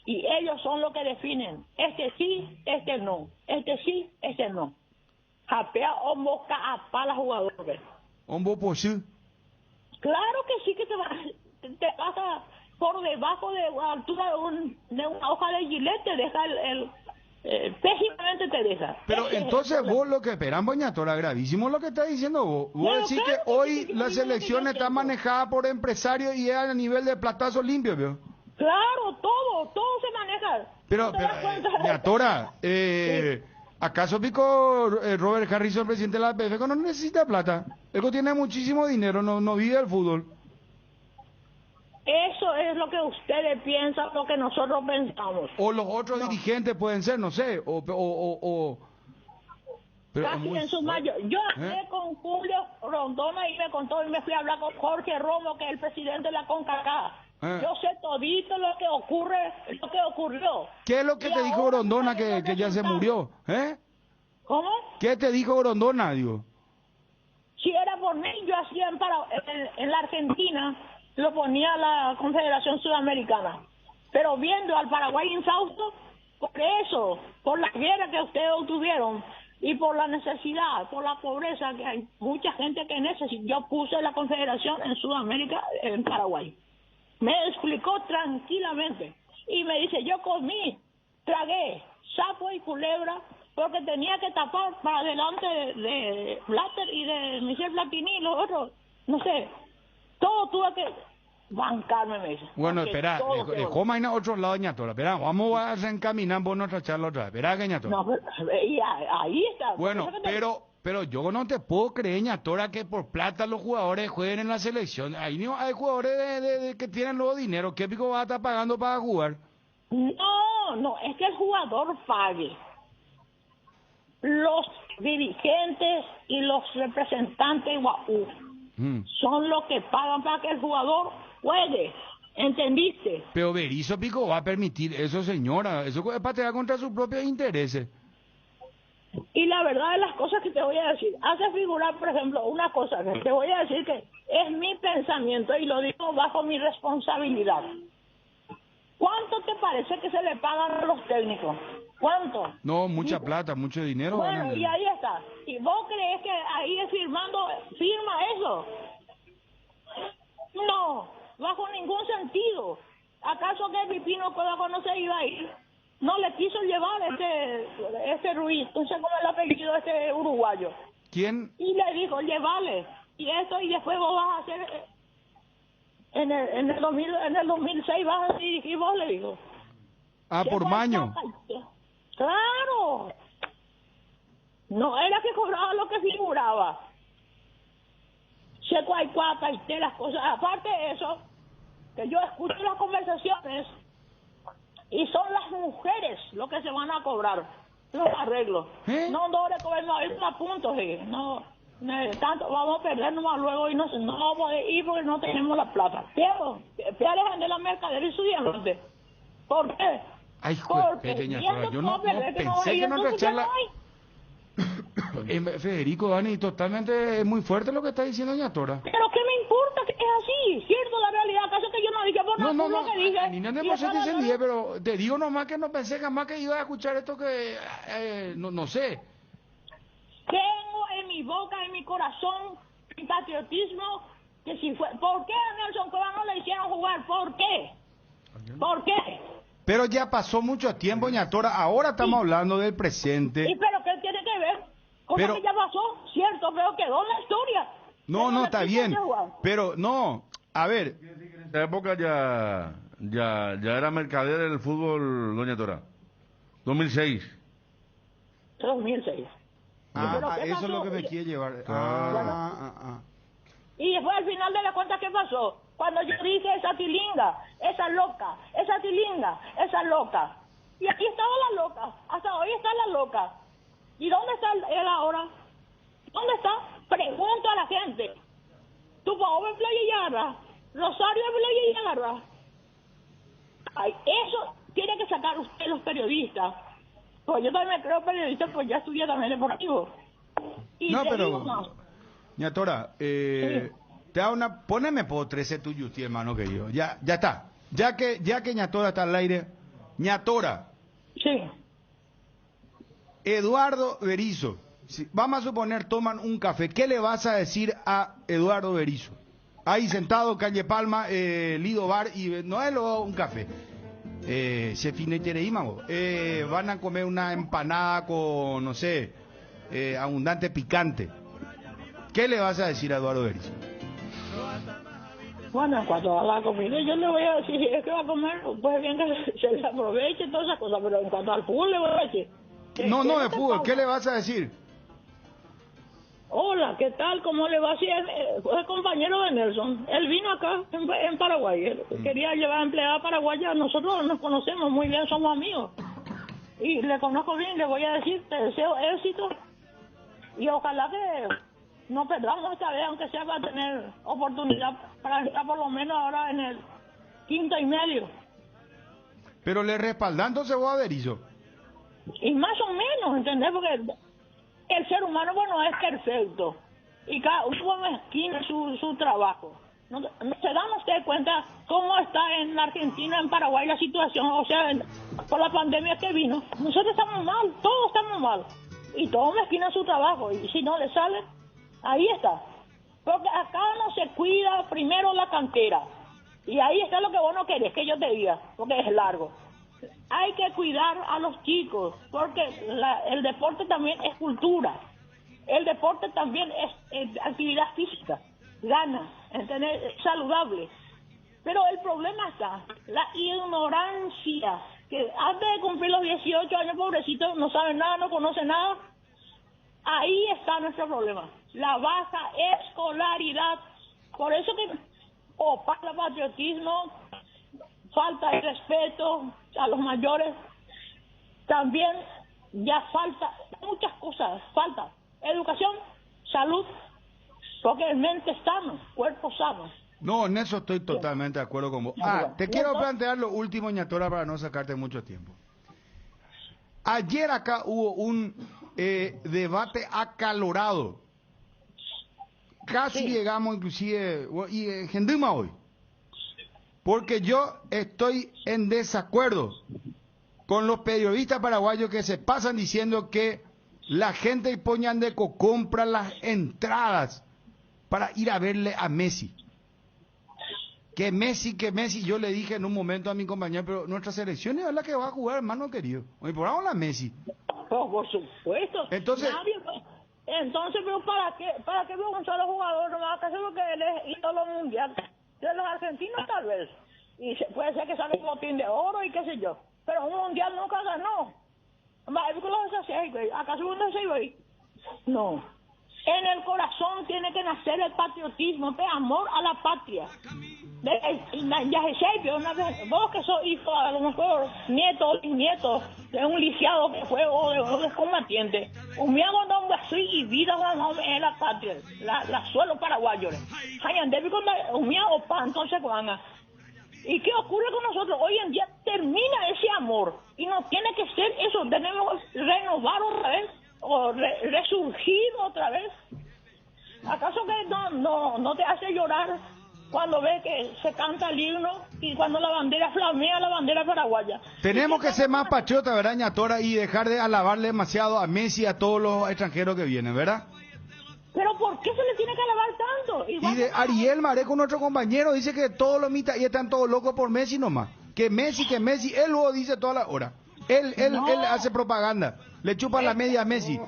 Y ellos son los que definen. Este sí, este no. Este sí, este no. Japea hombo a pala jugadores. ¿Hombo por sí? Claro que sí, que te vas a, por debajo de la altura de una hoja de gilet, te deja pésimamente te deja. Pero entonces vos lo que esperan, ñatora, gravísimo lo que estás diciendo vos. Vos decís que hoy la selección está manejada por empresarios y es a nivel de platazo limpio, ¿vio? Claro, todo se maneja. Pero ñatora, ¿acaso pico Robert Harrison, presidente de la PF, que no necesita plata? Él tiene muchísimo dinero, no vive del fútbol. Eso es lo que ustedes piensan, lo que nosotros pensamos. O los otros dirigentes pueden ser, no sé, pero casi en su mayo. Yo hablé con Julio Rondona y me contó, y me fui a hablar con Jorge Romo, que es el presidente de la CONCACAF. Yo sé todito lo que ocurrió. ¿Qué es lo que te dijo Grondona que ya se murió? ¿Cómo? ¿Qué te dijo Grondona, digo? Si era por mí, yo hacía en la Argentina, lo ponía la Confederación Sudamericana. Pero viendo al Paraguay infausto, por eso, por la guerra que ustedes obtuvieron y por la necesidad, por la pobreza, que hay mucha gente que necesita. Yo puse la Confederación en Sudamérica, en Paraguay. Me explicó tranquilamente y me dice, yo comí, tragué sapo y culebra porque tenía que tapar para delante de Blatter y de Michel Platini y los otros, no sé, todo tuve que bancarme, me dice. Bueno, espera, dejó más en otro lado, ñatora, espera, vamos a reencaminar por nuestra charla otra vez, espera, ñatora. No, y ahí está. Bueno, pero yo no te puedo creer, ñatora, que por plata los jugadores jueguen en la selección. Ahí no hay jugadores que tienen luego dinero. ¿Qué pico va a estar pagando para jugar? No, es que el jugador pague. Los dirigentes y los representantes son los que pagan para que el jugador juegue. ¿Entendiste? Pero Berizzo, pico, va a permitir eso, señora. Eso es patear contra sus propios intereses. Y la verdad de las cosas que te voy a decir, hace figurar, por ejemplo, una cosa que te voy a decir que es mi pensamiento y lo digo bajo mi responsabilidad. ¿Cuánto te parece que se le pagan a los técnicos? ¿Cuánto? No, mucha plata, mucho dinero. Bueno, y ahí está. ¿Y vos crees que ahí es firma eso? No, bajo ningún sentido. ¿Acaso que Pipino Códago no se iba a ir? No le quiso llevar este Ruiz, entonces como el apellido este uruguayo. ¿Quién? Y le dijo, llévale, y esto, y después vos vas a hacer, en el 2006 vas a dirigir vos, le digo. Ah, por Maño. Claro. No era que cobraba lo que figuraba. Se cuaicuata y las cosas. Aparte de eso, que yo escucho las conversaciones, y son las mujeres lo que se van a cobrar los arreglos. No le cobramos a puntos, no, tanto vamos a perder nomás luego y no vamos a poder ir porque no tenemos la plata. Pero de la mercadería y su diamante. ¿Por qué? Ay, porque yo no pensé que en otra charla... Federico, Dani, totalmente muy fuerte lo que está diciendo ñatora. Pero ¿qué me importa que es así? ¿Cierto la realidad? ¿Acaso que yo no dije por nada? No, que dije? Ni nada de te entendí, pero te digo nomás que no pensé jamás que iba a escuchar esto que... no sé. Tengo en mi boca, en mi corazón, mi patriotismo, que si fue... ¿Por qué a Nelson Cueva no le hicieron jugar? ¿Por qué? ¿Por qué? Pero ya pasó mucho tiempo, ñatora, ahora estamos hablando del presente. ¿Y pero qué tiene que ver? Cosa que ya pasó, cierto, pero quedó en la historia. No, está bien, pero no, a ver. En esa época ya era mercader el fútbol, doña Tora. 2006. 2006. Eso es lo que me quiere llevar. Y después al final de la cuenta, ¿qué pasó? Cuando yo dije esa tilinga, esa loca, esa tilinga, esa loca. Y aquí estaba la loca, hasta hoy está la loca. ¿Y dónde está él ahora? ¿Dónde está? Pregunto a la gente. Tu pobre Playa Yarra, Rosario Playa Yarra. Ay, eso tiene que sacar usted los periodistas. Pues yo también me creo periodista, pues ya estudié también deportivo. Y no, pero... no. Ñatora, te da una... Poneme por 13 tuyo, tío, hermano querido. Ya está. Ya que Ñatora está al aire. Ñatora. Sí. Eduardo Berizzo. Si, vamos a suponer, toman un café. ¿Qué le vas a decir a Eduardo Berizzo? Ahí sentado, calle Palma, Lido Bar, y no es un café. Se finetereímamos. Van a comer una empanada con, no sé, abundante picante. ¿Qué le vas a decir a Eduardo Berizzo? Bueno, en cuanto a la comida, yo le voy a decir, es que va a comer, pues bien que se le aproveche todas esas cosas, pero en cuanto al fútbol le voy a decir... No, de fútbol, ¿qué le vas a decir? Hola, ¿qué tal? ¿Cómo le va? Sí, es compañero de Nelson. Él vino acá, en Paraguay. Él quería llevar empleada paraguaya. Nosotros nos conocemos muy bien, somos amigos. Y le conozco bien, le voy a decir, te deseo éxito. Y ojalá que no perdamos esta vez, aunque sea para tener oportunidad para estar por lo menos ahora en el 5.º y medio. Pero le respaldan entonces vos a Berizzo. Y más o menos, ¿entendés? Porque el ser humano, bueno, es perfecto. Y cada uno esquina su trabajo. ¿No se dan ustedes cuenta cómo está en la Argentina, en Paraguay la situación? O sea, por la pandemia que vino. Nosotros estamos mal, todos estamos mal. Y todos mezquinan su trabajo. Y si no le sale, ahí está. Porque acá no se cuida primero la cantera. Y ahí está lo que vos no querés que yo te diga, porque es largo. Hay que cuidar a los chicos, porque el deporte también es cultura. El deporte también es actividad física, gana, ¿entendés? Saludable. Pero el problema está, la ignorancia, que antes de cumplir los 18 años, pobrecito, no sabe nada, no conoce nada. Ahí está nuestro problema, la baja escolaridad. Por eso que opaca el patriotismo, falta el respeto a los mayores, también ya falta muchas cosas, falta educación, salud, porque es mente sano, cuerpo sano. No, en eso estoy totalmente de acuerdo con vos. Te quiero plantear lo último, Ñatora, para no sacarte mucho tiempo. Ayer acá hubo un debate acalorado. Casi llegamos inclusive, y Genduma hoy. Porque yo estoy en desacuerdo con los periodistas paraguayos que se pasan diciendo que la gente de Poñandeco compra las entradas para ir a verle a Messi. Que Messi, yo le dije en un momento a mi compañero, pero nuestra selección es la que va a jugar, hermano querido. Hoy por ahora la Messi. Oh, por supuesto. Entonces, pero ¿para qué veo un solo jugador? No va a hacer lo que él es ídolo mundial. De los argentinos tal vez, y puede ser que salga un botín de oro y qué sé yo, pero un mundial nunca ganó. ¿Acaso uno se iba ahí? No. En el corazón tiene que nacer el patriotismo, el amor a la patria. Vos que sos hijo, a lo mejor nieto de un lisiado que fue o de un combatiente, humiamos a un así y vida en la patria, la suelo paraguayo. Entonces, ¿y qué ocurre con nosotros? Hoy en día termina ese amor y no tiene que ser eso, tenemos que renovar otra vez o resurgir otra vez. ¿Acaso que no te hace llorar cuando ves que se canta el himno y cuando la bandera flamea, la bandera paraguaya? Tenemos que ser más patriotas, ¿verdad, Ñatora? Y dejar de alabarle demasiado a Messi y a todos los extranjeros que vienen, ¿verdad? ¿Pero por qué se le tiene que alabar tanto? Y de Ariel Mareco, nuestro compañero, dice que todos los mitas y están todos locos por Messi nomás. Que Messi, él luego dice toda la hora. Él hace propaganda, le chupa la media a Messi.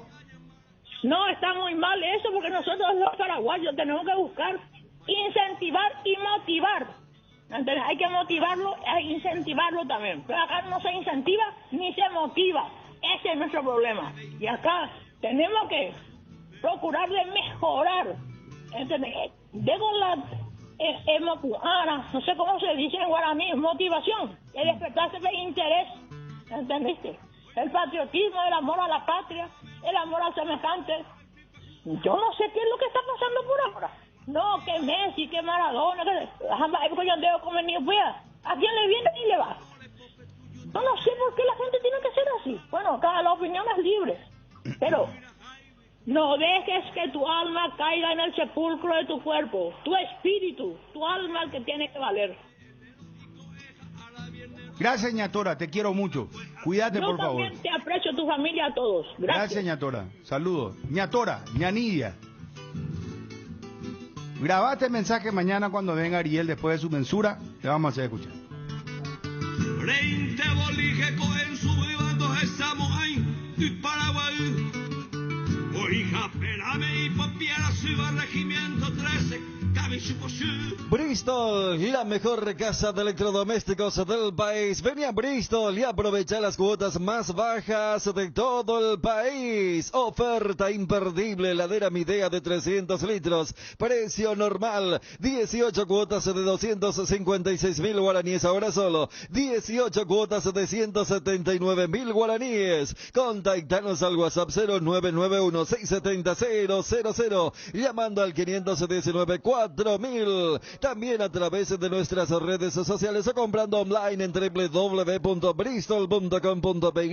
No, está muy mal eso, porque nosotros los paraguayos tenemos que buscar incentivar y motivar. Entonces hay que motivarlo e incentivarlo también. Pero acá no se incentiva ni se motiva. Ese es nuestro problema. Y acá tenemos que procurar de mejorar. ¿Entendés? Debo la no sé cómo se dice en guaraní, motivación, el despertarse de interés, ¿entendiste? El patriotismo, el amor a la patria, el amor al semejante. Yo no sé qué es lo que está pasando por ahora. No, que Messi, que Maradona, que ¿a quién le viene y le va? Yo no sé por qué la gente tiene que ser así. Bueno, cada opinión es libre, pero no dejes que tu alma caiga en el sepulcro de tu cuerpo. Tu espíritu, tu alma, el que tiene que valer. Gracias, ñatora, te quiero mucho. Cuídate, por favor. Yo también te aprecio, tu familia, a todos. Gracias, ñatora. Saludos. Ñatora, ñanidia. Grabate el mensaje mañana cuando venga Ariel después de su mensura. Le vamos a hacer escuchar. Frente a Bolige, Cohen, subivando, estamos ahí, y Paraguay. Oiga, espérame y papiera, suba regimiento 13, Bristol, la mejor casa de electrodomésticos del país. Ven a Bristol y aprovecha las cuotas más bajas de todo el país. Oferta imperdible, heladera Midea de 300 litros. Precio normal, 18 cuotas de 256.000 guaraníes. Ahora solo 18 cuotas de 179.000 guaraníes. Contactanos al WhatsApp 0991-670-000, llamando al 519-4000. También a través de nuestras redes sociales o comprando online en www.bristol.com.py.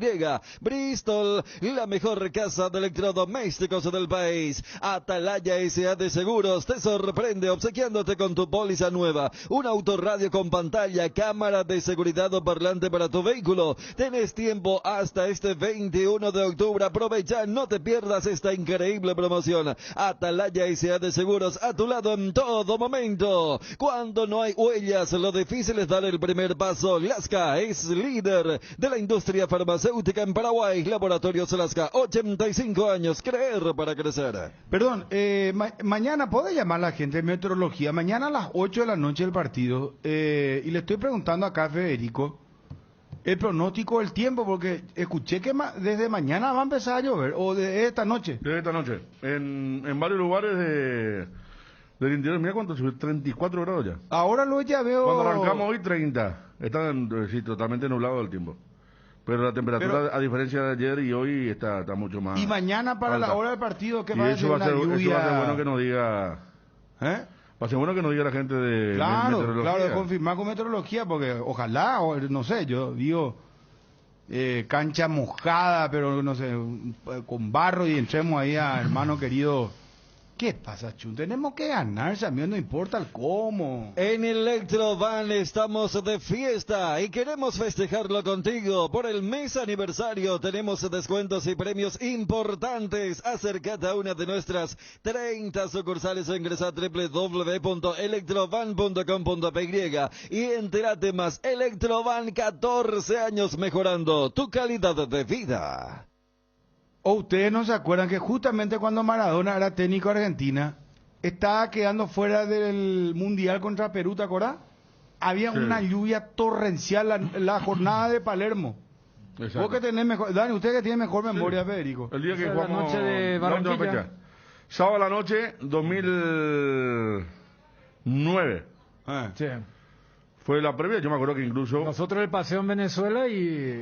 Bristol, la mejor casa de electrodomésticos del país. Atalaya S.A. de Seguros te sorprende obsequiándote con tu póliza nueva. Un autorradio con pantalla, cámara de seguridad o parlante para tu vehículo. Tenés tiempo hasta este 21 de octubre. Aprovecha, no te pierdas esta increíble promoción. Atalaya S.A. de Seguros, a tu lado en todo momento. Cuando no hay huellas, lo difícil es dar el primer paso. Lasca es líder de la industria farmacéutica en Paraguay. Laboratorios Lasca, 85 años, creer para crecer. Perdón, mañana puede llamar la gente de meteorología. Mañana a las 8 de la noche el partido. Y le estoy preguntando acá a Federico el pronóstico del tiempo, porque escuché que desde mañana va a empezar a llover, o de esta noche. De esta noche. En varios lugares del interior, mira cuánto subió, 34 grados ya. Ahora lo ya veo. Cuando arrancamos hoy, 30. Está sí, totalmente nublado el tiempo. Pero la temperatura, a diferencia de ayer y hoy, está mucho más. Y mañana para alta. la hora del partido, ¿qué y va a eso ser? va a ser, lluvia. eso va a ser bueno que nos diga. Va a ser bueno que nos diga la gente de meteorología. Claro, de confirmar con meteorología, porque ojalá, o no sé, yo digo, cancha mojada, pero no sé, con barro y entremos ahí a hermano querido. ¿Qué pasa, Chun? Tenemos que ganar, amigo, no importa el cómo. En Electrovan estamos de fiesta y queremos festejarlo contigo. Por el mes aniversario tenemos descuentos y premios importantes. Acércate a una de nuestras 30 sucursales o ingresa a www.electrovan.com.py y entérate más. Electrovan, 14 años mejorando tu calidad de vida. ¿O ustedes no se acuerdan que justamente cuando Maradona era técnico de Argentina, estaba quedando fuera del Mundial contra Perú, ¿te acordás? Había una lluvia torrencial la jornada de Palermo. Exacto. Vos que tenés mejor, Dani, usted que tiene mejor memoria, Federico. El día que jugamos la noche de Barranquilla. Sábado a la noche, 2009. Sí. Fue la previa, yo me acuerdo que incluso... Nosotros el paseo en Venezuela y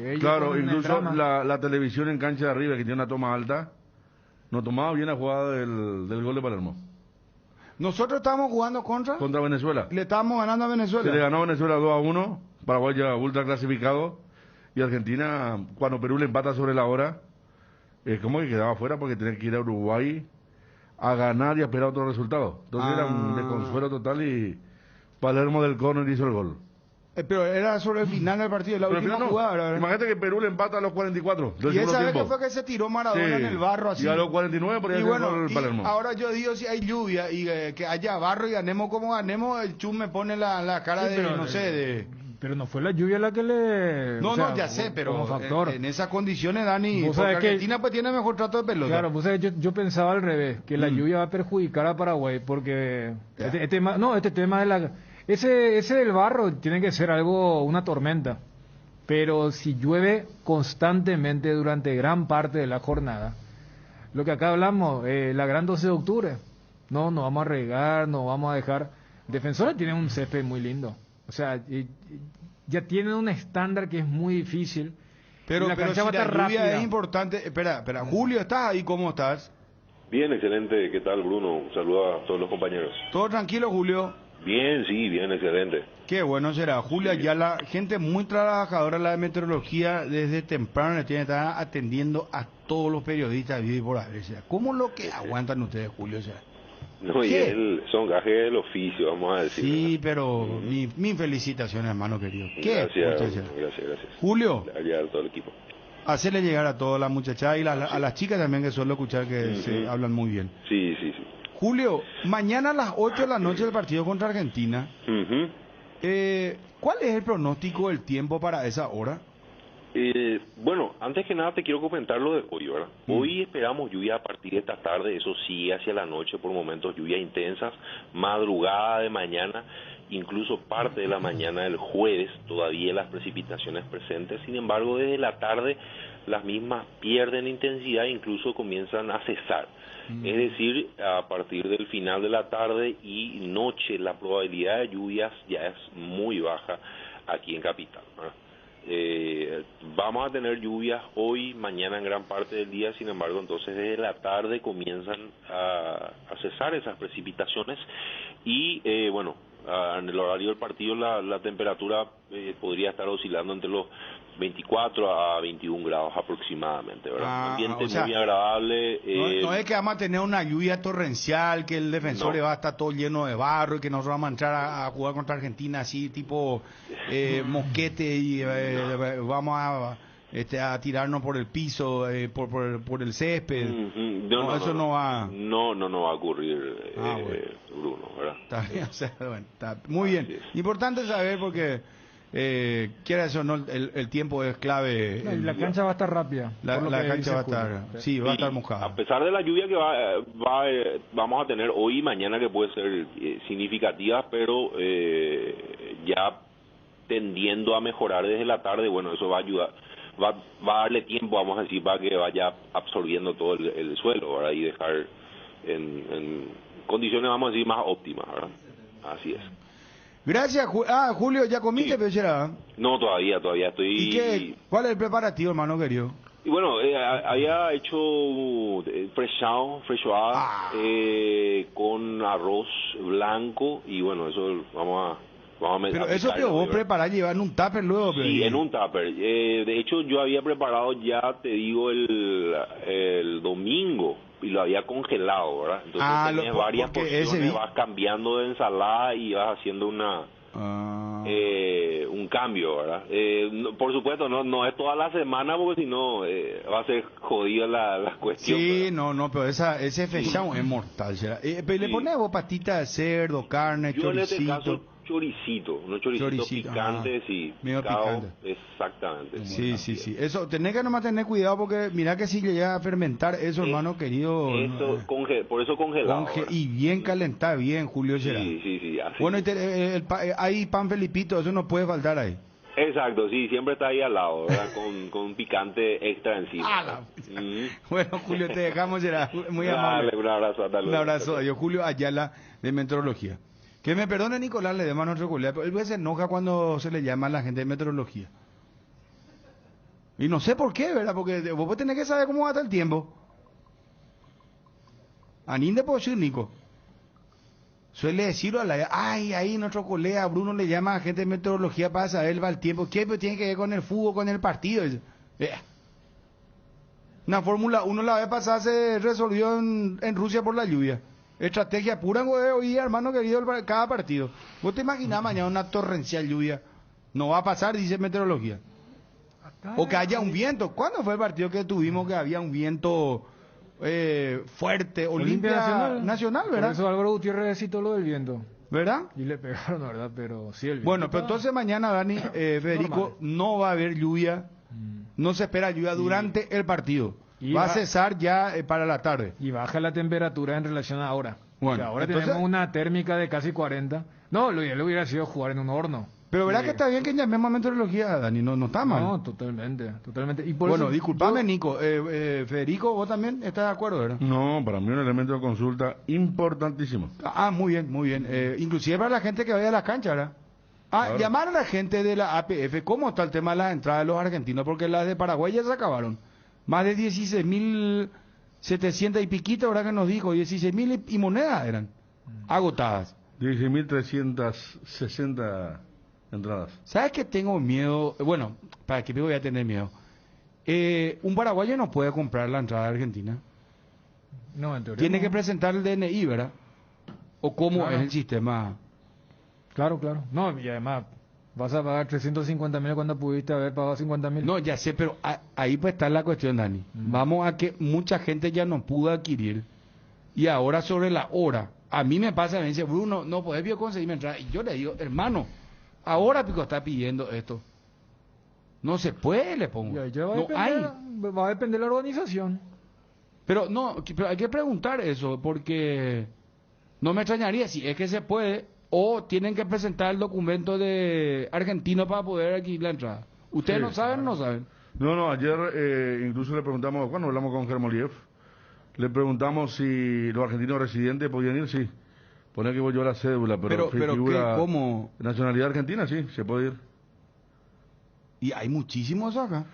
ellos... Claro, incluso la televisión en cancha de arriba, que tiene una toma alta, nos tomaba bien la jugada del gol de Palermo. Nosotros estábamos jugando contra Venezuela. Le estábamos ganando a Venezuela. Se le ganó a Venezuela 2-1, Paraguay ya ultra clasificado, y Argentina, cuando Perú le empata sobre la hora, como que quedaba fuera porque tenía que ir a Uruguay a ganar y a esperar otro resultado. Entonces era un desconsuelo total y... Palermo del córner hizo el gol. Pero era sobre el final del partido, la última jugada. Imagínate que Perú le empata a los 44 del y esa vez tiempo. que fue que se tiró Maradona en el barro así. Y a los 49 por ahí el Palermo. Ahora yo digo, si hay lluvia y que haya barro y ganemos como ganemos, el Chum me pone la cara Pero no fue la lluvia la que le... No, ya sé, pero factor. En esas condiciones, Dani, porque Argentina pues tiene mejor trato de pelota. Claro, pues yo pensaba al revés, que la lluvia va a perjudicar a Paraguay, porque este tema de la... Ese del barro tiene que ser algo, una tormenta. Pero si llueve constantemente durante gran parte de la jornada, lo que acá hablamos, la gran 12 de octubre, no vamos a regar, no vamos a dejar... Defensores tienen un césped muy lindo, o sea, ya tienen un estándar que es muy difícil. Pero la si cancha va a la estar lluvia rápida. es importante. Espera, Julio, ¿estás ahí? ¿Cómo estás? Bien, excelente. ¿Qué tal, Bruno? Un saludo a todos los compañeros. ¿Todo tranquilo, Julio? Bien, sí, bien, excelente. Qué bueno será. Julio Ayala, gente muy trabajadora, la de meteorología, desde temprano le tiene que estar atendiendo a todos los periodistas y por haber. ¿Cómo lo que aguantan ustedes, Julio? O sea, No, y son gajes del oficio, vamos a decir. sí, pero mi felicitaciones, hermano querido. ¿Qué? Gracias. Julio, Allá a todo el equipo. hacerle llegar a todas las muchachas y a las chicas también, que suelo escuchar que se hablan muy bien. Sí. Julio, mañana a las 8 de la noche el partido contra Argentina. ¿Cuál es el pronóstico del tiempo para esa hora? Bueno, antes que nada te quiero comentar lo de hoy, ¿verdad? Hoy esperamos lluvia a partir de esta tarde, eso sí, hacia la noche, por momentos lluvias intensas, madrugada de mañana, incluso parte de la mañana del jueves, todavía las precipitaciones presentes. Sin embargo, desde la tarde las mismas pierden intensidad e incluso comienzan a cesar. Es decir, a partir del final de la tarde y noche la probabilidad de lluvias ya es muy baja aquí en Capital, ¿verdad? Vamos a tener lluvias hoy, mañana en gran parte del día, sin embargo, entonces desde la tarde comienzan a cesar esas precipitaciones y, bueno, en el horario del partido la temperatura podría estar oscilando entre los 24 a 21 grados aproximadamente, ¿verdad? Un ambiente muy agradable. No es que vamos a tener una lluvia torrencial, que el defensor va a estar todo lleno de barro y que nos vamos a entrar a jugar contra Argentina así tipo mosquete y vamos a tirarnos por el piso, por el césped. Eso no va. No va a ocurrir, Bruno, ¿verdad? Está bien, o sea, bueno, está muy bien. Importante saber porque quiera eso no, el tiempo es clave. La cancha va a estar rápida. La cancha va a estar, sí, va a estar mojada. A pesar de la lluvia que vamos a tener hoy y mañana, que puede ser significativa, pero ya tendiendo a mejorar desde la tarde, bueno, eso va a ayudar. Va a darle tiempo, vamos a decir, para que vaya absorbiendo todo el suelo, ¿verdad? Y dejar en condiciones, vamos a decir, más óptimas, ¿verdad? Así es. Gracias, Julio, ¿ya comiste, Pechera? No, todavía estoy... ¿Y cuál es el preparativo, hermano querido? Y bueno, había hecho freshoada con arroz blanco y bueno, eso vamos a pero eso que vos preparás, llevar en un tupper luego. Sí, en un tupper. De hecho, yo había preparado ya, te digo, el domingo y lo había congelado, ¿verdad? Entonces tenés varias porciones, vas cambiando de ensalada y vas haciendo un cambio, ¿verdad? Por supuesto, no es toda la semana porque si no va a ser jodida la cuestión. Sí, ¿verdad? no, pero ese fechado es mortal. Pero le pones vos patita de cerdo, carne, choricito. Unos choricitos picantes y medio picante. Exactamente. Sí. Eso, tenés que nomás tener cuidado porque mira que si llega a fermentar eso, hermano querido. Eso, por eso congelado. Y bien calentar, bien, Julio Gerard. Sí. Así. Bueno, hay pan Felipito, eso no puede faltar ahí. Exacto, sí, siempre está ahí al lado, ¿verdad? con un picante extra encima. Bueno, Julio, te dejamos, Gerard. Muy amable. Un abrazo, hasta luego. Un abrazo, adiós. Julio Ayala, de Meteorología. Que me perdone Nicolás Ledesma, nuestro colega, pero él se enoja cuando se le llama a la gente de meteorología. Y no sé por qué, ¿verdad? Porque vos tenés que saber cómo va a estar el tiempo. Aninde por decir, Nico. Suele decirlo a ahí nuestro colega Bruno le llama a gente de meteorología para saber va el tiempo. ¿Qué tiene que ver con el fútbol, con el partido? Una Fórmula 1 la vez pasada se resolvió en Rusia por la lluvia. Estrategia pura, hoy, hermano querido, cada partido. ¿Vos te imaginás mañana una torrencial lluvia? No va a pasar, dice meteorología. O que haya un viento. ¿Cuándo fue el partido que tuvimos que había un viento fuerte? Olimpia Nacional, ¿verdad? Por eso Álvaro Gutiérrez citó lo del viento. ¿Verdad? Y le pegaron, ¿verdad? Pero sí, el viento. Bueno, pero entonces mañana, Dani, Federico, no va a haber lluvia. No se espera lluvia durante el partido. Va a cesar ya para la tarde. Y baja la temperatura en relación a ahora. Bueno, ahora entonces, tenemos una térmica de casi 40. No, lo ideal hubiera sido jugar en un horno. Pero verá que está bien que llamemos a meteorología, Dani, no está mal. No, totalmente. Y por bueno, eso disculpame, Nico. Federico, ¿vos también estás de acuerdo, verdad? No, para mí un elemento de consulta importantísimo. Muy bien. Inclusive para la gente que vaya a la cancha, ¿verdad? Claro. Llamar a la gente de la APF, ¿cómo está el tema de las entradas de los argentinos? Porque las de Paraguay ya se acabaron. Más de 16.700 y piquito, ¿verdad que nos dijo? 16.000 y monedas eran agotadas. 16.360 entradas. ¿Sabes qué tengo miedo? Bueno, ¿para qué voy a tener miedo? Un paraguayo no puede comprar la entrada de Argentina. No, en teoría Tiene no. que presentar el DNI, ¿verdad? ¿O cómo Claro. es el sistema? Claro. No, y además, vas a pagar 350.000 cuando pudiste haber pagado 50.000. No, ya sé, pero ahí pues está la cuestión, Dani. Vamos a que mucha gente ya no pudo adquirir. Y ahora sobre la hora. A mí me pasa, me dice, Bruno, no podés conseguirme entrada. Y yo le digo, hermano, ahora Pico está pidiendo esto. No se puede, le pongo. Y ahí ya No hay. va a depender de la organización. Pero hay que preguntar eso, porque no me extrañaría si es que se puede, o tienen que presentar el documento de argentino para poder adquirir la entrada. ¿Ustedes Sí. no saben o no saben? No, ayer incluso le preguntamos, cuando hablamos con Germoliev, le preguntamos si los argentinos residentes podían ir, sí. Pone que voy yo la cédula, pero figura ¿qué? ¿Cómo? nacionalidad argentina, sí, se puede ir. Y hay muchísimos acá.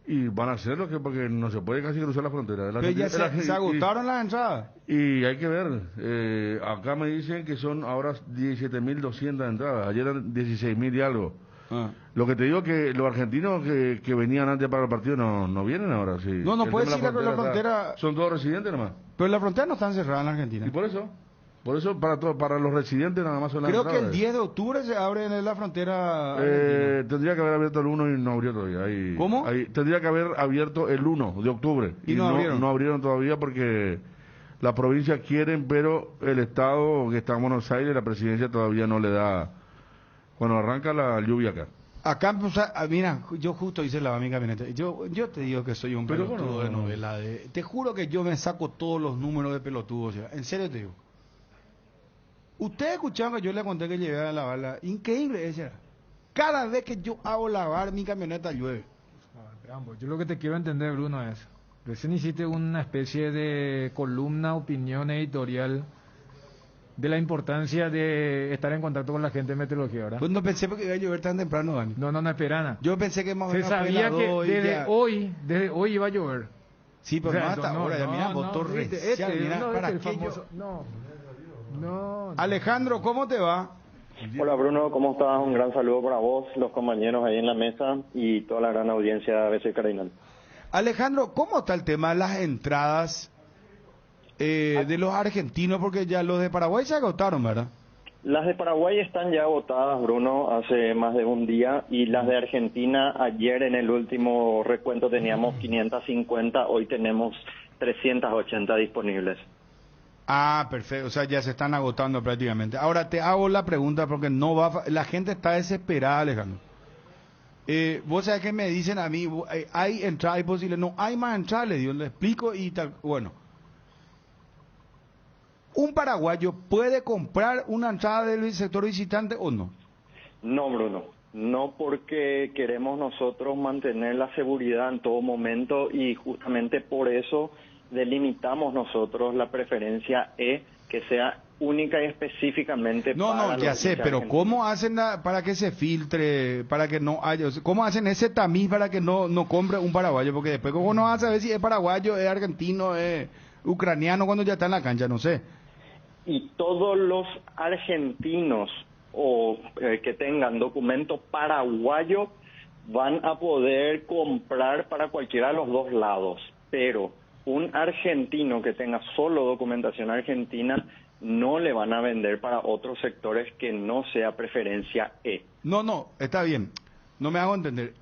Y van a hacerlo porque no se puede casi cruzar la frontera. Pero ya se agotaron las entradas. Y hay que ver, acá me dicen que son ahora 17.200 entradas, ayer eran 16.000 y algo. Lo que te digo que los argentinos que venían antes para el partido no vienen ahora. Sí. No puede decir que la frontera... Son todos residentes nomás. Pero la frontera no están cerradas en Argentina. Y por eso para los residentes nada más son las Creo entradas. que el 10 de octubre se abre en la frontera. Tendría que haber abierto el 1 y no abrió todavía. ¿Cómo? Tendría que haber abierto el 1 de octubre. Y no abrieron. No abrieron todavía porque las provincias quieren, pero el Estado que está en Buenos Aires, la presidencia todavía no le da. Cuando arranca la lluvia acá. Acá, mira, yo justo hice la mi camioneta. Yo te digo que soy un pelotudo de novela. Te juro que yo me saco todos los números de pelotudos. En serio te digo. Ustedes escucharon que yo le conté que llegué a lavarla. Increíble esa. Cada vez que yo hago lavar mi camioneta llueve. Yo lo que te quiero entender, Bruno, es... Recién hiciste una especie de columna, opinión editorial de la importancia de estar en contacto con la gente de meteorología, ¿verdad? Pues no pensé porque iba a llover tan temprano, Dani. No, espera. Yo pensé que más o se menos sabía que desde hoy iba a llover. Sí, pero no hasta ahora. Ya mira, botón recial. Mira, ¿para qué famoso, No. Alejandro, ¿cómo te va? Hola Bruno, ¿cómo estás? Un gran saludo para vos, los compañeros ahí en la mesa y toda la gran audiencia de ABC Cardinal. Alejandro, ¿cómo está el tema de las entradas de los argentinos? Porque ya los de Paraguay se agotaron, ¿verdad? Las de Paraguay están ya agotadas, Bruno, hace más de un día, y las de Argentina, ayer en el último recuento teníamos 550, hoy tenemos 380 disponibles. Ah, perfecto, o sea, ya se están agotando prácticamente. Ahora te hago la pregunta porque la gente está desesperada, Alejandro. Vos sabés que me dicen a mí, hay entrada, hay posible, no hay más entrada, le explico y tal. Bueno, ¿un paraguayo puede comprar una entrada del sector visitante o no? No, Bruno, no, porque queremos nosotros mantener la seguridad en todo momento y justamente por eso delimitamos nosotros la preferencia E, que sea única y específicamente para ya sé, pero argentinos. ¿cómo hacen para que se filtre, para que no haya, cómo hacen ese tamiz para que no compre un paraguayo? Porque después cómo no vas a saber si es paraguayo, es argentino, es ucraniano cuando ya está en la cancha, no sé. Y todos los argentinos o que tengan documento paraguayo van a poder comprar para cualquiera de los dos lados, pero un argentino que tenga solo documentación argentina no le van a vender para otros sectores que no sea preferencia E. No, está bien, no me hago entender.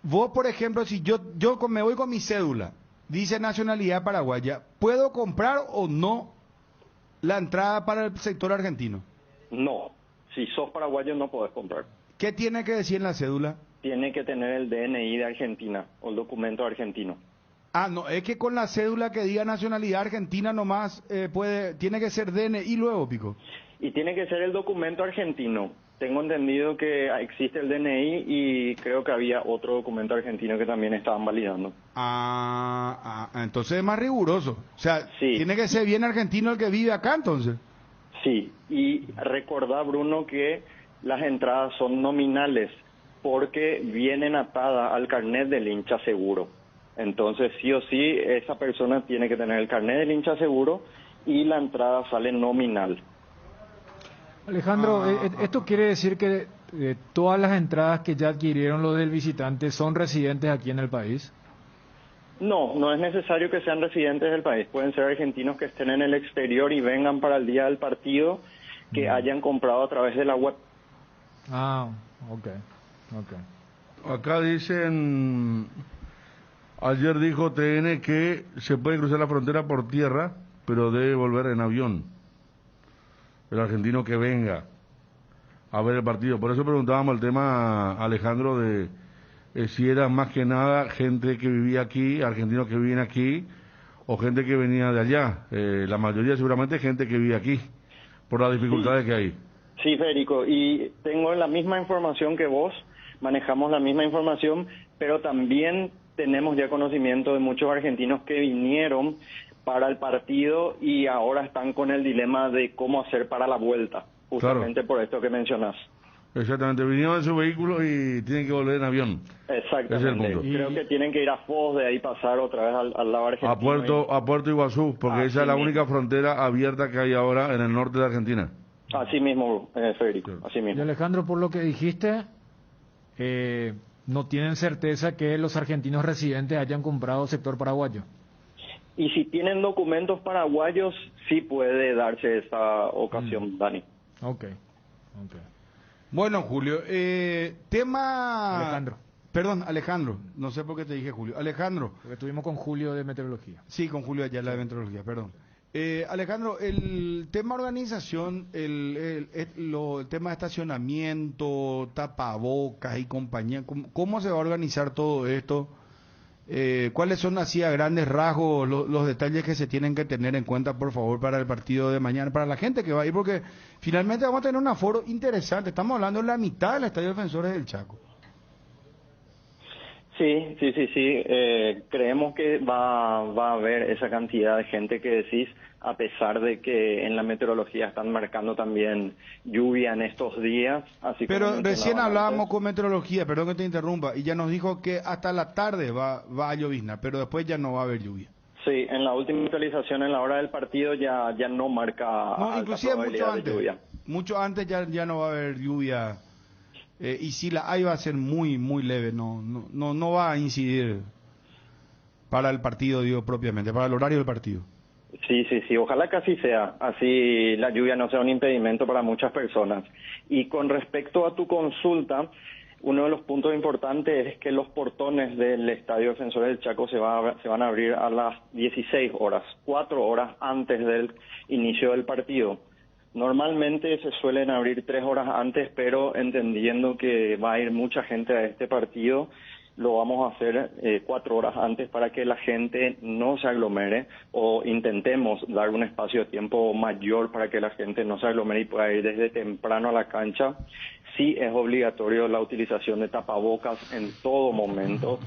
Vos, por ejemplo, si yo me voy con mi cédula, dice nacionalidad paraguaya, ¿puedo comprar o no la entrada para el sector argentino? No, si sos paraguayo no podés comprar. ¿Qué tiene que decir en la cédula? Tiene que tener el DNI de Argentina o el documento argentino. Ah, no, es que con la cédula que diga nacionalidad argentina nomás tiene que ser DNI luego, Pico. Y tiene que ser el documento argentino. tengo entendido que existe el DNI y creo que había otro documento argentino que también estaban validando. Entonces es más riguroso. O sea, sí. Tiene que ser bien argentino el que vive acá, entonces. Sí, y recordá, Bruno, que las entradas son nominales porque vienen atadas al carnet del hincha seguro. Entonces, sí o sí, esa persona tiene que tener el carnet del hincha seguro y la entrada sale nominal. Alejandro, ¿esto quiere decir que todas las entradas que ya adquirieron los del visitante son residentes aquí en el país? No, no es necesario que sean residentes del país. Pueden ser argentinos que estén en el exterior y vengan para el día del partido, que hayan comprado a través de la web. Ok. Acá dicen, ayer dijo TN que se puede cruzar la frontera por tierra, pero debe volver en avión. El argentino que venga a ver el partido. Por eso preguntábamos el tema, Alejandro, de si era más que nada gente que vivía aquí, argentinos que viven aquí, o gente que venía de allá. La mayoría seguramente gente que vive aquí, por las dificultades que hay. Sí, Federico, y tengo la misma información que vos, manejamos la misma información, pero también tenemos ya conocimiento de muchos argentinos que vinieron para el partido y ahora están con el dilema de cómo hacer para la vuelta, justamente por esto que mencionás. Exactamente, vinieron en su vehículo y tienen que volver en avión. Exactamente, ese es el punto. Creo que tienen que ir a Foz, de ahí pasar otra vez al lado argentino. A Puerto Iguazú, porque esa es la única frontera abierta que hay ahora en el norte de Argentina. Así mismo, Federico, así mismo. Y Alejandro, por lo que dijiste, no tienen certeza que los argentinos residentes hayan comprado sector paraguayo. Y si tienen documentos paraguayos, sí puede darse esa ocasión, Dani. Ok. Bueno, Julio, tema... Alejandro. Perdón, Alejandro, no sé por qué te dije Julio. Alejandro. Porque estuvimos con Julio de Meteorología. Sí, con Julio Ayala de Meteorología, perdón. Alejandro, el tema organización, el tema de estacionamiento, tapabocas y compañía, ¿cómo se va a organizar todo esto? ¿Cuáles son así a grandes rasgos los detalles que se tienen que tener en cuenta, por favor, para el partido de mañana, para la gente que va a ir? Porque finalmente vamos a tener un aforo interesante. Estamos hablando de la mitad del Estadio Defensores del Chaco. Sí. Creemos que va a haber esa cantidad de gente que decís, a pesar de que en la meteorología están marcando también lluvia en estos días. Así pero recién hablábamos con meteorología, perdón que te interrumpa, y ya nos dijo que hasta la tarde va a lloviznar, pero después ya no va a haber lluvia. Sí, en la última actualización en la hora del partido ya no marca. No, inclusive mucho antes. Mucho antes ya no va a haber lluvia. Y si la hay va a ser muy leve, no va a incidir para el partido, digo propiamente, para el horario del partido. Sí, ojalá que así sea, así la lluvia no sea un impedimento para muchas personas. Y con respecto a tu consulta, uno de los puntos importantes es que los portones del Estadio Defensores del Chaco se van a abrir a las 16 horas, 4 horas antes del inicio del partido. Normalmente se suelen abrir 3 horas antes, pero entendiendo que va a ir mucha gente a este partido, lo vamos a hacer 4 horas antes para que la gente no se aglomere, o intentemos dar un espacio de tiempo mayor para que la gente no se aglomere y pueda ir desde temprano a la cancha. Sí es obligatorio la utilización de tapabocas en todo momento.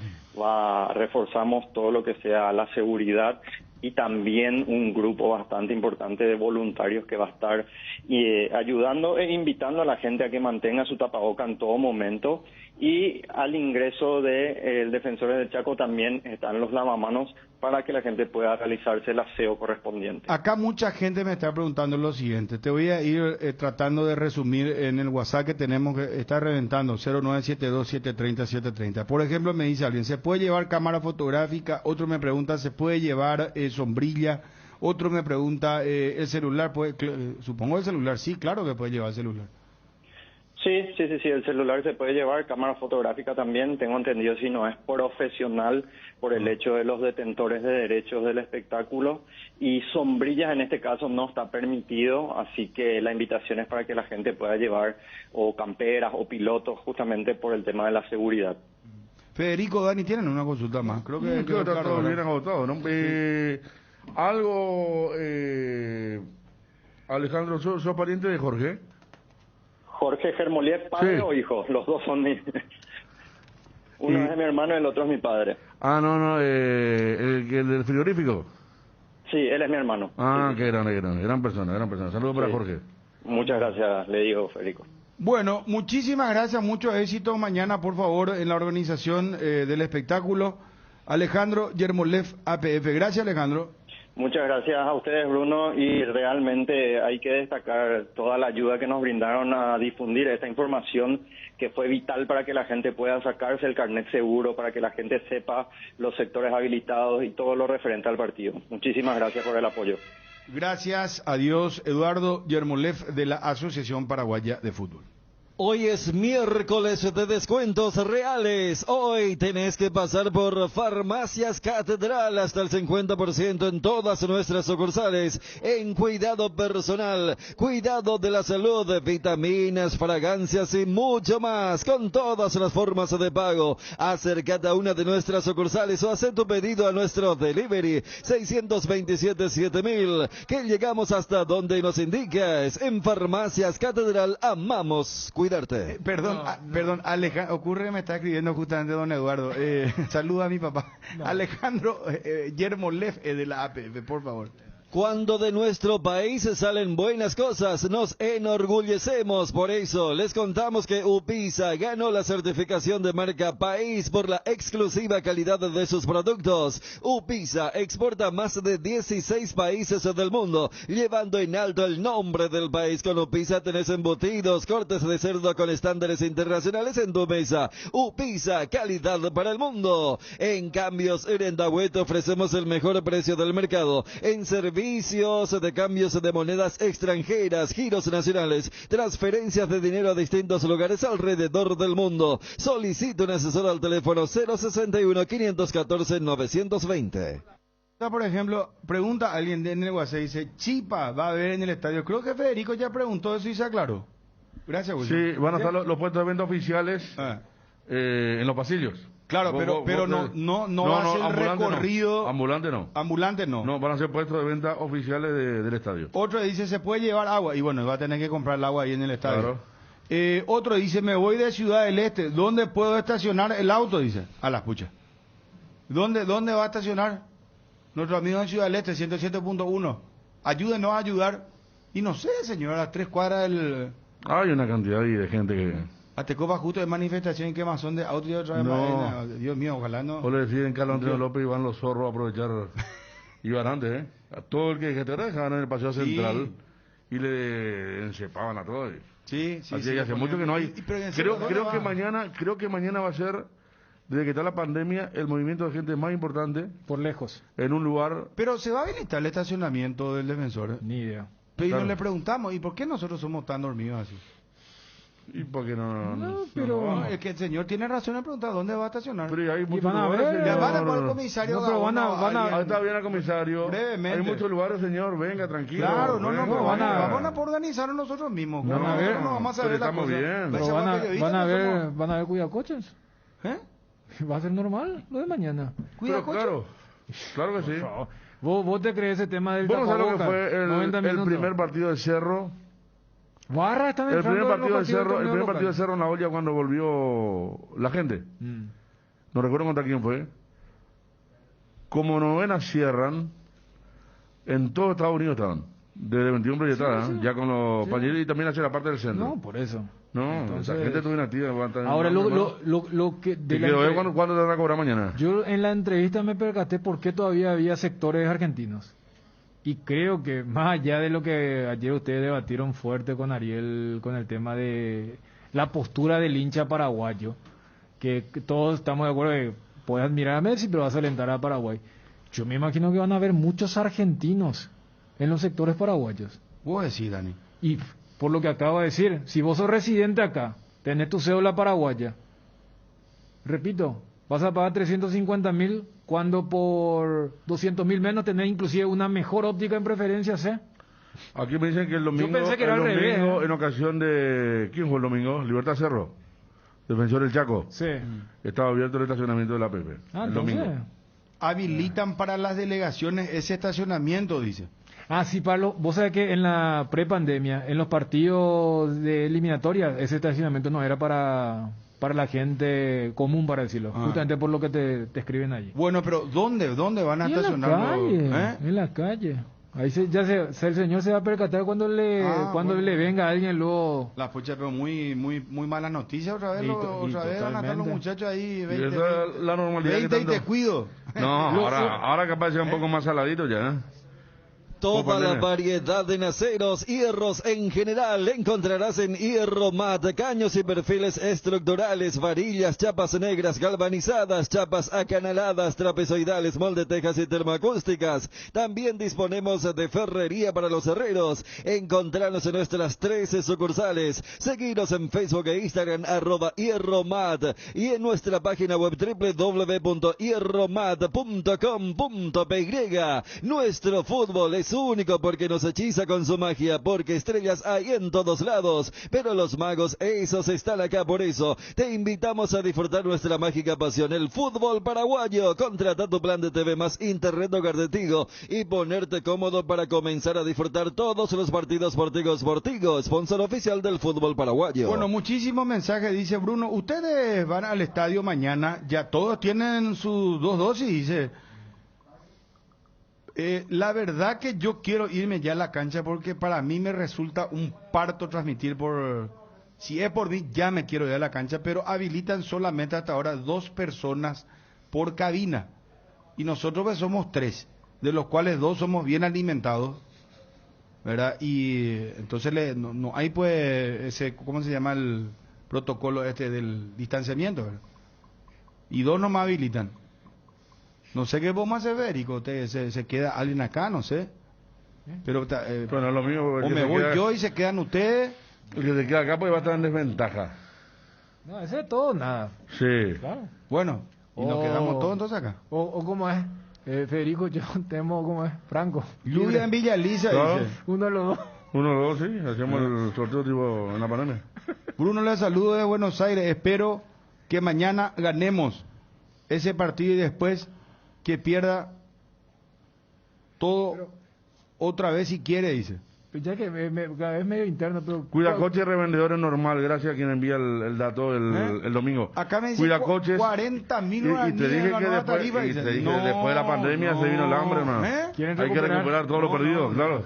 Reforzamos todo lo que sea la seguridad y también un grupo bastante importante de voluntarios que va a estar ayudando e invitando a la gente a que mantenga su tapaboca en todo momento. Y al ingreso del Defensores del Chaco también están los lavamanos para que la gente pueda realizarse el aseo correspondiente. Acá mucha gente me está preguntando lo siguiente. Te voy a ir tratando de resumir en el WhatsApp que tenemos, que está reventando, 0972-730-730. Por ejemplo, me dice alguien, ¿se puede llevar cámara fotográfica? Otro me pregunta, ¿se puede llevar sombrilla? Otro me pregunta, ¿el celular puede? Supongo el celular, sí, claro que puede llevar el celular. Sí, el celular se puede llevar, cámara fotográfica también, tengo entendido si no es profesional por el hecho de los detentores de derechos del espectáculo, y sombrillas en este caso no está permitido, así que la invitación es para que la gente pueda llevar o camperas o pilotos justamente por el tema de la seguridad. Federico, Dani, ¿tienen una consulta más? Creo que está todo bien agotado, ¿no? Alejandro, ¿sos pariente de Jorge? Jorge Germoliev, padre Sí. o hijo, los dos son mis... Uno Y- es mi hermano y el otro es mi padre. Ah, no, el del frigorífico. Sí, él es mi hermano. Ah, qué grande, gran persona. Saludos para Sí. Jorge. Muchas gracias, le digo, Federico. Bueno, muchísimas gracias, mucho éxito mañana, por favor, en la organización del espectáculo. Alejandro Yermolev, APF. Gracias, Alejandro. Muchas gracias a ustedes, Bruno, y realmente hay que destacar toda la ayuda que nos brindaron a difundir esta información que fue vital para que la gente pueda sacarse el carnet seguro, para que la gente sepa los sectores habilitados y todo lo referente al partido. Muchísimas gracias por el apoyo. Gracias, adiós, Eduardo Yermolev de la Asociación Paraguaya de Fútbol. Hoy es miércoles de descuentos reales. Hoy tenés que pasar por Farmacias Catedral hasta el 50% en todas nuestras sucursales. En cuidado personal, cuidado de la salud, vitaminas, fragancias y mucho más. Con todas las formas de pago. Acércate a una de nuestras sucursales o haz tu pedido a nuestro delivery 627-7000. Que llegamos hasta donde nos indicas. En Farmacias Catedral amamos cuidarte. Perdón, Alejandro, ocurre que me está escribiendo justamente don Eduardo. Saluda a mi papá. Alejandro Yermolev de la APF, por favor. Cuando de nuestro país salen buenas cosas, nos enorgullecemos. Por eso, les contamos que UPISA ganó la certificación de marca País por la exclusiva calidad de sus productos. UPISA exporta a más de 16 países del mundo, llevando en alto el nombre del país. Con UPISA tenés embutidos, cortes de cerdo con estándares internacionales en tu mesa. UPISA, calidad para el mundo. En Cambios Erendahuet ofrecemos el mejor precio del mercado. En servicios de cambios de monedas extranjeras, giros nacionales, transferencias de dinero a distintos lugares alrededor del mundo. Solicita un asesor al teléfono 061-514-920. Por ejemplo, pregunta a alguien en el WhatsApp, dice, Chipa va a haber en el estadio. Creo que Federico ya preguntó eso y se aclaró. Gracias, Wilson. Sí, van a estar los puestos de venta oficiales en los pasillos. Claro, pero no va a ser recorrido. Ambulante no. Ambulante no. No, van a ser puestos de venta oficiales del estadio. Otro dice, se puede llevar agua. Y bueno, va a tener que comprar el agua ahí en el estadio. Claro. Otro dice, me voy de Ciudad del Este. ¿Dónde puedo estacionar el auto? Dice. A la escucha. ¿Dónde va a estacionar? Nuestro amigo en Ciudad del Este, 107.1. Ayúdenos a ayudar. Y no sé, señor, a las 3 cuadras del... Hay una cantidad ahí de gente que... A Tecopa justo de manifestación y quemazón de auto y otra vez más. Dios mío, ojalá no. O le deciden Carlos Antonio López y van los zorros a aprovechar. Iban antes, A todo el que te dejaban en el paseo central y le encepaban a todos. Sí. Así que hace mucho que no hay. Creo que mañana va a ser, desde que está la pandemia, el movimiento de gente más importante. Por lejos. En un lugar. Pero se va a habilitar el estacionamiento del defensor. Ni idea. Pero claro. Le preguntamos, ¿y por qué nosotros somos tan dormidos así? ¿Y por qué no? No, es que el señor tiene razón en preguntar dónde va a estacionar. Pero hay muchos van a lugares, ver. señor. Van a poner comisario. No, pero van a Está bien el comisario. Brevemente. Hay muchos lugares, señor. Venga, tranquilo. Claro, venga, vamos a organizarnos nosotros mismos. Van a ver. No vamos a ver la cosa. Bien. Pero van a ver cuidacoches. Va a ser normal lo de mañana. Claro que sí. ¿Vos te crees ese tema del Vamos a ver lo que tapabocas? fue el primer partido de Cerro. Barra está El primer partido de Cerro en la olla cuando volvió la gente. No recuerdo contra quién fue. Como novenas cierran, en todo Estados Unidos estaban. Desde 21 proyectadas, ya con los pañuelos y también hacia la parte del centro. No, por eso. No, entonces, esa gente estuvo inactiva. Ahora, lo que... ¿Cuándo te van a cobrar mañana? Yo en la entrevista me percaté por qué todavía había sectores argentinos. Y creo que más allá de lo que ayer ustedes debatieron fuerte con Ariel, con el tema de la postura del hincha paraguayo, que todos estamos de acuerdo que puedes admirar a Messi, pero vas a alentar a Paraguay. Yo me imagino que van a haber muchos argentinos en los sectores paraguayos. Vos decís, Dani. Y por lo que acabo de decir, si vos sos residente acá, tenés tu cédula paraguaya, repito, vas a pagar 350.000 cuando por 200.000 menos tenés inclusive una mejor óptica en preferencias, ¿eh? Aquí me dicen que el domingo, yo pensé que era al revés, en ocasión de... ¿Quién fue el domingo? Libertad Cerro, defensor del Chaco. Sí. Estaba abierto el estacionamiento de la PP. El domingo. Habilitan para las delegaciones ese estacionamiento, dice. Ah, sí, Pablo, vos sabés que en la prepandemia, en los partidos de eliminatoria, ese estacionamiento no era para la gente común, para decirlo, justamente por lo que te escriben allí. Bueno, pero ¿dónde van a Y estacionar? en la calle. Ahí el señor se va a percatar cuando le venga a alguien luego. La pucha, pero muy mala noticia otra vez. Otra vez van a estar los muchachos ahí. 20, esa es la normalidad. 20 y te cuido. No, ahora capaz sea un poco más saladito ya. Toda la variedad de aceros, hierros en general encontrarás en Hierromat, caños y perfiles estructurales, varillas, chapas negras galvanizadas, chapas acanaladas, trapezoidales, moldetejas y termoacústicas. También disponemos de ferrería para los herreros. Encontranos en nuestras 13 sucursales. Seguinos en Facebook e Instagram @Hierromat y en nuestra página web www.hierromat.com.py. Nuestro fútbol es único porque nos hechiza con su magia, porque estrellas hay en todos lados, pero los magos, esos están acá. Por eso te invitamos a disfrutar nuestra mágica pasión, el fútbol paraguayo. Contrata tu plan de TV más Internet Hogar de Tigo y ponerte cómodo para comenzar a disfrutar todos los partidos por Tigo, sponsor oficial del fútbol paraguayo. Bueno, muchísimos mensajes, dice Bruno. Ustedes van al estadio mañana, ya todos tienen sus 2 dosis, dice. La verdad que yo quiero irme ya a la cancha porque para mí me resulta un parto transmitir si es por mí ya me quiero ir a la cancha, pero habilitan solamente hasta ahora 2 personas por cabina y nosotros pues somos 3, de los cuales 2 somos bien alimentados, ¿verdad? Y entonces no hay pues ese, ¿cómo se llama el protocolo del distanciamiento, ¿verdad? Y 2 no me habilitan. No sé qué vamos a hacer, Federico. Se queda alguien acá, no sé. Pero bueno, lo mismo. O me voy yo y se quedan ustedes. El que se queda acá pues va a estar en desventaja. No, ese es todo, nada. Sí. Claro. Bueno, y nos quedamos todos entonces acá. O ¿cómo es? Federico, yo temo, ¿cómo es? Franco. Lluvia en Villa Elisa, dice. Uno de los 2. Uno de los 2, sí. Hacemos el sorteo tipo en la pandemia. Bruno le saludo de Buenos Aires. Espero que mañana ganemos ese partido y después que pierda todo otra vez si quiere, dice. Ya que cada vez medio interno, pero... Cuida coches revendedores normal, gracias a quien envía el dato el domingo. Acá me dice Cuida coches 40.000 y te dije que después de la pandemia se vino el hambre, ¿no? Hay que recuperar todo lo perdido, claro.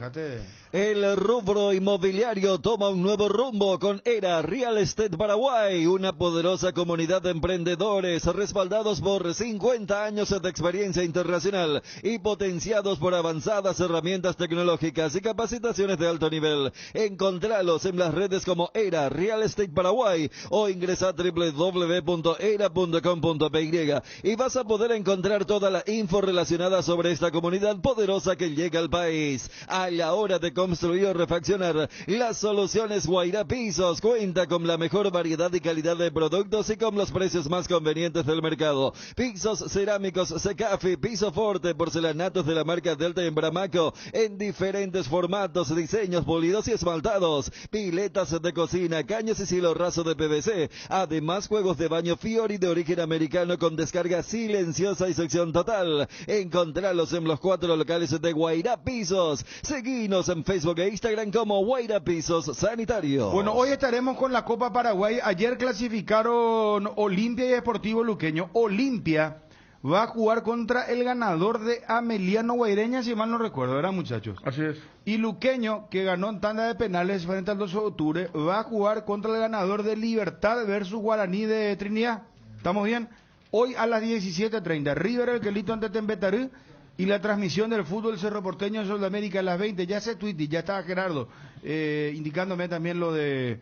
El rubro inmobiliario toma un nuevo rumbo con ERA Real Estate Paraguay, una poderosa comunidad de emprendedores respaldados por 50 años de experiencia internacional y potenciados por avanzadas herramientas tecnológicas y capacitaciones de alto nivel. Encontralos en las redes como ERA Real Estate Paraguay o ingresa a www.era.com.py y vas a poder encontrar toda la info relacionada sobre esta comunidad poderosa que llega al país. A la hora de construir o refaccionar, las soluciones Guairá Pisos cuenta con la mejor variedad y calidad de productos y con los precios más convenientes del mercado. Pisos cerámicos Secafi, piso forte, porcelanatos de la marca Delta en Bramaco, en diferentes formatos, diseños, pulidos y esmaltados, piletas de cocina, caños y cielo raso de PVC, además juegos de baño Fiori de origen americano con descarga silenciosa y sección total. Encontralos en los 4 locales de Guairá Pisos. Seguinos en Facebook e Instagram como Guairá Pisos Sanitario. Bueno, hoy estaremos con la Copa Paraguay. Ayer clasificaron Olimpia y Deportivo Luqueño. Olimpia va a jugar contra el ganador de Ameliano Guaireña, si mal no recuerdo, ¿verdad, muchachos? Así es. Y Luqueño, que ganó en tanda de penales frente al 12 de octubre, va a jugar contra el ganador de Libertad versus Guaraní de Trinidad. ¿Estamos bien? Hoy a las 17:30. River, el Quelito ante Tembetarú. Y la transmisión del fútbol Cerro Porteño en Sudamérica a las 20. Ya se tuiteó, ya estaba Gerardo indicándome también lo de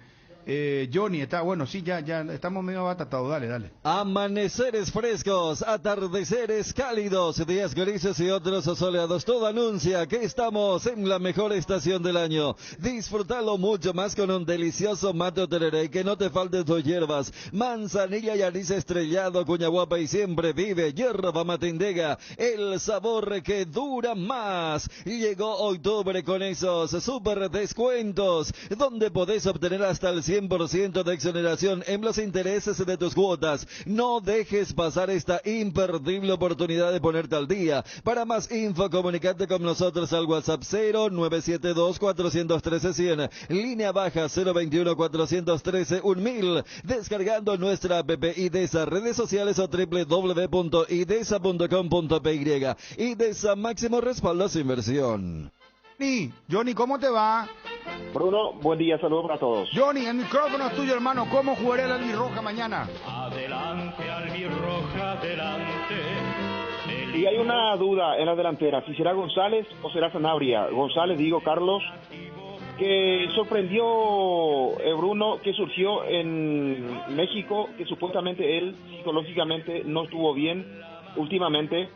Johnny. Está bueno, sí, ya estamos medio abatatados. Dale. Amaneceres frescos, atardeceres cálidos, días grises y otros soleados. Todo anuncia que estamos en la mejor estación del año. Disfrútalo mucho más con un delicioso mate tereré, que no te falten tus hierbas. Manzanilla y anís estrellado, cuña guapa y siempre vive. Hierba matindega, el sabor que dura más. Llegó octubre con esos super descuentos, donde podés obtener hasta el 100% 100% de exoneración en los intereses de tus cuotas. No dejes pasar esta imperdible oportunidad de ponerte al día. Para más info, comunicate con nosotros al WhatsApp 0972-413-100, línea baja 021-413-1000, descargando nuestra app IDESA, redes sociales o www.idesa.com.py. IDESA, máximo respaldo a su inversión. Johnny, ¿cómo te va? Bruno, buen día, saludos para todos. Johnny, el micrófono es tuyo, hermano. ¿Cómo jugaré la albirroja mañana? Adelante, albirroja, adelante. Y hay una duda en la delantera, si será González o será Sanabria. González, digo, Carlos, que sorprendió Bruno, que surgió en México, que supuestamente él psicológicamente no estuvo bien últimamente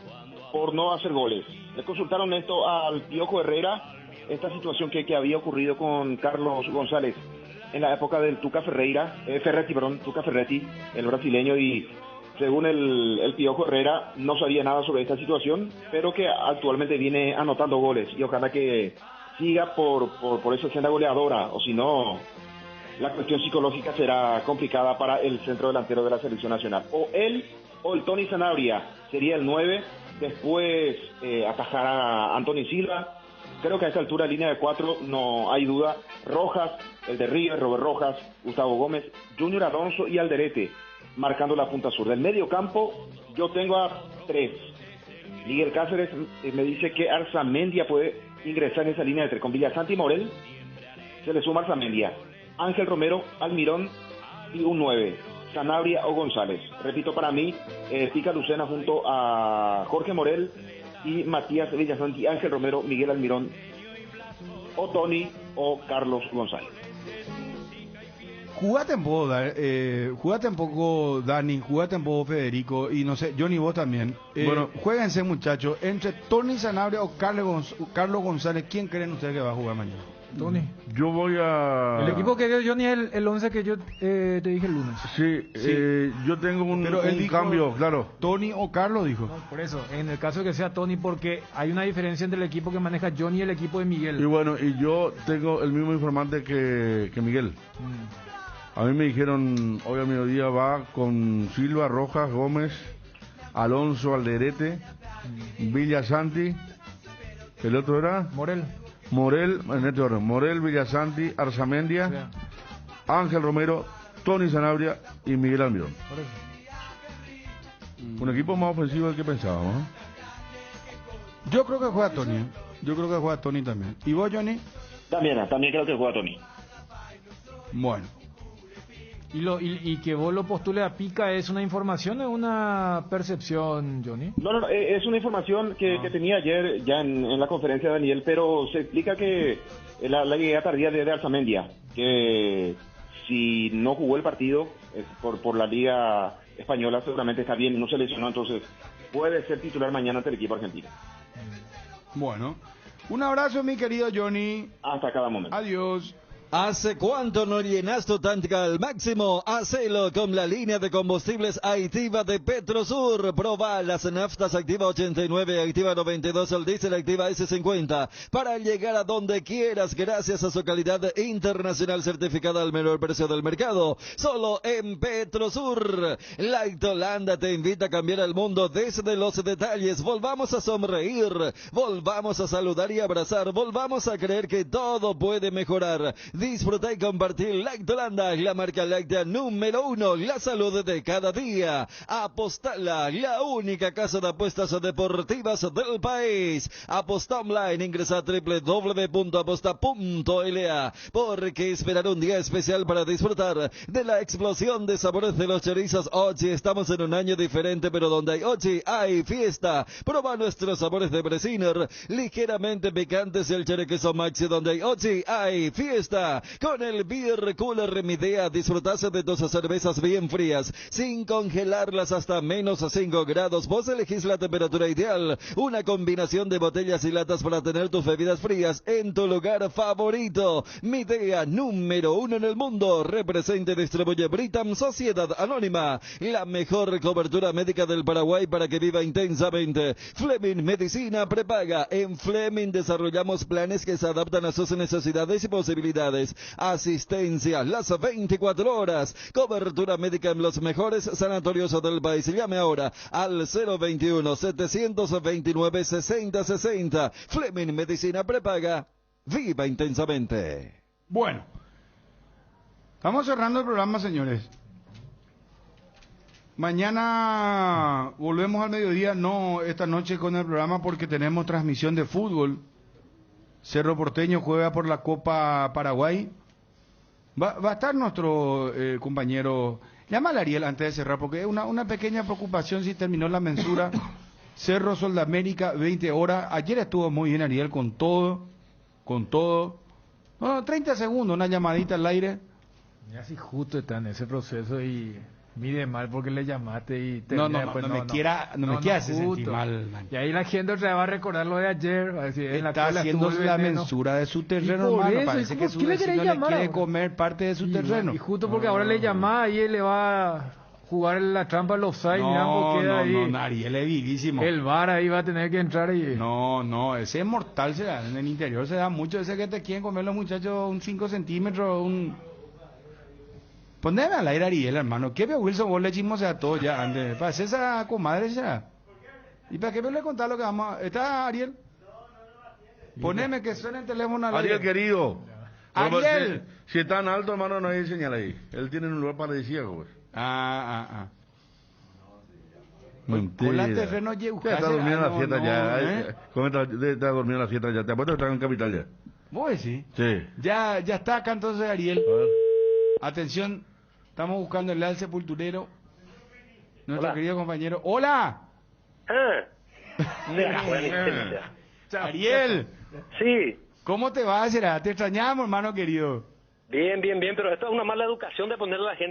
por no hacer goles. Le consultaron esto al Piojo Herrera, esta situación que había ocurrido con Carlos González en la época del Tuca Ferretti, el brasileño, y según el Piojo Herrera no sabía nada sobre esta situación, pero que actualmente viene anotando goles y ojalá que siga por esa senda goleadora, o si no, la cuestión psicológica será complicada para el centro delantero de la selección nacional. O él o el Tony Sanabria sería el 9, después atajará a Anthony Silva. Creo que a esta altura, línea de 4, no hay duda. Rojas, el de River, Robert Rojas, Gustavo Gómez, Junior Alonso y Alderete, marcando la punta sur. Del medio campo, yo tengo a 3. Miguel Cáceres me dice que Arzamendia puede ingresar en esa línea de 3. Con Villasanti y Morel, se le suma Arzamendia. Ángel Romero, Almirón y un 9. Sanabria o González. Repito, para mí, Tica Lucena junto a Jorge Morel y Matías Villasanti, Ángel Romero, Miguel Almirón, o Tony o Carlos González. Jugate un poco, Dani, jugate un poco, Federico, y no sé, Johnny, vos también. Bueno, jueguense, muchachos, entre Tony Sanabria o Carlos González, ¿quién creen ustedes que va a jugar mañana? Tony. Yo voy a... El equipo que dio Johnny es el 11 que yo te dije el lunes. Sí, yo tengo un cambio, claro. ¿Tony o Carlos dijo? No, por eso, en el caso de que sea Tony, porque hay una diferencia entre el equipo que maneja Johnny y el equipo de Miguel. Y bueno, y yo tengo el mismo informante que Miguel. A mí me dijeron, hoy al mediodía va con Silva, Rojas, Gómez, Alonso, Alderete, Villasanti, ¿el otro era? Morel, Villasanti, Arzamendia, Ángel Romero, Tony Sanabria y Miguel Almirón. Un equipo más ofensivo del que pensábamos, ¿eh? Yo creo que juega Tony. Yo creo que juega Tony también. ¿Y vos, Johnny? También creo que juega Tony. Bueno. ¿Y que vos lo postules a Pica es una información o una percepción, Johnny? No, es una información que tenía ayer ya en la conferencia de Daniel, pero se explica que la llegada tardía de Arzamendia, que si no jugó el partido por la Liga Española seguramente está bien, no se lesionó, entonces puede ser titular mañana ante el equipo argentino. Bueno, un abrazo, mi querido Johnny. Hasta cada momento. Adiós. ¿Hace cuánto no llenas tu tanque al máximo? Hacelo con la línea de combustibles Activa de Petrosur. Proba las naftas Activa 89, Activa 92, el diésel Activa S50 para llegar a donde quieras gracias a su calidad internacional certificada al menor precio del mercado. Solo en Petrosur. Light Holanda te invita a cambiar el mundo desde los detalles. Volvamos a sonreír, volvamos a saludar y abrazar, volvamos a creer que todo puede mejorar. Disfruta y compartir Light Holanda, la marca láctea número 1, la salud de cada día. Apostala, la única casa de apuestas deportivas del país. Aposta online, ingresa a www.aposta.la, porque esperar un día especial para disfrutar de la explosión de sabores de los chorizos Ochi. Estamos en un año diferente, pero donde hay Ochi hay fiesta. Proba nuestros sabores de Bresiner, ligeramente picantes, y el queso Maxi. Donde hay Ochi hay fiesta. Con el Beer Cooler Midea disfrutás de tus cervezas bien frías, sin congelarlas hasta menos 5 grados. Vos elegís la temperatura ideal, una combinación de botellas y latas para tener tus bebidas frías en tu lugar favorito. Midea, número 1 en el mundo. Representa y distribuye Britam Sociedad Anónima, la mejor cobertura médica del Paraguay para que viva intensamente. Fleming Medicina Prepaga. En Fleming desarrollamos planes que se adaptan a sus necesidades y posibilidades. actividades, asistencia las 24 horas, cobertura médica en los mejores sanatorios del país. Llame ahora al 021-729-6060. Fleming Medicina Prepaga. Viva intensamente. Bueno, estamos cerrando el programa, señores. Mañana volvemos al mediodía, no esta noche con el programa porque tenemos transmisión de fútbol. Cerro Porteño juega por la Copa Paraguay. Va a estar nuestro compañero. Llámale a Ariel antes de cerrar porque es una pequeña preocupación si terminó la mensura. Cerro Soldamérica, 20 horas. Ayer estuvo muy bien Ariel con todo. No, 30 segundos, una llamadita al aire. Ya si justo está en ese proceso y mide mal porque le llamaste y no me quiera hacer sentir mal, man. Y ahí la gente otra vez va a recordar lo de ayer. Está haciendo la mensura de su terreno, hermano. Parece que su vecino le quiere comer parte de su terreno. Y justo porque ahora le llamás y él le va a jugar la trampa al offside. No, Ariel es vivísimo. El VAR ahí va a tener que entrar y... No, ese es mortal, se da. En el interior se da mucho. Ese que te quieren comer los muchachos un 5 centímetros, Poneme al aire Ariel, hermano. ¿Qué ve Wilson? Vos le chismos a todos ya antes. Para hacer esa comadre ya. ¿Y para qué me le contás lo que vamos a... ¿Está Ariel? Poneme que suene el teléfono al aire. Ariel, querido. Ariel. Si es tan alto, hermano, no hay señal ahí. Él tiene un lugar paradisíaco, pues. Mentira. Con la terreno está durmiendo en la fiesta ya. ¿Cómo está durmiendo en la fiesta ya? ¿Te apuesto que está en Capital ya? ¿Vos sí? Sí. Ya está acá entonces Ariel. Atención, estamos buscando el alce sepulturero. Nuestro querido compañero. ¡Hola! Ariel. Sí. ¿Cómo te va? Te extrañamos, hermano querido. Bien, pero esto es una mala educación de ponerle a la gente